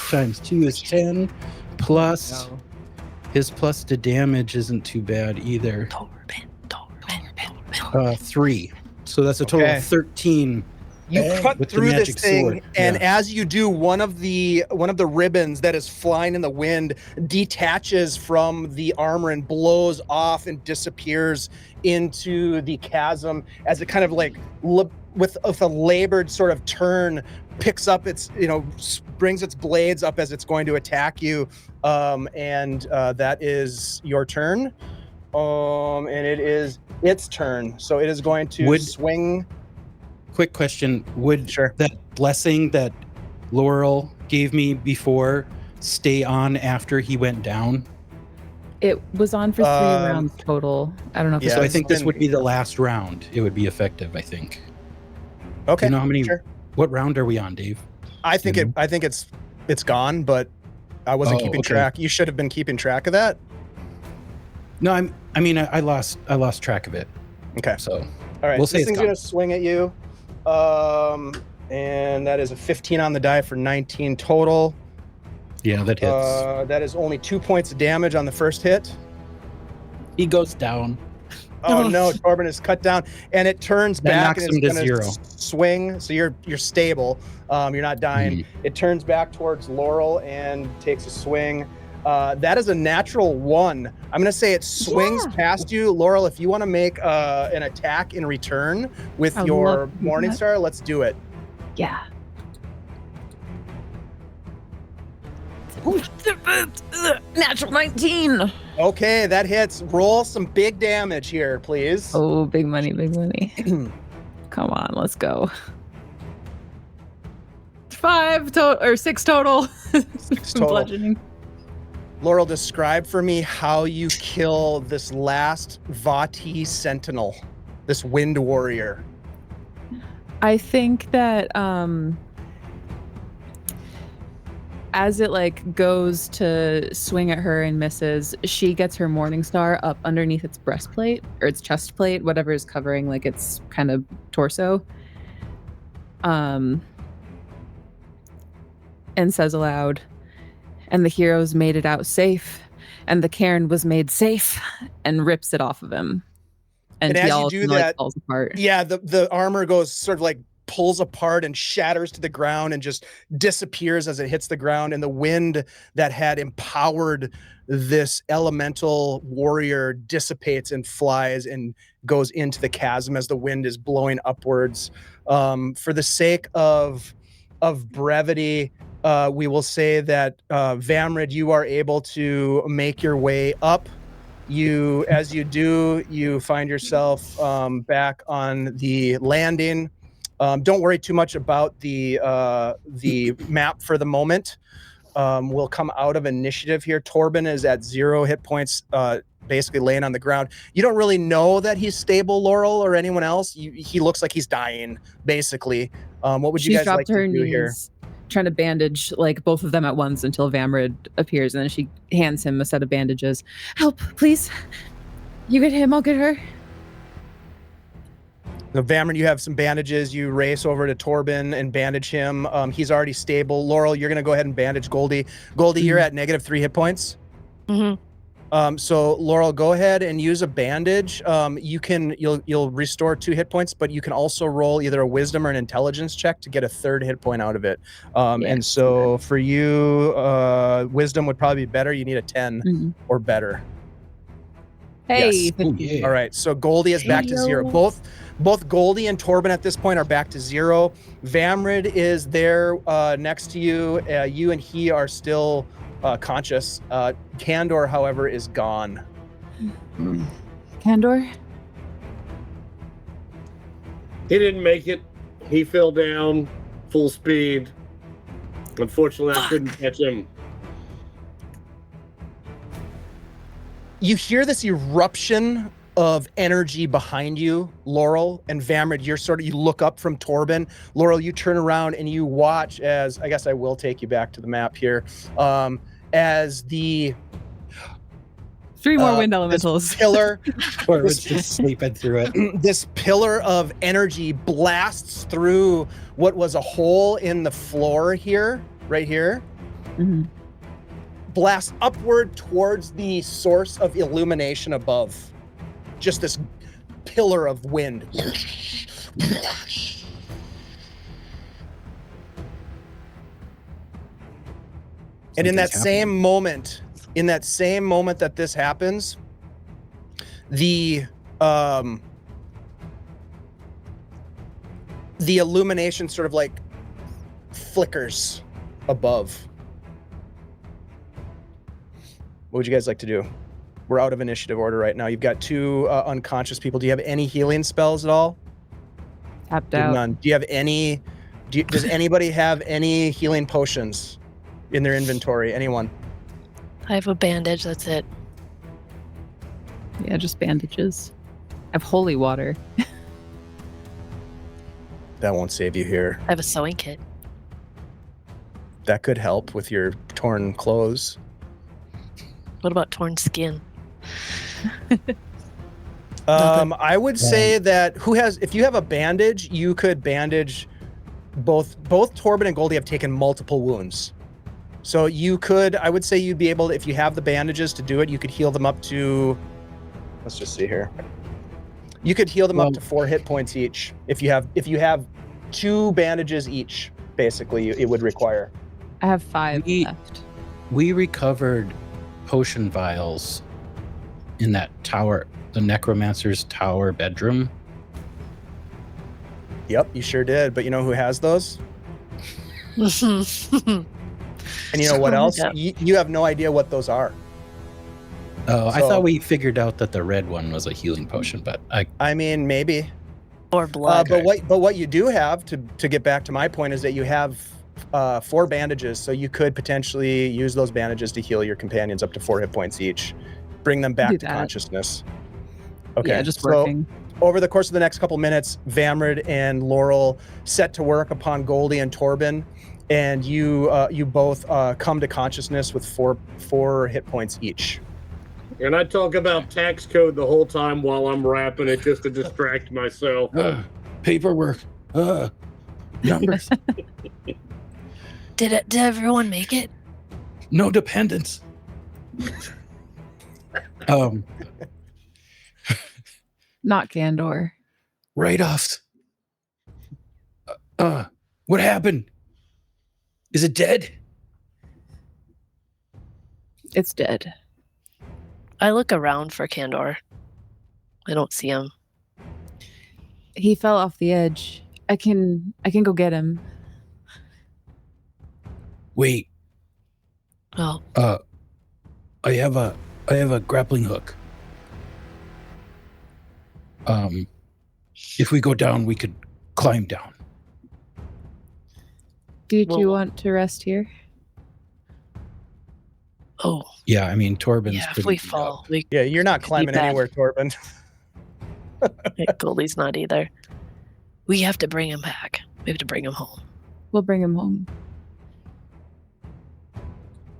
times 2 is 10. Plus his plus to damage isn't too bad either. Torbin. 3. So that's a total of 13. You cut with the through this magic thing, sword. and Yeah. as you do, one of the ribbons that is flying in the wind detaches from the armor and blows off and disappears into the chasm as it kind of with a labored sort of turn picks up its brings its blades up as it's going to attack you, and that is your turn, and it is its turn, so it is going to swing. Quick question. Would Sure. that blessing that Laurel gave me before stay on after he went down? It was on for 3 rounds total. I don't know if Yeah, So I it's think this been- would be the last round. It would be effective, I think. Okay. You know how many? Sure. What round are we on, Dave? I think Mhm. it's gone, but I wasn't Oh, keeping okay. track. You should have been keeping track of that. No, I lost track of it. Okay. So All right. We'll say This it's thing's gone. gonna swing at you. And that is a 15 on the die for 19 total. yeah, that hits. That is only 2 points of damage on the first hit. He goes down. Oh no, Torbin is cut down, and it turns That back knocks and it's him to gonna 0. swing. So you're stable. You're not dying. Mhm. It turns back towards Laurel and takes a swing. That is a natural 1. I'm gonna say it swings past you, Laurel. If you want to make an attack in return with I your love that. Morningstar, let's do it. Yeah. Natural 19. Okay, that hits. Roll some big damage here, please. Oh, big money, big money. Come on, let's go. 6 total. total. Bludgeoning. Laurel, describe for me how you kill this last Vati Sentinel, this Wind Warrior. I think that as it like goes to swing at her and misses, she gets her Morning Star up underneath its breastplate or its chest plate, whatever is covering like its kind of torso. And says aloud, "And the heroes made it out safe, and the cairn was made safe," and rips it off of him. And as he you do like, that, falls apart. Yeah, the armor goes sort of like pulls apart and shatters to the ground and just disappears as it hits the ground. And the wind that had empowered this elemental warrior dissipates and flies and goes into the chasm as the wind is blowing upwards. For the sake of brevity, we will say that Vamrid, you are able to make your way up. As you do, you find yourself back on the landing. Don't worry too much about the map for the moment. We'll come out of initiative here. Torbin is at 0 hit points, basically laying on the ground. You don't really know that he's stable, Laurel, or anyone else. He looks like he's dying, basically. What would you guys like to do here? Trying to bandage like both of them at once until Vamrid appears, and then she hands him a set of bandages. "Help, please. You get him, I'll get her." So Vamrid, you have some bandages. You race over to Torbin and bandage him. He's already stable. Laurel, you're going to go ahead and bandage Goldie. Goldie, you're at -3 hit points. Mm-hmm. So Laurel, go ahead and use a bandage. You'll restore 2 hit points, but you can also roll either a wisdom or an intelligence check to get a 3rd hit point out of it. And so for you, wisdom would probably be better. You need a 10 or better. Hey. Yes. Oh, yeah. All right. So Goldie is back to 0. Both Goldie and Torbin at this point are back to 0. Vamrid is there next to you. You and he are still conscious. Kandor, however, is gone. Kandor? He didn't make it. He fell down full speed. Unfortunately, I couldn't catch him. You hear this eruption of energy behind you, Laurel, and Vamrid. You look up from Torbin. Laurel, you turn around and you watch as, I guess I will take you back to the map here, as the 3 more wind elementals. Pillar, Corbin's just sleeping through it. this pillar of energy blasts through what was a hole in the floor here, right here. Mm-hmm. Blast upward towards the source of illumination above. Just this pillar of wind. And in that same moment that this happens, the illumination sort of like flickers above. What would you guys like to do? We're out of initiative order right now. You've got 2 unconscious people. Do you have any healing spells at all? Tapped out. None. Do you have any? Does anybody have any healing potions in their inventory? Anyone? I have a bandage. That's it. Yeah, just bandages. I have holy water. That won't save you here. I have a sewing kit. That could help with your torn clothes. What about torn skin? I would say that if you have a bandage, you could bandage both Torbin and Goldie have taken multiple wounds. So I would say you'd be able to, if you have the bandages to do it, you could heal them up to, let's just see here. You could heal them up to 4 hit points each. If you have 2 bandages each, basically, it would require. I have 5 left. We recovered potion vials in that tower, the necromancer's tower bedroom. Yep, you sure did. But you know who has those? And you know what else? You have no idea what those are. Oh, I thought we figured out that the red one was a healing potion, but I mean, maybe. Or blood. But what you do have, to get back to my point, is that you have 4 bandages, so you could potentially use those bandages to heal your companions up to 4 hit points each. Bring them back Do to that. consciousness. Okay. Yeah, just so working. over the course of the next couple minutes, Vamrid and Laurel set to work upon Goldie and Torbin, and you both come to consciousness with 4 hit points each. And I talk about tax code the whole time while I'm rapping it just to distract myself. Paperwork. Numbers. Did everyone make it? No dependents. Not Kandor. Write-offs. What happened? Is it dead? It's dead. I look around for Kandor. I don't see him. He fell off the edge. I can go get him. Wait. Oh, I have a grappling hook. If we go down, we could climb down. Did you Well- want to rest here? oh, Yeah, I mean Torbin's yeah. If pretty we beat fall, up. we Yeah, you're not Could be climbing bad. anywhere, Torbin. Goldie's not either. We have to bring him back. We have to bring him home. We'll bring him home.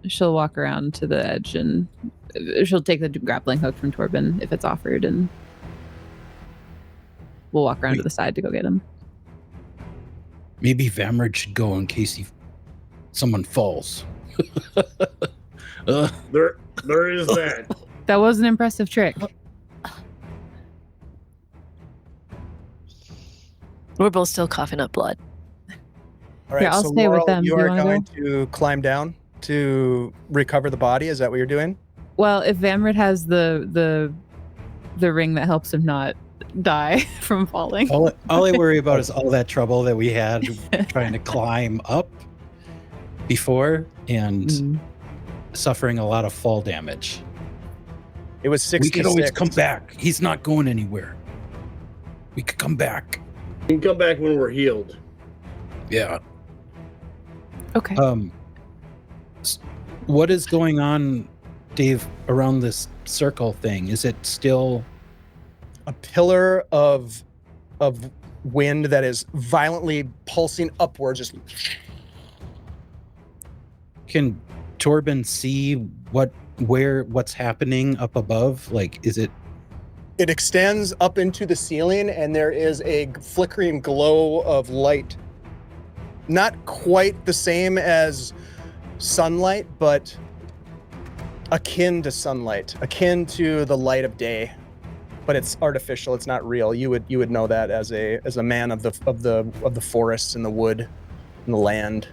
She'll walk around to the edge and she'll take the grappling hook from Torbin if it's offered, and we'll walk around to the side to go get him. Maybe Vamrid should go in case someone falls. There is that. That was an impressive trick. We're both still coughing up blood. All right, Here, I'll so stay with Laurel, them. you Do you are wanna going to climb down to recover the body. Is that what you're doing? Well, if Vamrid has the ring that helps him not die from falling. All I worry about is all that trouble that we had trying to climb up before and Mm. suffering a lot of fall damage. It was 66. We could always come back. He's not going anywhere. We could come back. We can come back when we're healed. Yeah. Okay. What is going on, Dave, around this circle thing? Is it still A pillar of wind that is violently pulsing upwards. Just can Torbin see what's happening up above? Like, is it it extends up into the ceiling, and there is a flickering glow of light. Not quite the same as sunlight, but akin to sunlight, akin to the light of day. But it's artificial. It's not real. You would know that as a man of the forests and the wood and the land.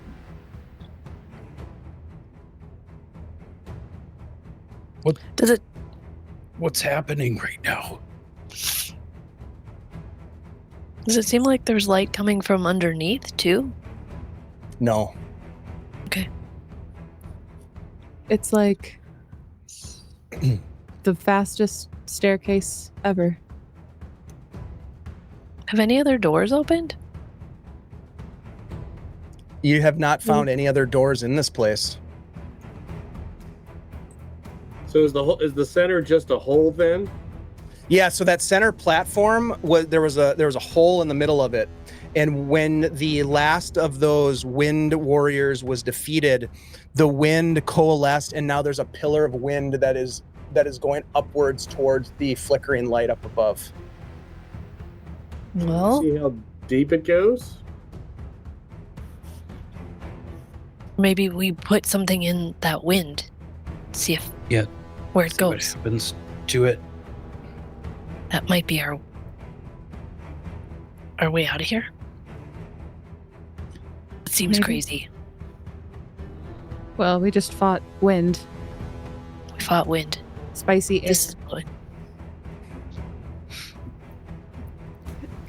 what's happening right now? Does it seem like there's light coming from underneath too? No. It's like the fastest staircase ever. Have any other doors opened? You have not found any other doors in this place. So is the center just a hole then? Yeah, so that center platform there was a hole in the middle of it. And when the last of those wind warriors was defeated, the wind coalesced, and now there's a pillar of wind that is going upwards towards the flickering light up above. Well, See how deep it goes? maybe we put something in that wind. See if Yeah. where it See what goes. happens to it. That might be our way out of here. It seems Maybe. crazy. Well, we just fought wind, We fought wind. spicy. This is good.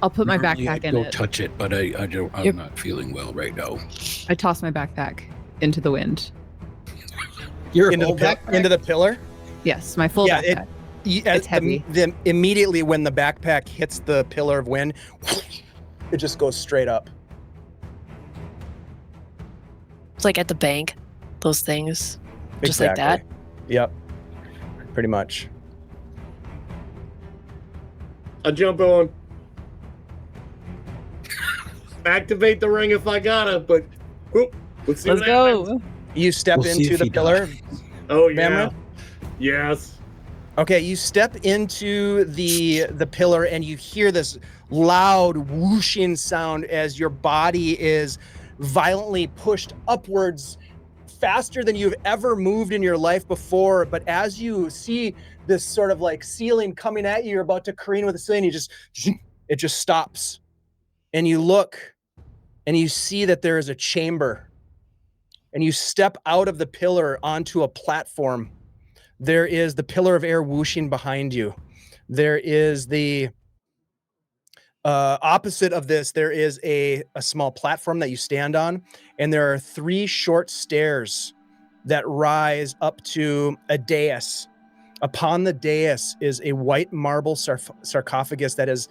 I'll put my Normally backpack I'd in go it. touch it, but I'm Yep. not feeling well right now. I toss my backpack into the wind. You're Into the pillar. Yes, my full Yeah, backpack. It's heavy. Immediately when the backpack hits the pillar of wind, it just goes straight up. It's like at the bank, those things. Just like that? Yep. Pretty much. I jump on. Activate the ring if I gotta, but whoop, let's see Let's what happens. go. You step We'll see into if the he pillar. Oh yeah. Vamrid? Yes. Okay, you step into the pillar and you hear this loud whooshing sound as your body is violently pushed upwards faster than you've ever moved in your life before. But as you see this sort of like ceiling coming at you, you're about to careen with the ceiling, it just stops. And you look and you see that there is a chamber. And you step out of the pillar onto a platform. There is the pillar of air whooshing behind you. There is the opposite of this. There is a small platform that you stand on, and there are 3 short stairs that rise up to a dais. Upon the dais is a white marble sarcophagus that is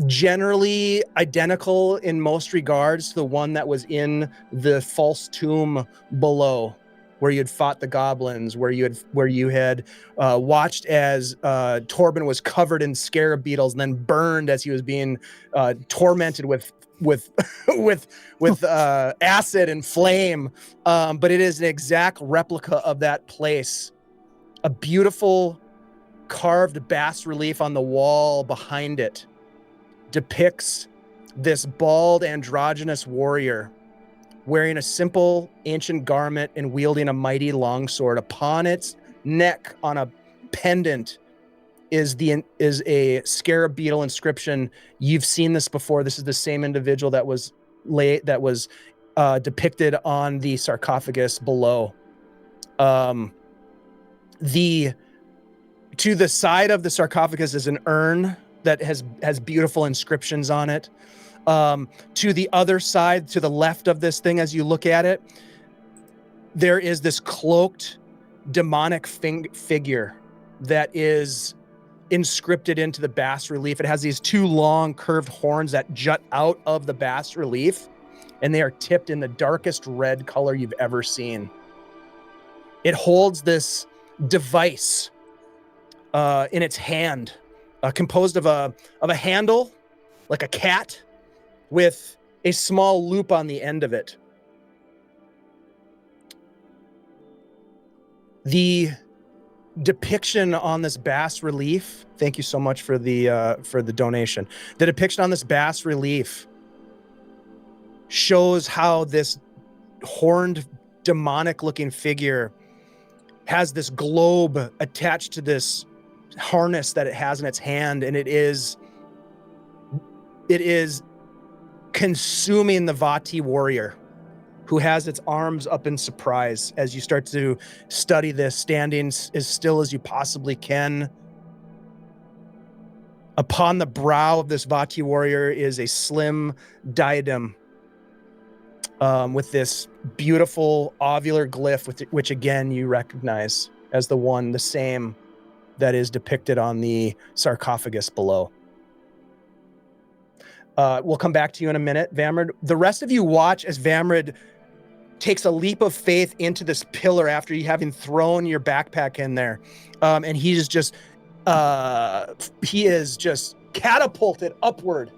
generally identical in most regards to the one that was in the false tomb below, where you had fought the goblins, where you had watched as Torbin was covered in scarab beetles and then burned as he was being tormented with acid and flame. But it is an exact replica of that place. A beautiful carved bas relief on the wall behind it depicts this bald androgynous warrior wearing a simple ancient garment and wielding a mighty longsword. Upon its neck on a pendant is a scarab beetle inscription. You've seen this before. This is the same individual that was depicted on the sarcophagus below. To the side of the sarcophagus is an urn that has beautiful inscriptions on it. To the other side, to the left of this thing, as you look at it, there is this cloaked demonic figure that is inscripted into the bas relief. It has these 2 long curved horns that jut out of the bas relief, and they are tipped in the darkest red color you've ever seen. It holds this device in its hand, composed of a handle, like a cat, with a small loop on the end of it. The depiction on this bas relief, thank you so much for the donation. The depiction on this bas relief shows how this horned demonic looking figure has this globe attached to this harness that it has in its hand, and it is consuming the Vati warrior, who has its arms up in surprise as you start to study this, standing as still as you possibly can. Upon the brow of this Vati warrior is a slim diadem with this beautiful ovular glyph, which again you recognize as the same that is depicted on the sarcophagus below. We'll come back to you in a minute, Vamrid. The rest of you watch as Vamrid takes a leap of faith into this pillar after you having thrown your backpack in there. And he is just catapulted upward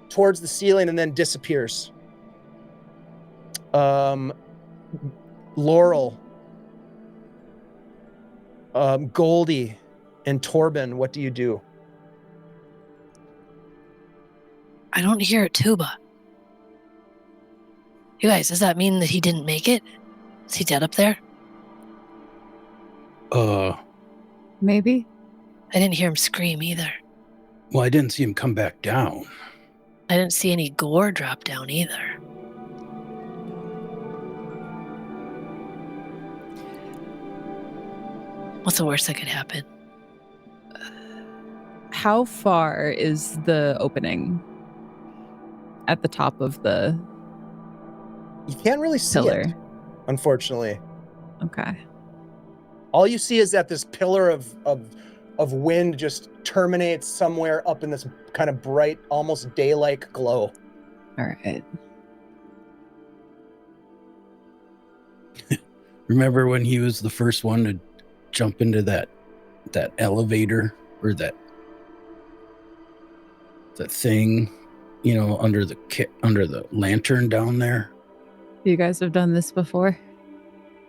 towards the ceiling and then disappears. Laurel, Goldie, and Torbin, what do you do? I don't hear a tuba. You guys, does that mean that he didn't make it? Is he dead up there? Maybe. I didn't hear him scream either. Well, I didn't see him come back down. I didn't see any gore drop down either. What's the worst that could happen? How far is the opening at the top of the You can't really see pillar? it, unfortunately. Okay. All you see is that this pillar of wind just terminates somewhere up in this kind of bright, almost day-like glow. All right. Remember when he was the first one to jump into that elevator or that thing, under the lantern down there? You guys have done this before?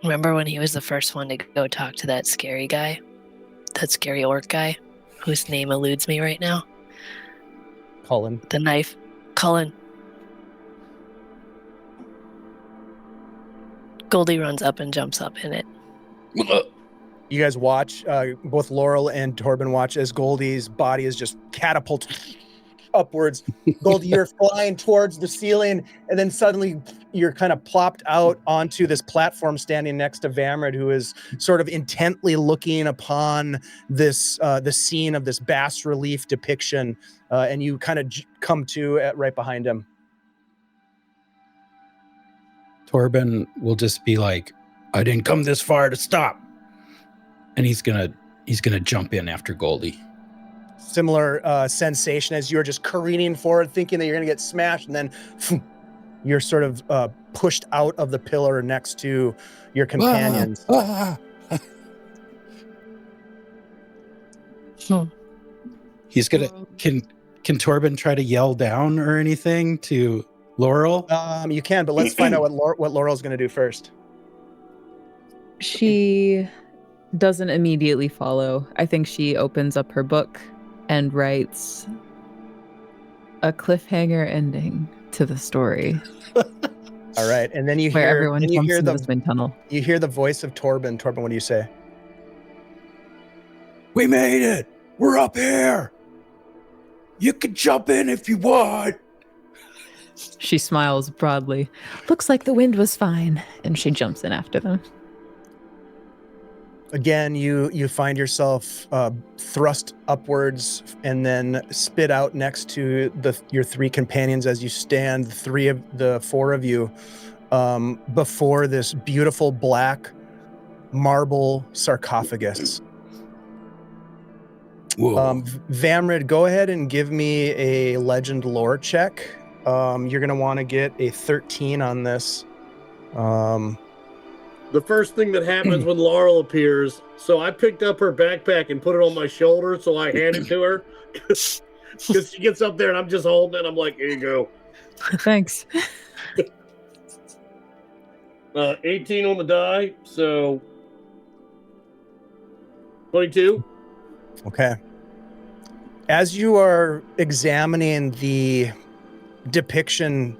Remember when he was the first one to go talk to that scary guy? That scary orc guy? Whose name eludes me right now? Cullen. The knife. Cullen. Goldie runs up and jumps up in it. You guys watch, both Laurel and Torbin watch as Goldie's body is just catapulted upwards. Goldie, you're flying towards the ceiling, and then suddenly you're kind of plopped out onto this platform standing next to Vamrid, who is sort of intently looking upon this the scene of this bas relief depiction, and you kind of come to right behind him. Torbin will just be like, I didn't come this far to stop. And he's gonna jump in after Goldie. Similar sensation as you're just careening forward, thinking that you're gonna get smashed, and then you're sort of pushed out of the pillar next to your companions. He's gonna can Torbin try to yell down or anything to Laurel? You can, but let's find out what Laurel's gonna do first. She doesn't immediately follow. I think she opens up her book and writes a cliffhanger ending to the story. All right, and then you where hear everyone you comes hear into this wind tunnel. You hear the voice of Torbin. Torbin, what do you say? We made it. We're up here. You can jump in if you want. She smiles broadly. Looks like the wind was fine, and she jumps in after them. Again, you find yourself thrust upwards and then spit out next to your three companions as you stand, the four of you, before this beautiful black marble sarcophagus. Vamrid, go ahead and give me a legend lore check. You're going to want to get a 13 on this. The first thing that happens when Laurel appears, so I picked up her backpack and put it on my shoulder, so I hand it to her. Because she gets up there and I'm just holding it. I'm like, here you go. Thanks. 18 on the die, so 22. Okay. As you are examining the depiction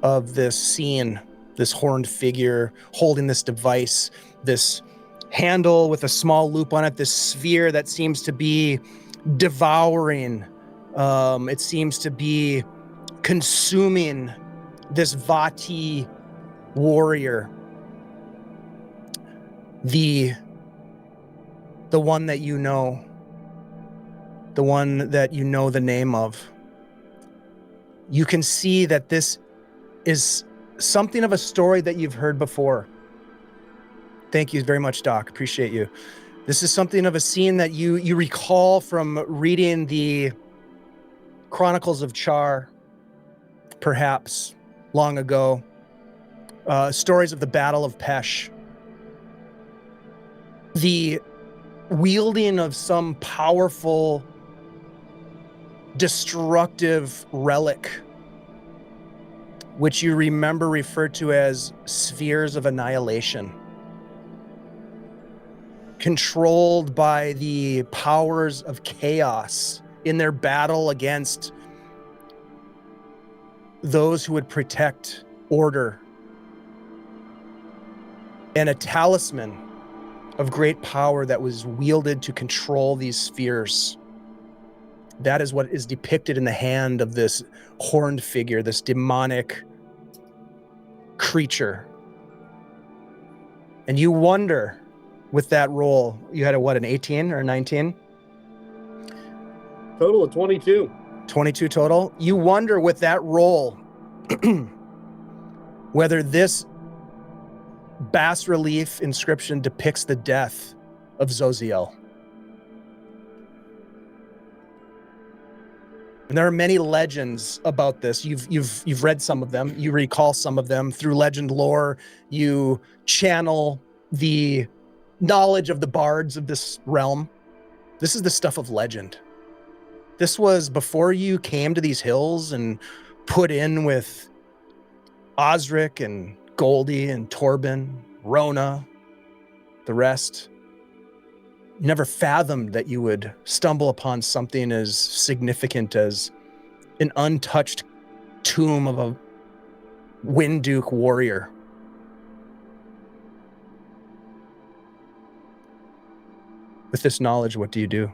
of this scene, this horned figure holding this device, this handle with a small loop on it, this sphere that seems to be devouring, it seems to be consuming this Vati warrior, the one that you know, the one that you know the name of. You can see that this is something of a story that you've heard before. Thank you very much, Doc. Appreciate you. This is something of a scene that you recall from reading the Chronicles of Char, perhaps long ago. Stories of the Battle of Pesh. The wielding of some powerful, destructive relic, which you remember referred to as spheres of annihilation, controlled by the powers of chaos in their battle against those who would protect order, and a talisman of great power that was wielded to control these spheres. That is what is depicted in the hand of this horned figure, this demonic creature. And you wonder, with that roll, you had an 18 or 19? Total of 22. 22 total. You wonder with that roll whether this bas relief inscription depicts the death of Zoziel. And there are many legends about this. You've read some of them. You recall some of them through legend lore. You channel the knowledge of the bards of this realm. This is the stuff of legend. This was before you came to these hills and put in with Osric and Goldie and Torbin, Rona, the rest. You never fathomed that you would stumble upon something as significant as an untouched tomb of a Wind Duke warrior. With this knowledge, what do you do?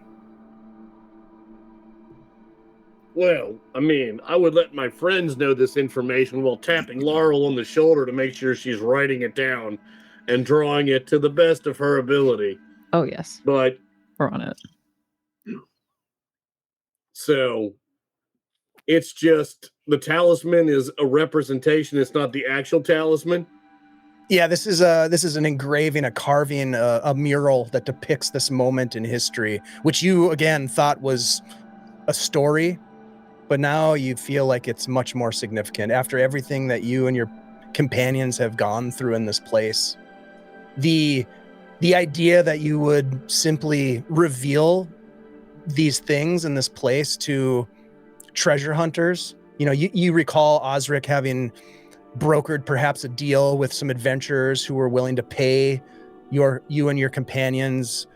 Well, I mean, I would let my friends know this information while tapping Laurel on the shoulder to make sure she's writing it down and drawing it to the best of her ability. Oh, yes. But We're on it. so it's just the talisman is a representation. It's not the actual talisman. Yeah, this is an engraving, a carving, a mural that depicts this moment in history, which you again thought was a story, but now you feel like it's much more significant after everything that you and your companions have gone through in this place. The idea that you would simply reveal these things in this place to treasure hunters. You know, you recall Osric having brokered perhaps a deal with some adventurers who were willing to pay you and your companions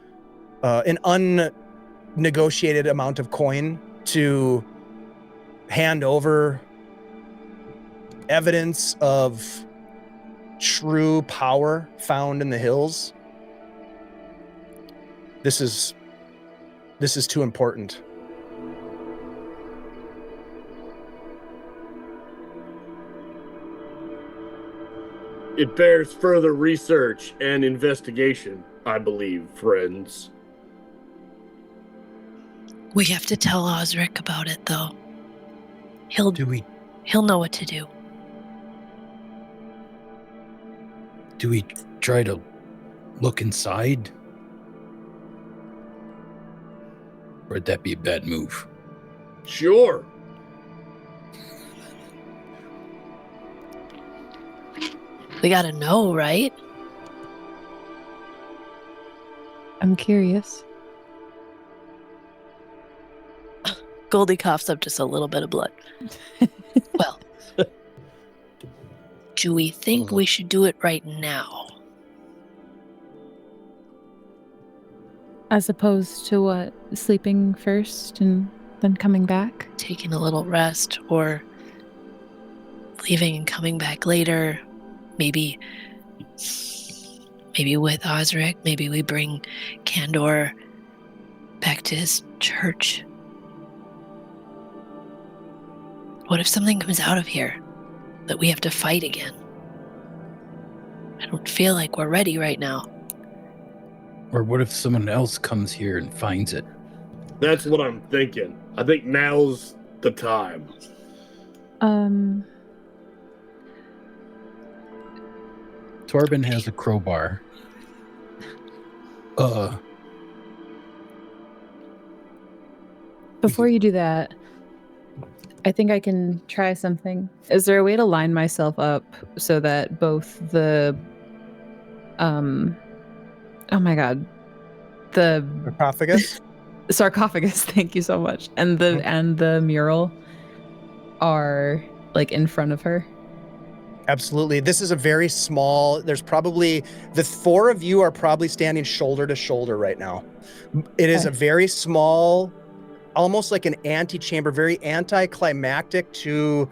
an unnegotiated amount of coin to hand over evidence of true power found in the hills. This is too important. It bears further research and investigation, I believe, friends. We have to tell Osric about it, though. He'll know what to do. Do we try to look inside? Or would that be a bad move? Sure. We gotta know, right? I'm curious. Goldie coughs up just a little bit of blood. Well, do we think we should do it right now? As opposed to what? Sleeping first and then coming back? Taking a little rest, or leaving and coming back later? Maybe with Osric, maybe we bring Kandor back to his church. What if something comes out of here that we have to fight again? I don't feel like we're ready right now. Or what if someone else comes here and finds it? That's what I'm thinking. I think now's the time. Torbin has a crowbar. Before you do that, I think I can try something. Is there a way to line myself up so that both the oh my god, the sarcophagus, thank you so much, and the mural are like in front of her? Absolutely. This is a very small, there's probably, the four of you are probably standing shoulder to shoulder right now. It is a very small, almost like an antechamber, very anticlimactic to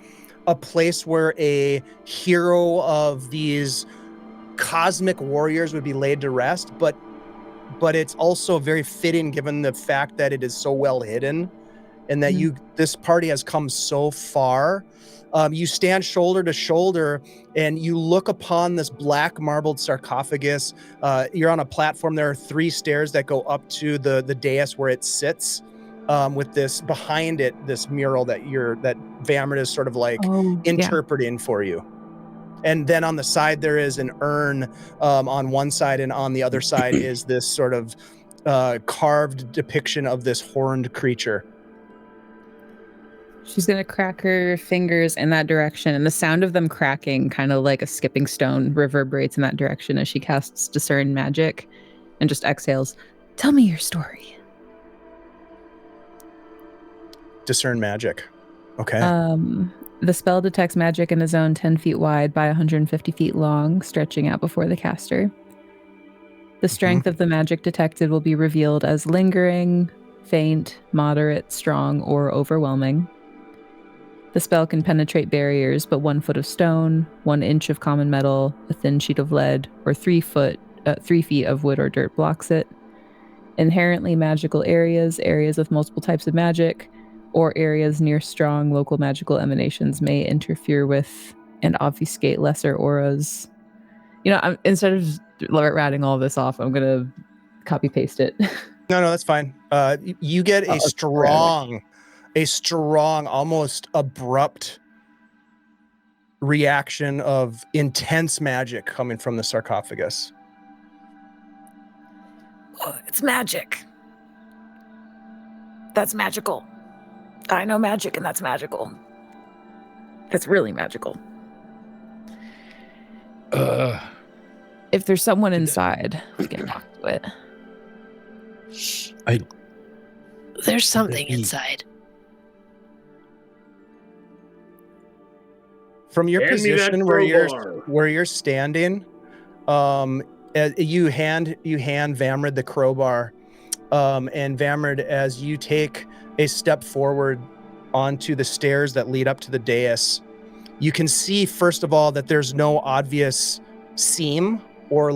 a place where a hero of these cosmic warriors would be laid to rest, but it's also very fitting given the fact that it is so well hidden and that this party has come so far. You stand shoulder to shoulder and you look upon this black marbled sarcophagus. You're on a platform. There are 3 stairs that go up to the dais where it sits, with this behind it, this mural that Vamrit is sort of like interpreting for you. And then on the side, there is an urn on one side, and on the other side is this sort of carved depiction of this horned creature. She's going to crack her fingers in that direction, and the sound of them cracking, kind of like a skipping stone, reverberates in that direction as she casts Discern Magic and just exhales. Tell me your story. Discern Magic. Okay. The spell detects magic in a zone 10 feet wide by 150 feet long, stretching out before the caster. The strength of the magic detected will be revealed as lingering, faint, moderate, strong, or overwhelming. The spell can penetrate barriers, but 1 foot of stone, 1 inch of common metal, a thin sheet of lead, or 3 feet of wood or dirt blocks it. Inherently magical areas with multiple types of magic, or areas near strong local magical emanations may interfere with and obfuscate lesser auras. Instead of ratting all this off, I'm going to copy paste it. No, that's fine. You get a strong, almost abrupt reaction of intense magic coming from the sarcophagus. Oh, it's magic. That's magical. I know magic, and that's magical. It's really magical. If there's someone inside, we can talk to it. There's something inside. From your Hand me that position crowbar. where you're standing, you hand Vamrid the crowbar, and Vamrid, as you take a step forward onto the stairs that lead up to the dais, you can see first of all that there's no obvious seam or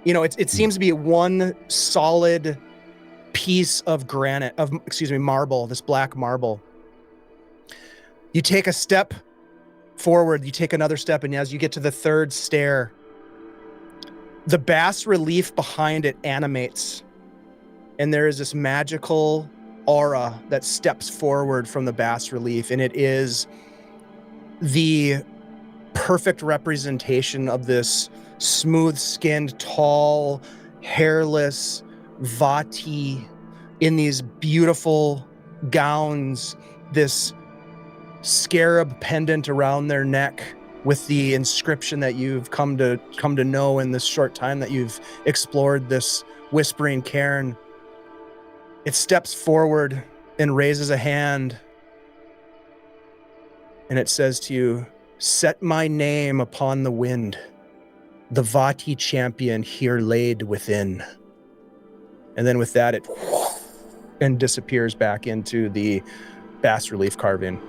it seems to be one solid piece of marble, this black marble. You take a step forward, you take another step, and as you get to the third stair, the bas relief behind it animates, and there is this magical aura that steps forward from the bas relief, and it is the perfect representation of this smooth-skinned, tall, hairless Vati in these beautiful gowns, this scarab pendant around their neck with the inscription that you've come to know in this short time that you've explored this Whispering Cairn. It steps forward and raises a hand, and it says to you, "Set my name upon the wind, the Vati champion here laid within." And then with that, it and disappears back into the bas relief carving.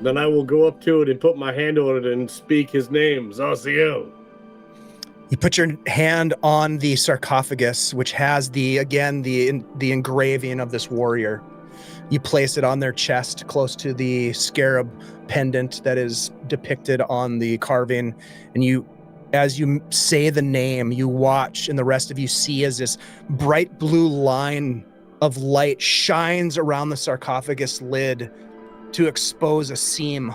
Then I will go up to it and put my hand on it and speak his name, Zaciel. You put your hand on the sarcophagus, which has the engraving of this warrior. You place it on their chest close to the scarab pendant that is depicted on the carving. And as you say the name, you watch, and the rest of you see as this bright blue line of light shines around the sarcophagus lid to expose a seam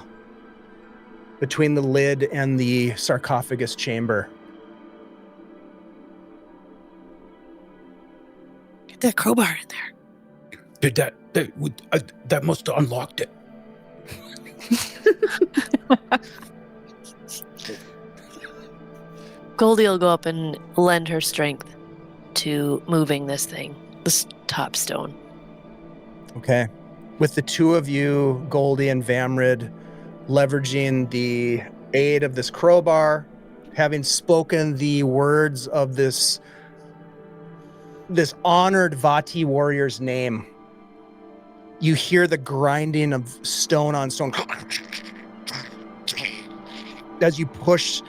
between the lid and the sarcophagus chamber. Get that crowbar in there. That must have unlocked it. Goldie will go up and lend her strength to moving this thing, this top stone. Okay. With the two of you, Goldie and Vamrid, leveraging the aid of this crowbar, having spoken the words of this honored Vati warrior's name, you hear the grinding of stone on stone as you push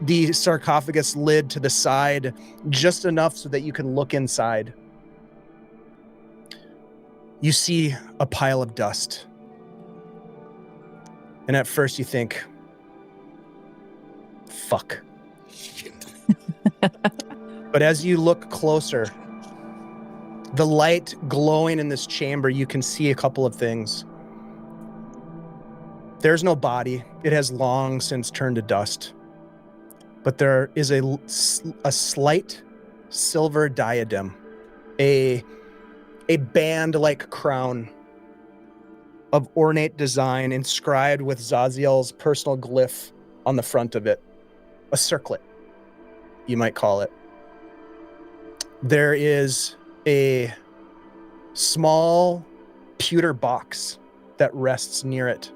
the sarcophagus lid to the side just enough so that you can look inside. You see a pile of dust. And at first you think, fuck. But as you look closer, the light glowing in this chamber, you can see a couple of things. There's no body. It has long since turned to dust. But there is a slight silver diadem a band-like crown of ornate design inscribed with Zaziel's personal glyph on the front of it. A circlet, you might call it. There is a small pewter box that rests near it.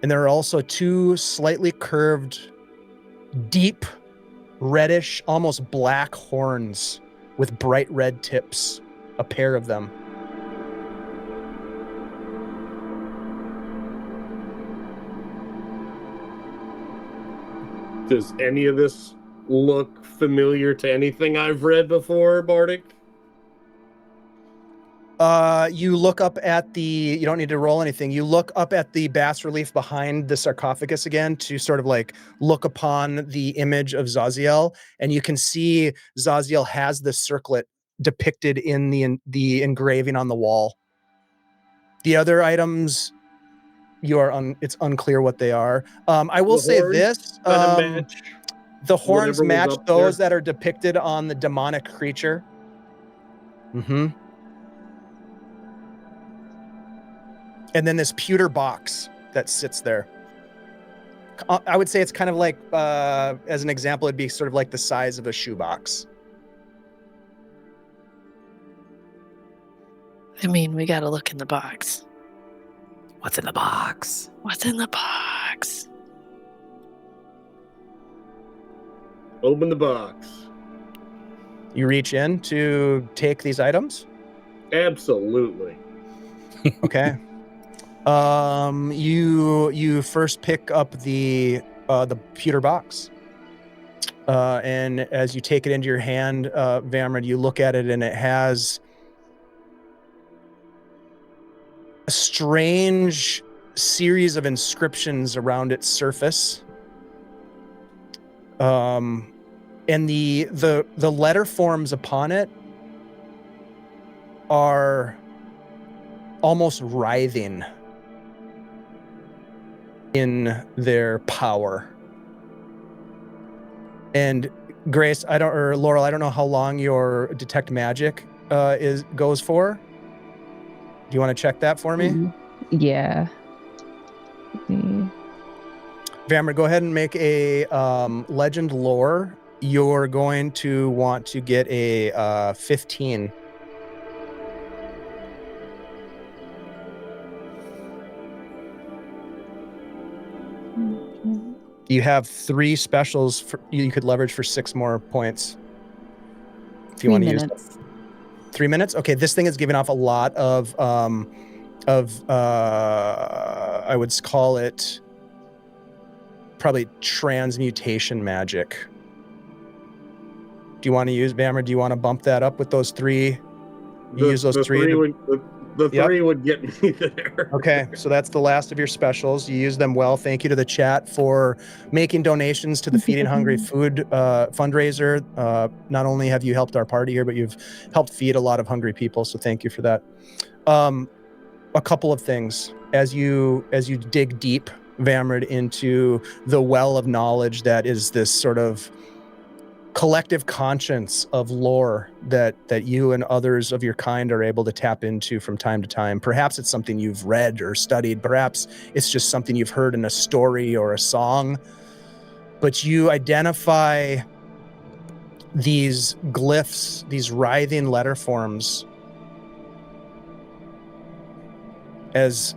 And there are also two slightly curved, deep, reddish, almost black horns with bright red tips, a pair of them. Does any of this look familiar to anything I've read before, Bardic? You look up at you don't need to roll anything. You look up at the bas relief behind the sarcophagus again to sort of like look upon the image of Zaziel, and you can see Zaziel has this circlet depicted in the engraving on the wall. The other items, it's unclear what they are. I will say this, the horns match those that are depicted on the demonic creature. Mm-hmm. And then this pewter box that sits there. I would say it's kind of like, as an example, it'd be sort of like the size of a shoebox. I mean, we gotta look in the box. What's in the box? What's in the box? Open the box. You reach in to take these items? Absolutely. Okay. You first pick up the pewter box. And as you take it into your hand, Vamrid, you look at it and it has a strange series of inscriptions around its surface. And the letter forms upon it are almost writhing in their power. And Grace, Laurel, I don't know how long your detect magic goes for. Do you want to check that for me? Yeah. Vammer, go ahead and make a legend lore. You're going to want to get a 15. You have 3 specials you could leverage for 6 more points. If you want to use them. 3 minutes? Okay, this thing is giving off a lot of I would call it probably transmutation magic. Do you want to use Vammer? Do you want to bump that up with those 3? Use those 3. The 3 would get me there. Okay, so that's the last of your specials. You use them well. Thank you to the chat for making donations to the Feeding Hungry Food fundraiser. Not only have you helped our party here, but you've helped feed a lot of hungry people, so thank you for that. A couple of things. As you dig deep, Vamrid, into the well of knowledge that is this sort of collective conscience of lore that you and others of your kind are able to tap into from time to time. Perhaps it's something you've read or studied. Perhaps it's just something you've heard in a story or a song. But you identify these glyphs, these writhing letter forms, as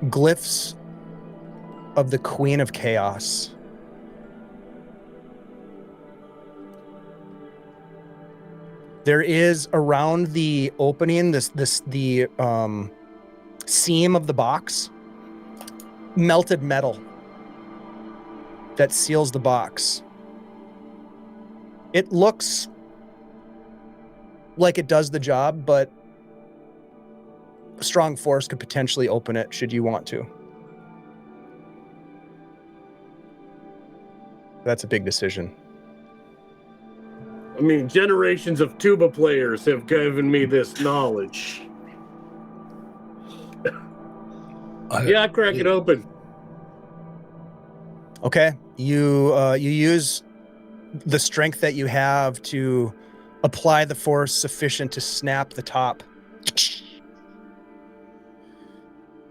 glyphs of the Queen of Chaos. There is around the opening, the seam of the box, melted metal that seals the box. It looks like it does the job, but a strong force could potentially open it should you want to. That's a big decision. I mean, generations of tuba players have given me this knowledge. Yeah, crack it open. Okay, you use the strength that you have to apply the force sufficient to snap the top.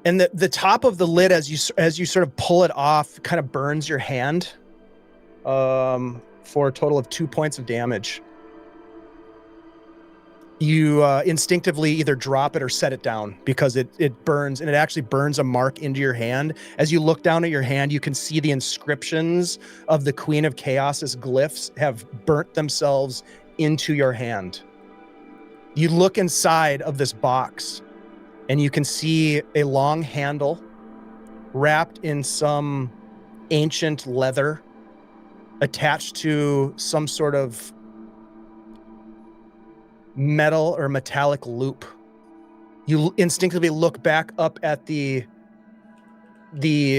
And the top of the lid, as you sort of pull it off, kind of burns your hand for a total of 2 points of damage. You instinctively either drop it or set it down because it burns, and it actually burns a mark into your hand. As you look down at your hand, you can see the inscriptions of the Queen of Chaos's glyphs have burnt themselves into your hand. You look inside of this box, and you can see a long handle wrapped in some ancient leather attached to some sort of metal or metallic loop. You instinctively look back up at the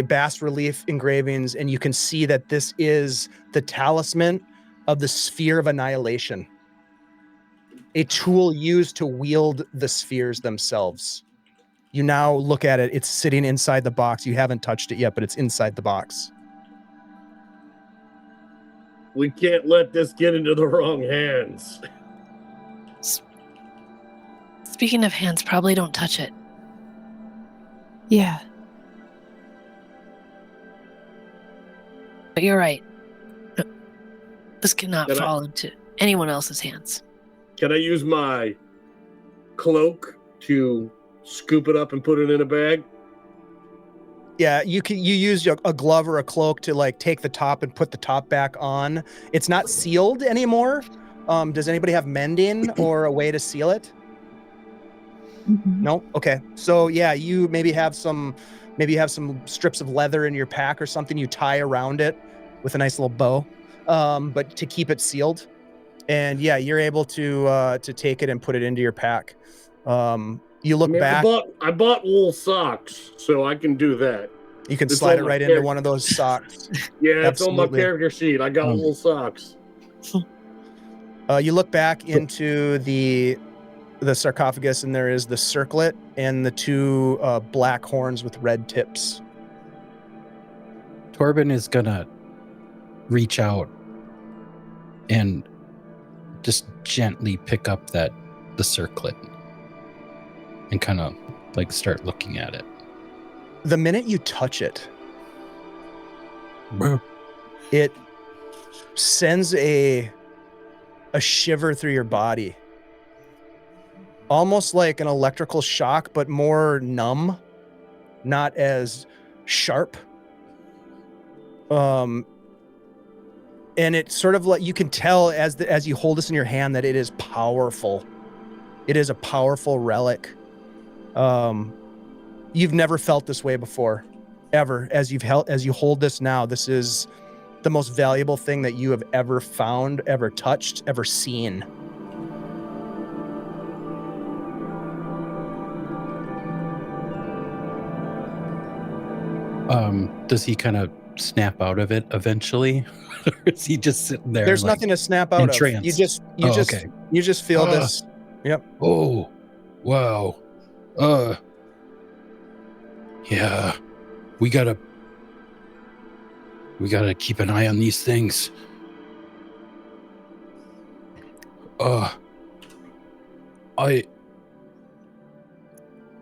bas relief engravings, and you can see that this is the talisman of the Sphere of Annihilation, a tool used to wield the spheres themselves. You now look at it, it's sitting inside the box. You haven't touched it yet, but it's inside the box. We can't let this get into the wrong hands. Speaking of hands, probably don't touch it. Yeah. But you're right. This cannot fall into anyone else's hands. Can I use my cloak to scoop it up and put it in a bag? Yeah, you use a glove or a cloak to like take the top and put the top back on. It's not sealed anymore. Does anybody have mending or a way to seal it? No? Okay. So yeah, you maybe have some strips of leather in your pack or something you tie around it with a nice little bow, but to keep it sealed. And yeah, you're able to take it and put it into your pack. You look back. I bought wool socks, so I can do that. You can slide it right into one of those socks. Yeah, it's on my character sheet. I got wool socks. You look back into the sarcophagus, and there is the circlet and the two black horns with red tips. Torbin is gonna reach out and just gently pick up the circlet and kind of like start looking at it. The minute you touch it, it sends a shiver through your body. Almost like an electrical shock, but more numb, not as sharp. And it's sort of like you can tell as you hold this in your hand that it is powerful. It is a powerful relic. You've never felt this way before, ever. As you hold this now, this is the most valuable thing that you have ever found, ever touched, ever seen. Does he kind of snap out of it eventually? Or is he just sitting there? There's nothing to snap out of. Trance? You just feel this. Yep. Oh, wow. Yeah. We gotta keep an eye on these things. I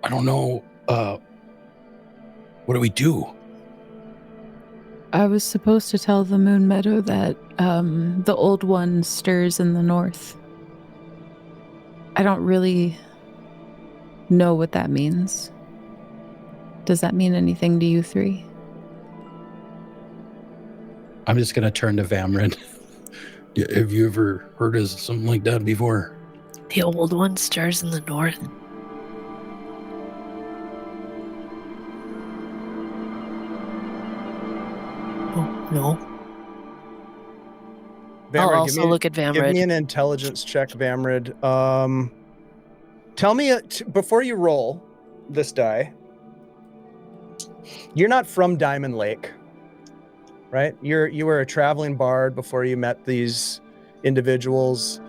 don't know. What do we do? I was supposed to tell the Moon Meadow that the old one stirs in the north. I don't really know what that means. Does that mean anything to you three? I'm just going to turn to Vamrid. Have you ever heard of something like that before? The old one stirs in the north. Oh, no. Vamrid, I'll also look at Vamrid. Give me an intelligence check, Vamrid. Tell me, before you roll this die, you're not from Diamond Lake, right? You were a traveling bard before you met these individuals.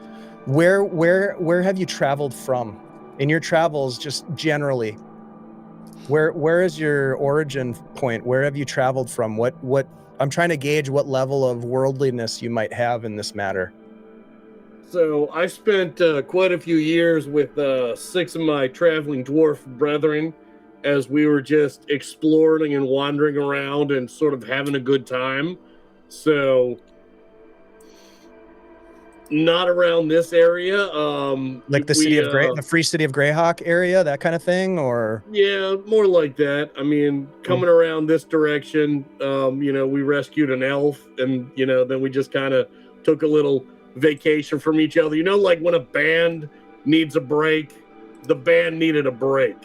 Where have you traveled from? In your travels, just generally, where is your origin point? Where have you traveled from? What I'm trying to gauge what level of worldliness you might have in this matter. So I spent quite a few years with 6 of my traveling dwarf brethren as we were just exploring and wandering around and sort of having a good time. So not around this area. Like the the free city of Greyhawk area, that kind of thing, or Yeah, more like that. I mean, coming around this direction, we rescued an elf, and then we just kind of took a little vacation from each other. Like when a band needs a break, the band needed a break.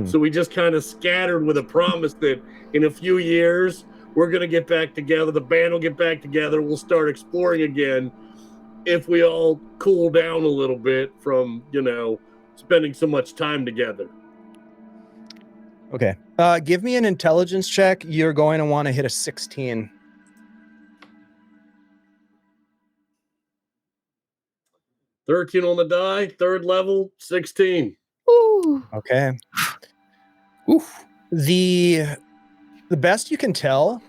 So we just kind of scattered with a promise that in a few years we're gonna get back together. The band will get back together. We'll start exploring again if we all cool down a little bit from spending so much time together. Okay. Give me an intelligence check. You're going to want to hit a 16. $13 on the die, 3rd level, 16. Ooh. Okay. Oof. The best you can tell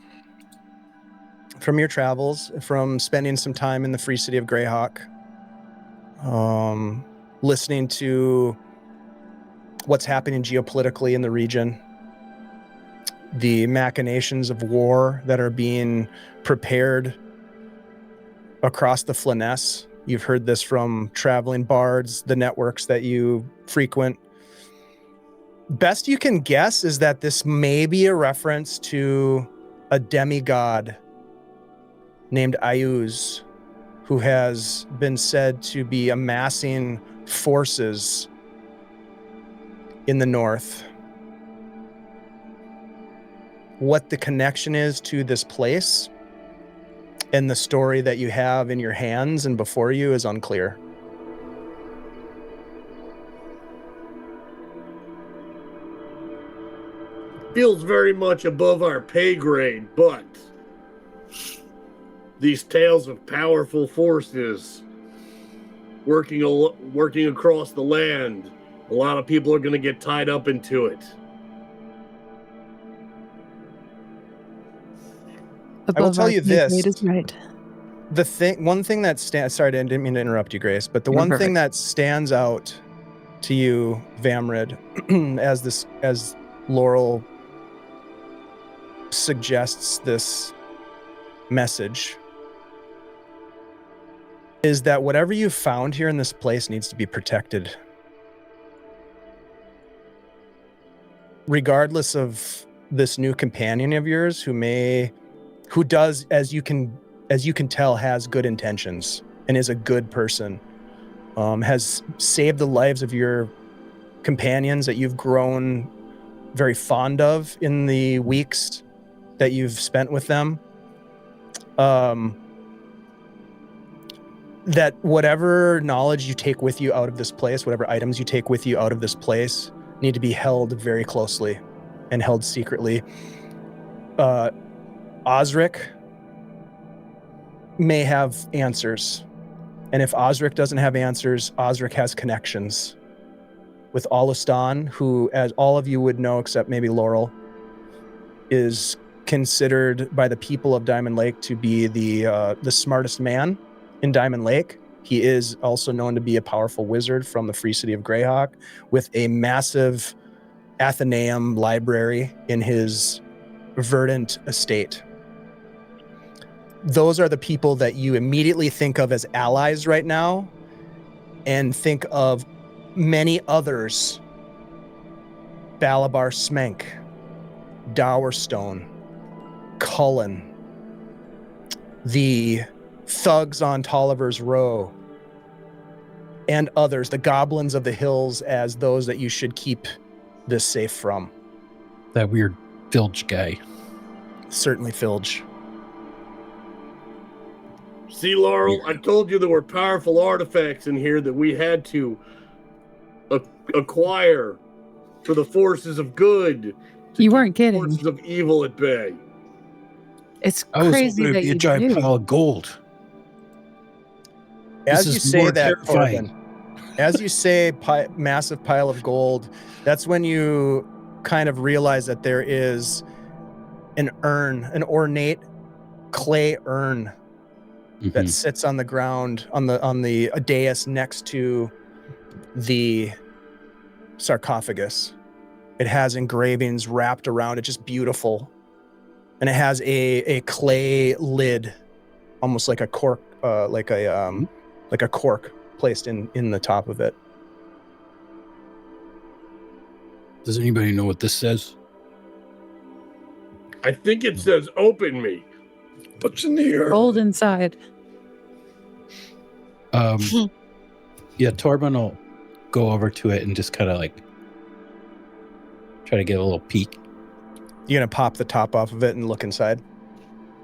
from your travels, from spending some time in the free city of Greyhawk, listening to what's happening geopolitically in the region, the machinations of war that are being prepared across the Flanness. You've heard this from traveling bards, the networks that you frequent. Best you can guess is that this may be a reference to a demigod named Ayuz, who has been said to be amassing forces in the north. What the connection is to this place and the story that you have in your hands and before you is unclear. Feels very much above our pay grade, but these tales of powerful forces working across the land, a lot of people are going to get tied up into it. I will tell you this. Is right. One thing that sorry, I didn't mean to interrupt you, Grace, but the one thing that stands out to you, Vamrid, as Laurel suggests this message, is that whatever you found here in this place needs to be protected. Regardless of this new companion of yours who does, as you can tell, has good intentions and is a good person, has saved the lives of your companions that you've grown very fond of in the weeks that you've spent with them. That whatever knowledge you take with you out of this place, whatever items you take with you out of this place, need to be held very closely and held secretly. Osric may have answers. And if Osric doesn't have answers, Osric has connections with Alustan, who, as all of you would know, except maybe Laurel, is considered by the people of Diamond Lake to be the smartest man in Diamond Lake. He is also known to be a powerful wizard from the free city of Greyhawk with a massive Athenaeum library in his verdant estate. Those are the people that you immediately think of as allies right now, and think of many others: Balabar Smenk, Dowerstone, Cullen, the thugs on Tolliver's Row, and others, the goblins of the hills, as those that you should keep this safe from. That weird Filge guy. Certainly Filge. See, Laurel, I told you there were powerful artifacts in here that we had to acquire for the forces of good. You weren't kidding. Forces of evil at bay. It's I was crazy hoping that it'd be you a giant do. pile of gold. As This you is say more that, terrifying. Corbin, as you say massive pile of gold, that's when you kind of realize that there is an urn, an ornate clay urn that sits on the ground on the dais next to the sarcophagus. It has engravings wrapped around it, just beautiful, and it has a clay lid, almost like a cork, like a cork placed in the top of it. Does anybody know what this says? I think it says "Open me." What's in the air? Gold inside. Yeah, Torbin will go over to it and just kind of like try to get a little peek. You gonna pop the top off of it and look inside?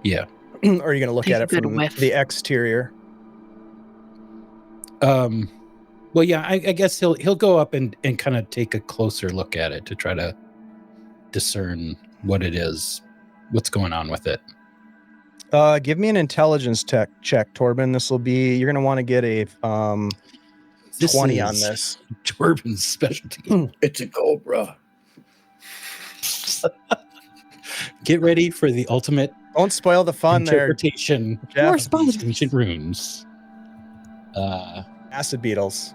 Yeah. Or are you gonna look Take at a it good from whiff. the exterior? Well, yeah, I guess he'll go up and kind of take a closer look at it to try to discern what it is, what's going on with it. Give me an intelligence check, Torbin. This will be, you're gonna want to get a 20 on this. Torbin's specialty. It's a cobra. Get ready for the ultimate Don't spoil the fun there, interpretation Jeff. of these ancient runes. Acid beetles.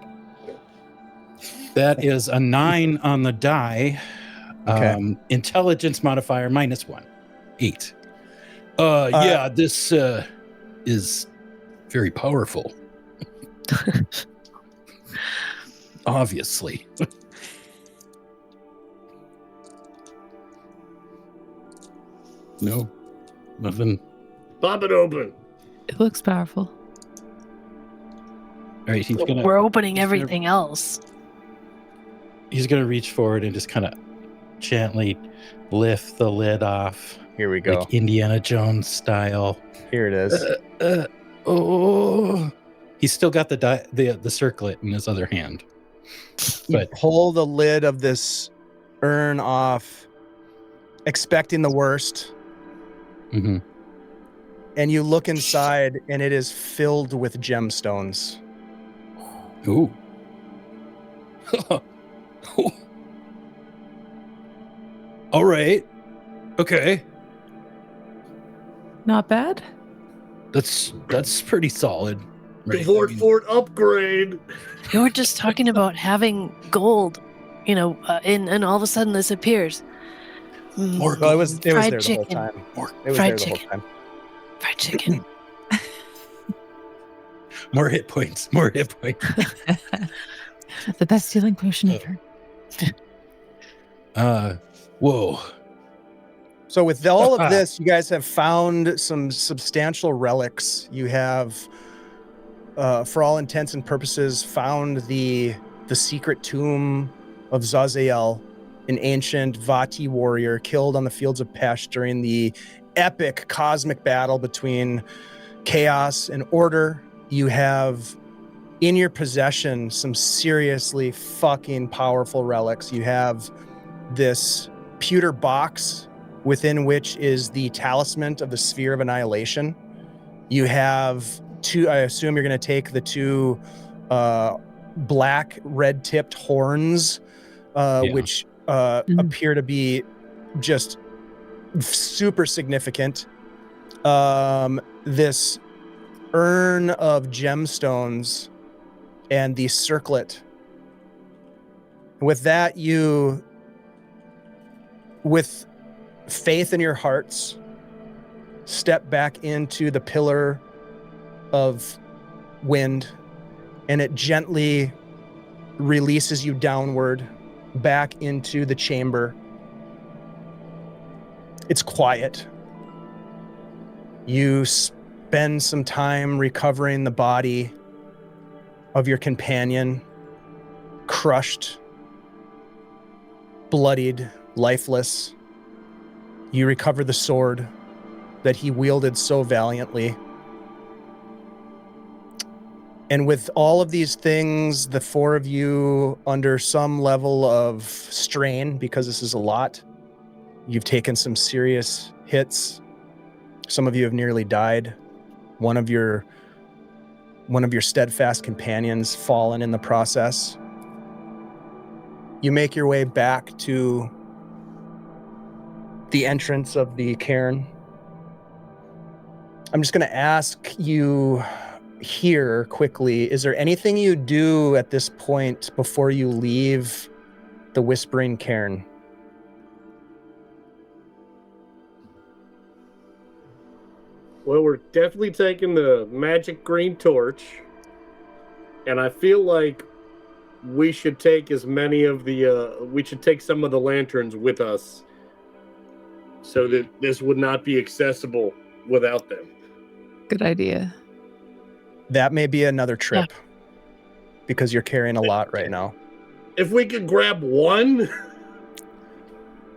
That is a 9 on the die. Okay. Intelligence modifier -1. 8. Yeah, this is very powerful. Obviously. No, nothing. Pop it open. It looks powerful. All right, We're opening everything else. he's gonna reach forward and just kind of gently lift the lid off, Here we go. like Indiana Jones style. Here it is. Oh, he's still got the circlet in his other hand. You But pull the lid of this urn off, expecting the worst, mhm. and you look inside, and it is filled with gemstones. Ooh. All right. Okay. Not bad. That's pretty solid. Right? Devort Fort upgrade. We were just talking about having gold, and all of a sudden this appears. More Well, it was there Fried the whole chicken. time. More, It was Fried there the whole chicken. time. Fried chicken. more hit points. More hit points. The best healing potion ever. Whoa. So with all of this, you guys have found some substantial relics. You have, for all intents and purposes, found the secret tomb of Zazael, an ancient Vati warrior killed on the fields of Pesh during the epic cosmic battle between chaos and order. You have in your possession some seriously fucking powerful relics. You have this pewter box within which is the talisman of the Sphere of Annihilation. You have two, I assume you're going to take the two black red-tipped horns, which appear to be just super significant. This urn of gemstones and the circlet. With that, you, with faith in your hearts, step back into the pillar of wind, and it gently releases you downward back into the chamber. It's quiet. You spend some time recovering the body of your companion, crushed, bloodied, lifeless. You recover the sword that he wielded so valiantly. And with all of these things, the four of you under some level of strain, because this is a lot, you've taken some serious hits. Some of you have nearly died. One of your steadfast companions fallen in the process. You make your way back to the entrance of the cairn. I'm just going to ask you here quickly, is there anything you do at this point before you leave the Whispering Cairn? Well, we're definitely taking the magic green torch, and I feel like we should take as many of the we should take some of the lanterns with us so that this would not be accessible without them. Good idea. That may be another trip because you're carrying a lot right now. If we could grab one,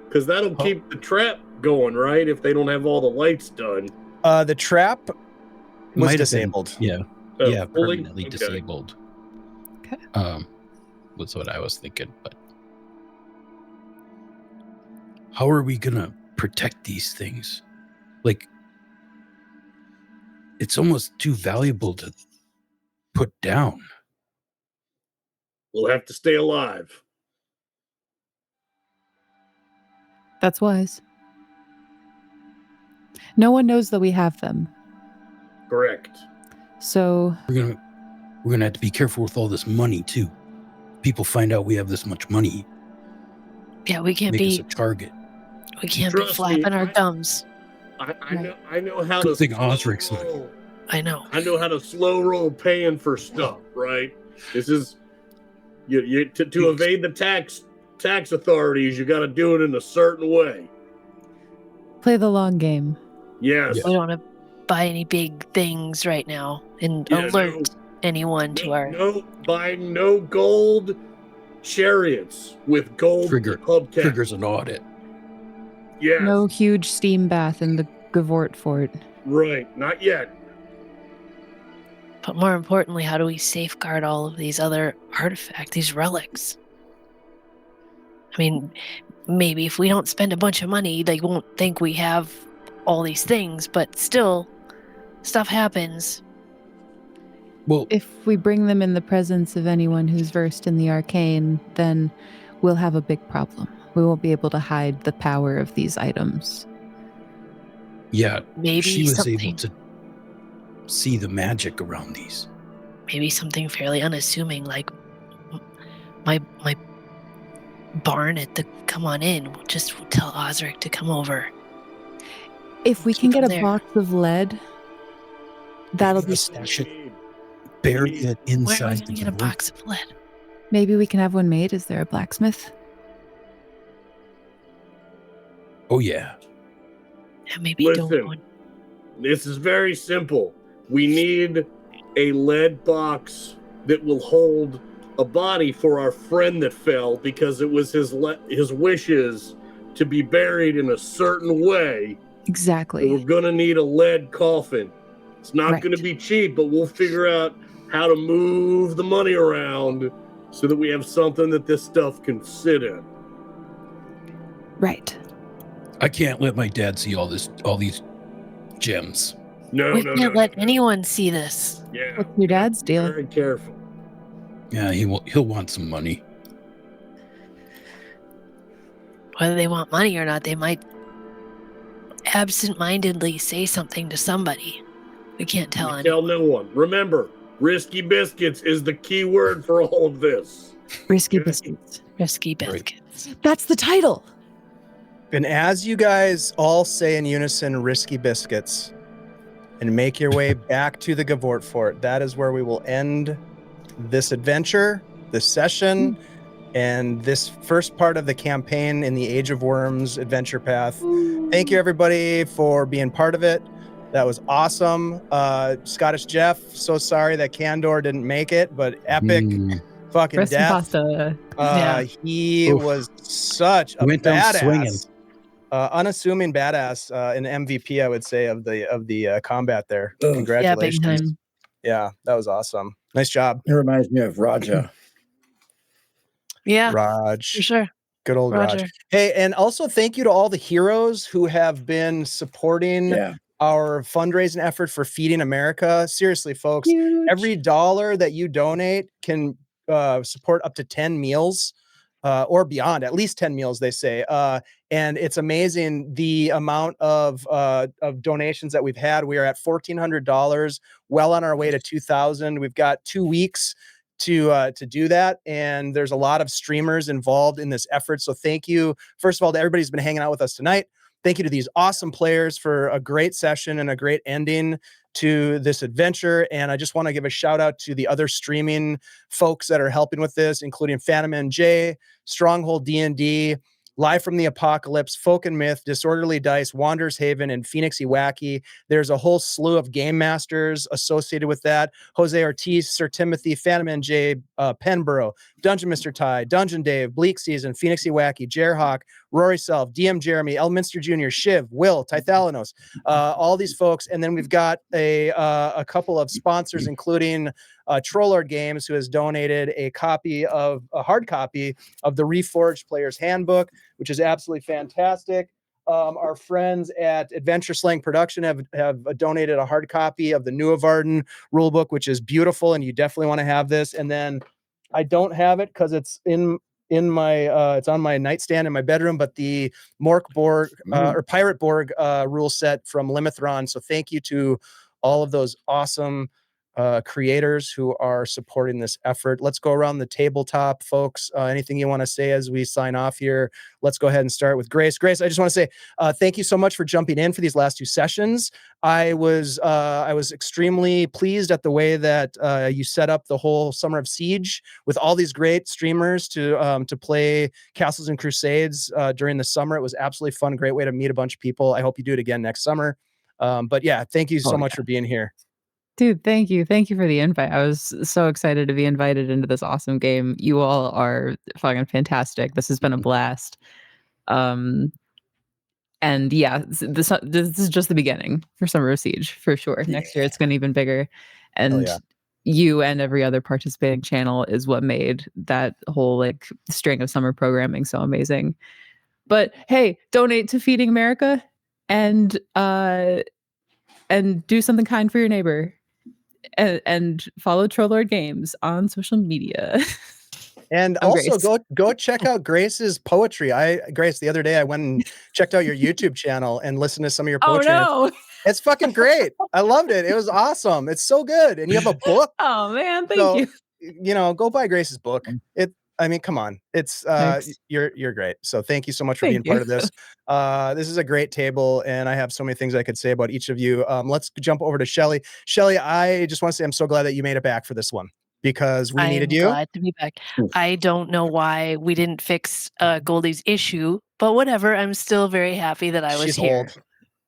because that'll keep the trap going, right? If they don't have all the lights done. The trap was Might have disabled. Been, Fully? permanently Okay. disabled. Okay. Was what I was thinking, but how are we gonna protect these things? Like, it's almost too valuable to put down. We'll have to stay alive. That's wise. No one knows that we have them. Correct. So We're gonna have to be careful with all this money too. People find out we have this much money, Yeah, we can't make us be a target. we can't Trust be flapping me, our gums. I know how Good to thing Osric's slow not- roll. I know. I know how to slow roll paying for stuff, right? This is to evade the tax authorities, you got to do it in a certain way. play the long game. Yes. We don't want to buy any big things right now and Yeah, alert anyone to our. Buying no gold chariots with gold hubcaps. Triggers an audit. Yes. No huge steam bath in the Gavort Fort. Right. Not yet. But more importantly, how do we safeguard all of these other artifacts, these relics? I mean, maybe if we don't spend a bunch of money, they won't think we have all these things, but still, stuff happens. Well, If we bring them in the presence of anyone who's versed in the arcane, then we'll have a big problem. We won't be able to hide the power of these items. yeah, Maybe she was something, able to see the magic around these. maybe something fairly unassuming, like my barn at the come on in. We'll just tell Osric to come over. If we Keep can get them a there. box of lead, that'll be. Stash it, bury it Where are we inside going to the get a Gavort. box of lead? Maybe we can have one made. Is there a blacksmith? Oh yeah. Yeah, maybe Listen. don't. Go in- This is very simple. We need a lead box that will hold a body for our friend that fell because it was his wishes to be buried in a certain way. Exactly. We're going to need a lead coffin. It's not Right. going to be cheap, but we'll figure out how to move the money around so that we have something that this stuff can sit in. Right. I can't let my dad see all these gems. No, we no, can't no, let no. anyone see this. Yeah. What's your dad's deal? Very careful. Yeah, he'll want some money. Whether they want money or not, they might absent-mindedly say something to somebody. We can't tell anyone. Tell no one. Remember, risky biscuits is the key word for all of this. Risky Good. biscuits. Risky biscuits. That's the title. And as you guys all say in unison, risky biscuits, and make your way back to the Gavort Fort, that is where we will end this adventure, this session, and this first part of the campaign in the Age of Worms adventure path. Thank you, everybody, for being part of it. That was awesome. ScottishJeff, so sorry that Kandor didn't make it, but epic fucking Rest in death. pasta. Yeah. He Oof. was such a Went down swinging. badass, unassuming badass, an MVP, I would say, of the combat there. Ugh. Yeah, Congratulations. big time. Yeah, that was awesome. Nice job, It reminds me of Raja. Yeah, Raj. for sure. Good old Roger. Raj. Hey, and also thank you to all the heroes who have been supporting Yeah. our fundraising effort for Feeding America. Seriously, folks, Huge. every dollar that you donate can support up to 10 meals or beyond, at least 10 meals, they say. And it's amazing the amount of donations that we've had. We are at $1,400, well on our way to 2,000. We've got 2 weeks to do that, and there's a lot of streamers involved in this effort. So thank you, first of all, to everybody who's been hanging out with us tonight. Thank you to these awesome players for a great session and a great ending to this adventure. And I just want to give a shout out to the other streaming folks that are helping with this, including Phantom NJ, Stronghold D&D, Live from the Apocalypse, Folk and Myth, Disorderly Dice, Wanderers Haven, and Phoenix Ewaki. There's a whole slew of game masters associated with that. Jose Ortiz, Sir Timothy, Phantom NJ, Penborough, Dungeon Mr. Ty, Dungeon Dave, Bleak Season, Phoenix Ewaki, Jerhawk, Rory Self, DM Jeremy, Elminster Jr., Shiv, Will, Tithalanos, all these folks. And then we've got a couple of sponsors, including Trollord Games, who has donated a hard copy of the Reforged Player's Handbook, which is absolutely fantastic. Our friends at Adventure Slang Production have donated a hard copy of the New Avarden rulebook, which is beautiful, and you definitely want to have this. And then I don't have it because it's in my it's on my nightstand in my bedroom, but the Mork Borg or Pirate Borg rule set from Limithron. So thank you to all of those awesome creators who are supporting this effort. Let's go around the tabletop, folks. Anything you want to say as we sign off here? Let's go ahead and start with Grace. Grace, I just want to say thank you so much for jumping in for these last 2 sessions. I was extremely pleased at the way that you set up the whole Summer of Siege with all these great streamers to play Castles and Crusades during the summer. It was absolutely fun. Great way to meet a bunch of people. I hope you do it again next summer. But yeah, thank you so much for being here. Dude, thank you. Thank you for the invite. I was so excited to be invited into this awesome game. You all are fucking fantastic. This has been a blast. And yeah, this is just the beginning for Summer of Siege, for sure. Next year, it's going to be even bigger. And you and every other participating channel is what made that whole like string of summer programming so amazing. But hey, donate to Feeding America and do something kind for your neighbor. And follow Trollord Games on social media. And also go check out Grace's poetry. Grace, the other day I went and checked out your YouTube channel and listened to some of your poetry. Oh no. It's fucking great. I loved it. It was awesome. It's so good. And you have a book. Oh man, thank you. You know, go buy Grace's book. I mean, come on. It's you're great. So thank you so much for being part of this. This is a great table, and I have so many things I could say about each of you. Let's jump over to Shelly. Shelly, I just want to say I'm so glad that you made it back for this one because we needed you. I'm glad to be back. I don't know why we didn't fix Goldie's issue, but whatever. I'm still very happy that I was here. Old.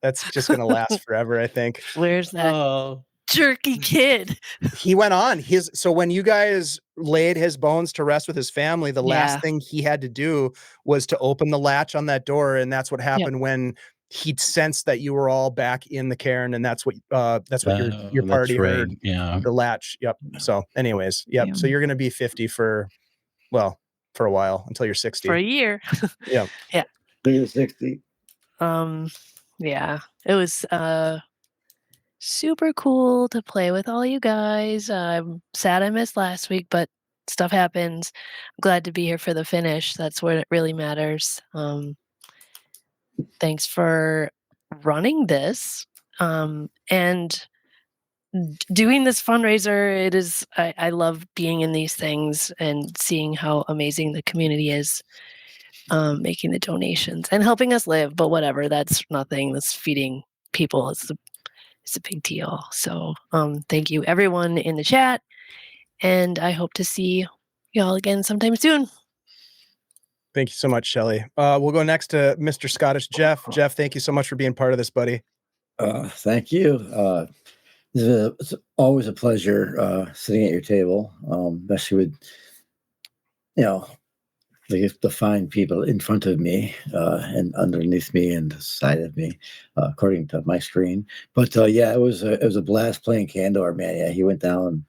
That's just gonna last forever, I think. Where's that jerky kid? He went on. So when you guys laid his bones to rest with his family, the last thing he had to do was to open the latch on that door, and that's what happened when he sensed that you were all back in the cairn, and that's what your party heard. Yeah, the latch. Yep. So, anyways, yep. So you're gonna be 50 for a while until you're 60. For a year. Yeah. Yeah. You're 60. Yeah. It was super cool to play with all you guys. I'm sad I missed last week, but stuff happens. I'm glad to be here for the finish. That's what it really matters. Thanks for running this and doing this fundraiser. It is I love being in these things and seeing how amazing the community is, making the donations and helping us live. But whatever, that's nothing. That's feeding people. It's a big deal. So thank you everyone in the chat, and I hope to see y'all again sometime soon. Thank you so much, Shelly. We'll go next to Mr. Scottish Jeff. Jeff, thank you so much for being part of this, buddy. Thank you. It's always a pleasure sitting at your table, especially with the fine people in front of me and underneath me and side of me, according to my screen. But it was a blast playing Kandor, man. Yeah, he went down.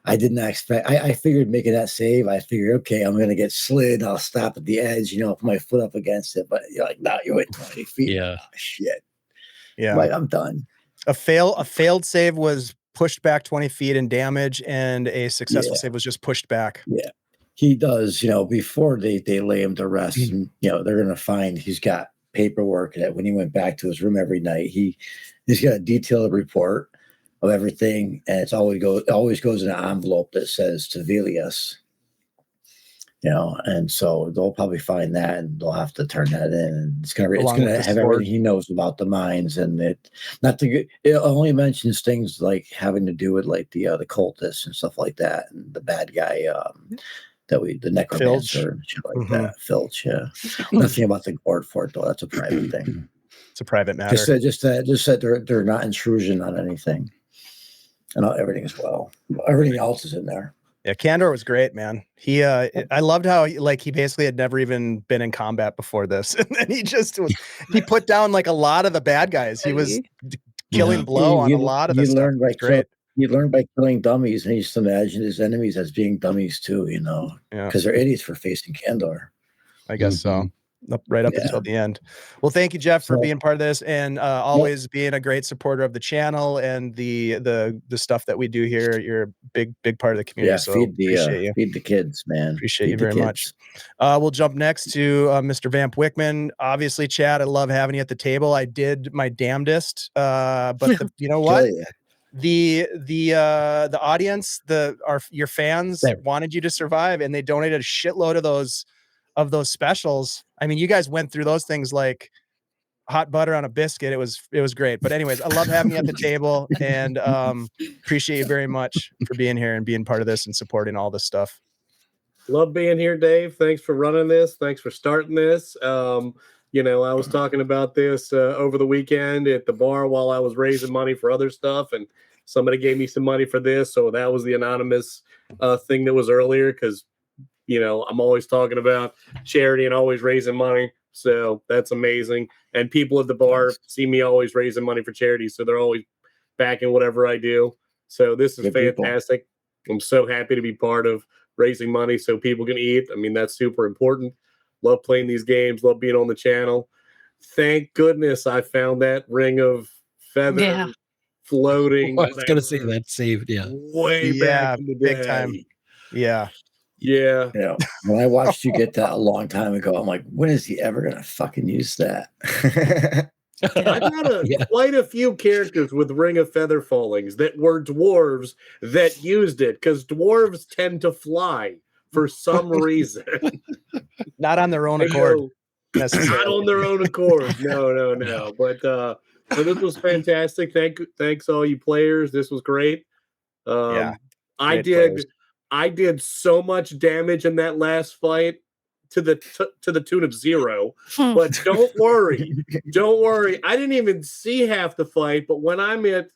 I did not expect. I figured making that save. I figured, okay, I'm gonna get slid. I'll stop at the edge, put my foot up against it. But you're like, no, you're at 20 feet. Yeah, shit. Yeah, right. I'm done. A failed save was pushed back 20 feet in damage, and a successful save was just pushed back. Yeah. he does, before they lay him to rest, and, they're going to find he's got paperwork that when he went back to his room every night, he's got a detailed report of everything, and it always goes in an envelope that says to Velius, and so they'll probably find that, and they'll have to turn that in, and it's gonna have everything he knows about the mines, and it only mentions things like having to do with like the cultists and stuff like that, and the bad guy the necromancer and shit like that. Filch, yeah. Nothing about the Gort Fort though. That's a private thing. It's a private matter. Just that they're not intrusion on anything, and everything as well. Everything else is in there. Yeah, Kandor was great, man. I loved how he basically had never even been in combat before this, and then he put down like a lot of the bad guys. He was killing blow on a lot of the stuff. Great. You learn by killing dummies, and you just imagine his enemies as being dummies too, because they're idiots for facing Kandor. I guess so. Right up until the end. Well, thank you, Jeff, for being part of this, and always being a great supporter of the channel and the stuff that we do here. You're a big part of the community. Yeah, so appreciate you. Feed the kids, man. Appreciate you very much. We'll jump next to Mr. Vamp Wickman. Obviously, Chad, I love having you at the table. I did my damnedest, but you know what? The audience, your fans wanted you to survive, and they donated a shitload of those specials. I mean, you guys went through those things like hot butter on a biscuit. It was great. But anyways, I love having you at the table, and appreciate you very much for being here and being part of this and supporting all this stuff. Love being here, Dave. Thanks for running this. Thanks for starting this. I was talking about this over the weekend at the bar while I was raising money for other stuff, and somebody gave me some money for this. So that was the anonymous thing that was earlier, because, I'm always talking about charity and always raising money. So that's amazing. And people at the bar see me always raising money for charity, so they're always backing whatever I do. So this is fantastic. I'm so happy to be part of raising money so people can eat. I mean, that's super important. Love playing these games. Love being on the channel. Thank goodness I found that ring of feather floating. I was going to say that saved, way back in the day. Big time. Yeah. When I watched you get that a long time ago, I'm like, when is he ever going to fucking use that? I got quite a few characters with Ring of Feather Fallings that were dwarves that used it, because dwarves tend to fly for some reason. Not on their own accord. Not on their own accord. No. But so this was fantastic. Thanks all you players. This was great. I did so much damage in that last fight to the tune of 0. But don't worry. I didn't even see half the fight, but when I'm at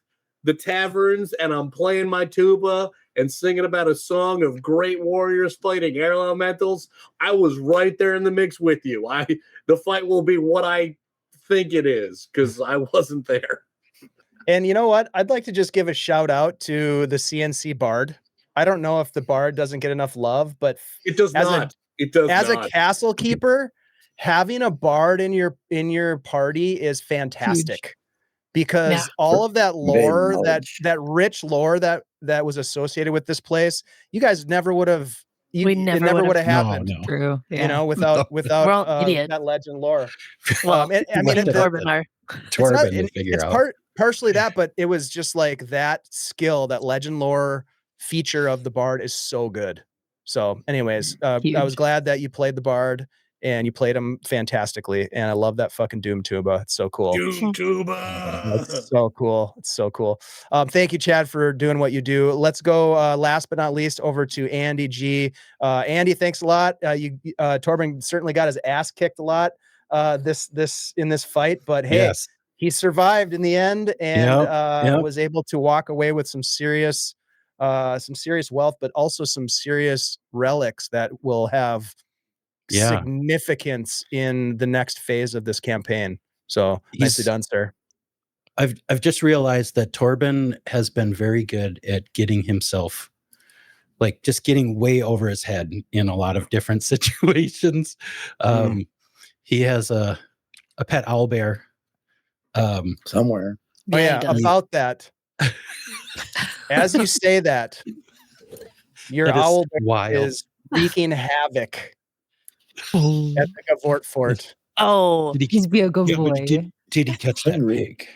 the taverns and I'm playing my tuba and singing about a song of great warriors fighting air elementals, I was right there in the mix with you. The fight will be what I think it is, because I wasn't there. And you know what? I'd like to just give a shout out to the CNC Bard. I don't know if the Bard doesn't get enough love, but it does not. As a castle keeper, having a Bard in your party is fantastic. Huge. Because all of that lore, that rich lore that was associated with this place, you guys never would have. It never would have happened. No. True. Yeah. Without that legend lore. Well, Torbin it's partially that, but it was just like that skill, that legend lore feature of the Bard is so good. So, anyways, I was glad that you played the Bard. And you played him fantastically, and I love that fucking Doom tuba. It's so cool. Doom tuba. It's so cool. It's so cool. Thank you, Chad, for doing what you do. Let's go. Last but not least, over to AndyG. Andy, thanks a lot. Torbin certainly got his ass kicked a lot. In this fight, but hey, he survived in the end and was able to walk away with some serious wealth, but also some serious relics that will have significance in the next phase of this campaign. So nicely done, sir. I've just realized that Torbin has been very good at getting himself, like, just getting way over his head in a lot of different situations. He has a pet owlbear somewhere. Oh yeah, about that. As you say that, your owlbear is wreaking havoc at the Gavort Fort. Oh, He's be a good yeah, boy. but did he catch that pig?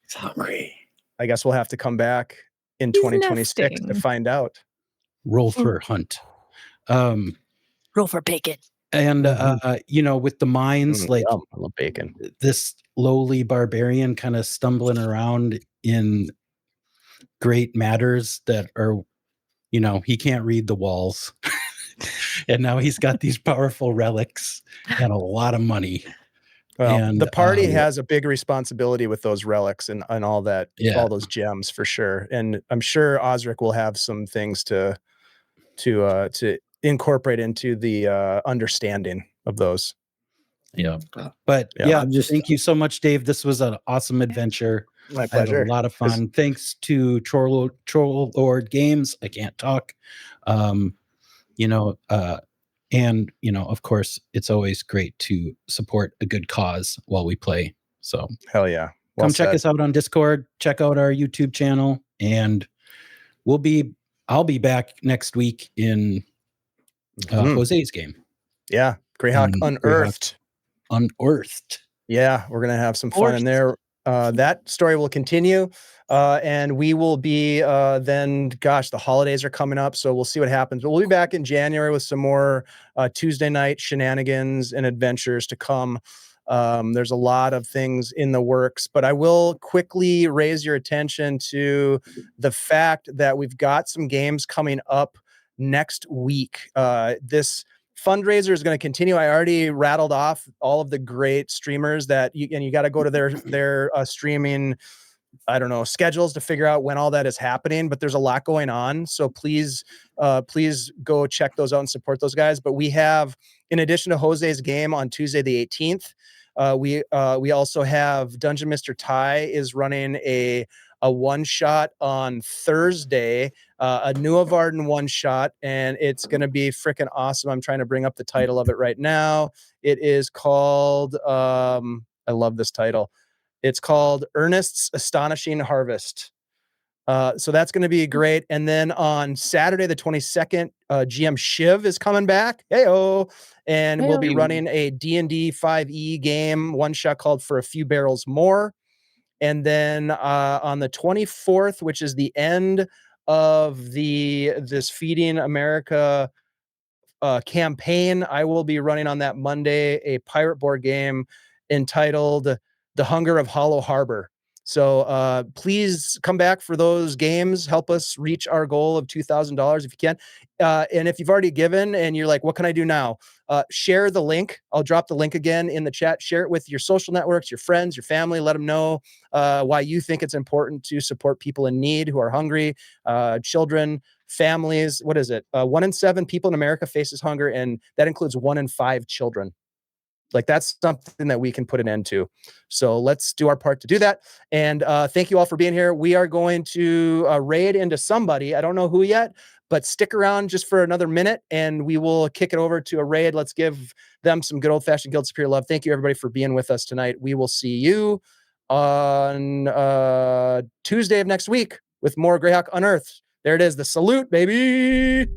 He's hungry. I guess we'll have to come back in He's 2026 to nesting. find out. Roll for hunt. roll for bacon. And with the mines, like Yum, I love bacon. this lowly barbarian kind of stumbling around in great matters that are, he can't read the walls. And now he's got these powerful relics and a lot of money. Well, And the party has a big responsibility with those relics and all that, Yeah. all those gems for sure. And I'm sure Osric will have some things to incorporate into the understanding of those. Yeah. But Yeah, thank you so much, Dave. This was an awesome adventure. My I had pleasure. a lot of fun. Thanks to Troll Lord Games. I can't talk. And of course, it's always great to support a good cause while we play. So Hell yeah. Well come check said. us out on Discord, check out our YouTube channel, and I'll be back next week in Jose's game. Yeah. Greyhawk Unearthed. Unearthed. Yeah, we're gonna have some fun in there. That story will continue, and we will be then. Gosh, the holidays are coming up, so we'll see what happens. But we'll be back in January with some more Tuesday night shenanigans and adventures to come. There's a lot of things in the works, but I will quickly raise your attention to the fact that we've got some games coming up next week. This fundraiser is going to continue. I already rattled off all of the great streamers that you got to go to their streaming, I don't know, schedules to figure out when all that is happening, but there's a lot going on. So please go check those out and support those guys. But we have, in addition to Jose's game on Tuesday, the 18th, we also have Dungeon Mr. Ty is running a one shot on Thursday, a New Varden one shot, and it's going to be freaking awesome. I'm trying to bring up the title of it right now. It is called, I love this title. It's called Ernest's Astonishing Harvest. So that's going to be great. And then on Saturday, the 22nd, GM Shiv is coming back. Heyo. And we'll be running a D&D 5e game, one shot called For a Few Barrels More. And then on the 24th, which is the end of this Feeding America campaign, I will be running on that Monday a pirate board game entitled The Hunger of Hollow Harbor. So please come back for those games. Help us reach our goal of $2,000 if you can. And if you've already given and you're like, what can I do now? Share the link. I'll drop the link again in the chat. Share it with your social networks, your friends, your family. Let them know why you think it's important to support people in need who are hungry, children, families. What is it? 1 in 7 people in America faces hunger, and that includes 1 in 5 children. Like, that's something that we can put an end to. So let's do our part to do that. And thank you all for being here. We are going to raid into somebody. I don't know who yet, but stick around just for another minute and we will kick it over to a raid. Let's give them some good old-fashioned Guild Superior love. Thank you, everybody, for being with us tonight. We will see you on Tuesday of next week with more Greyhawk Unearthed. There it is, the salute, baby.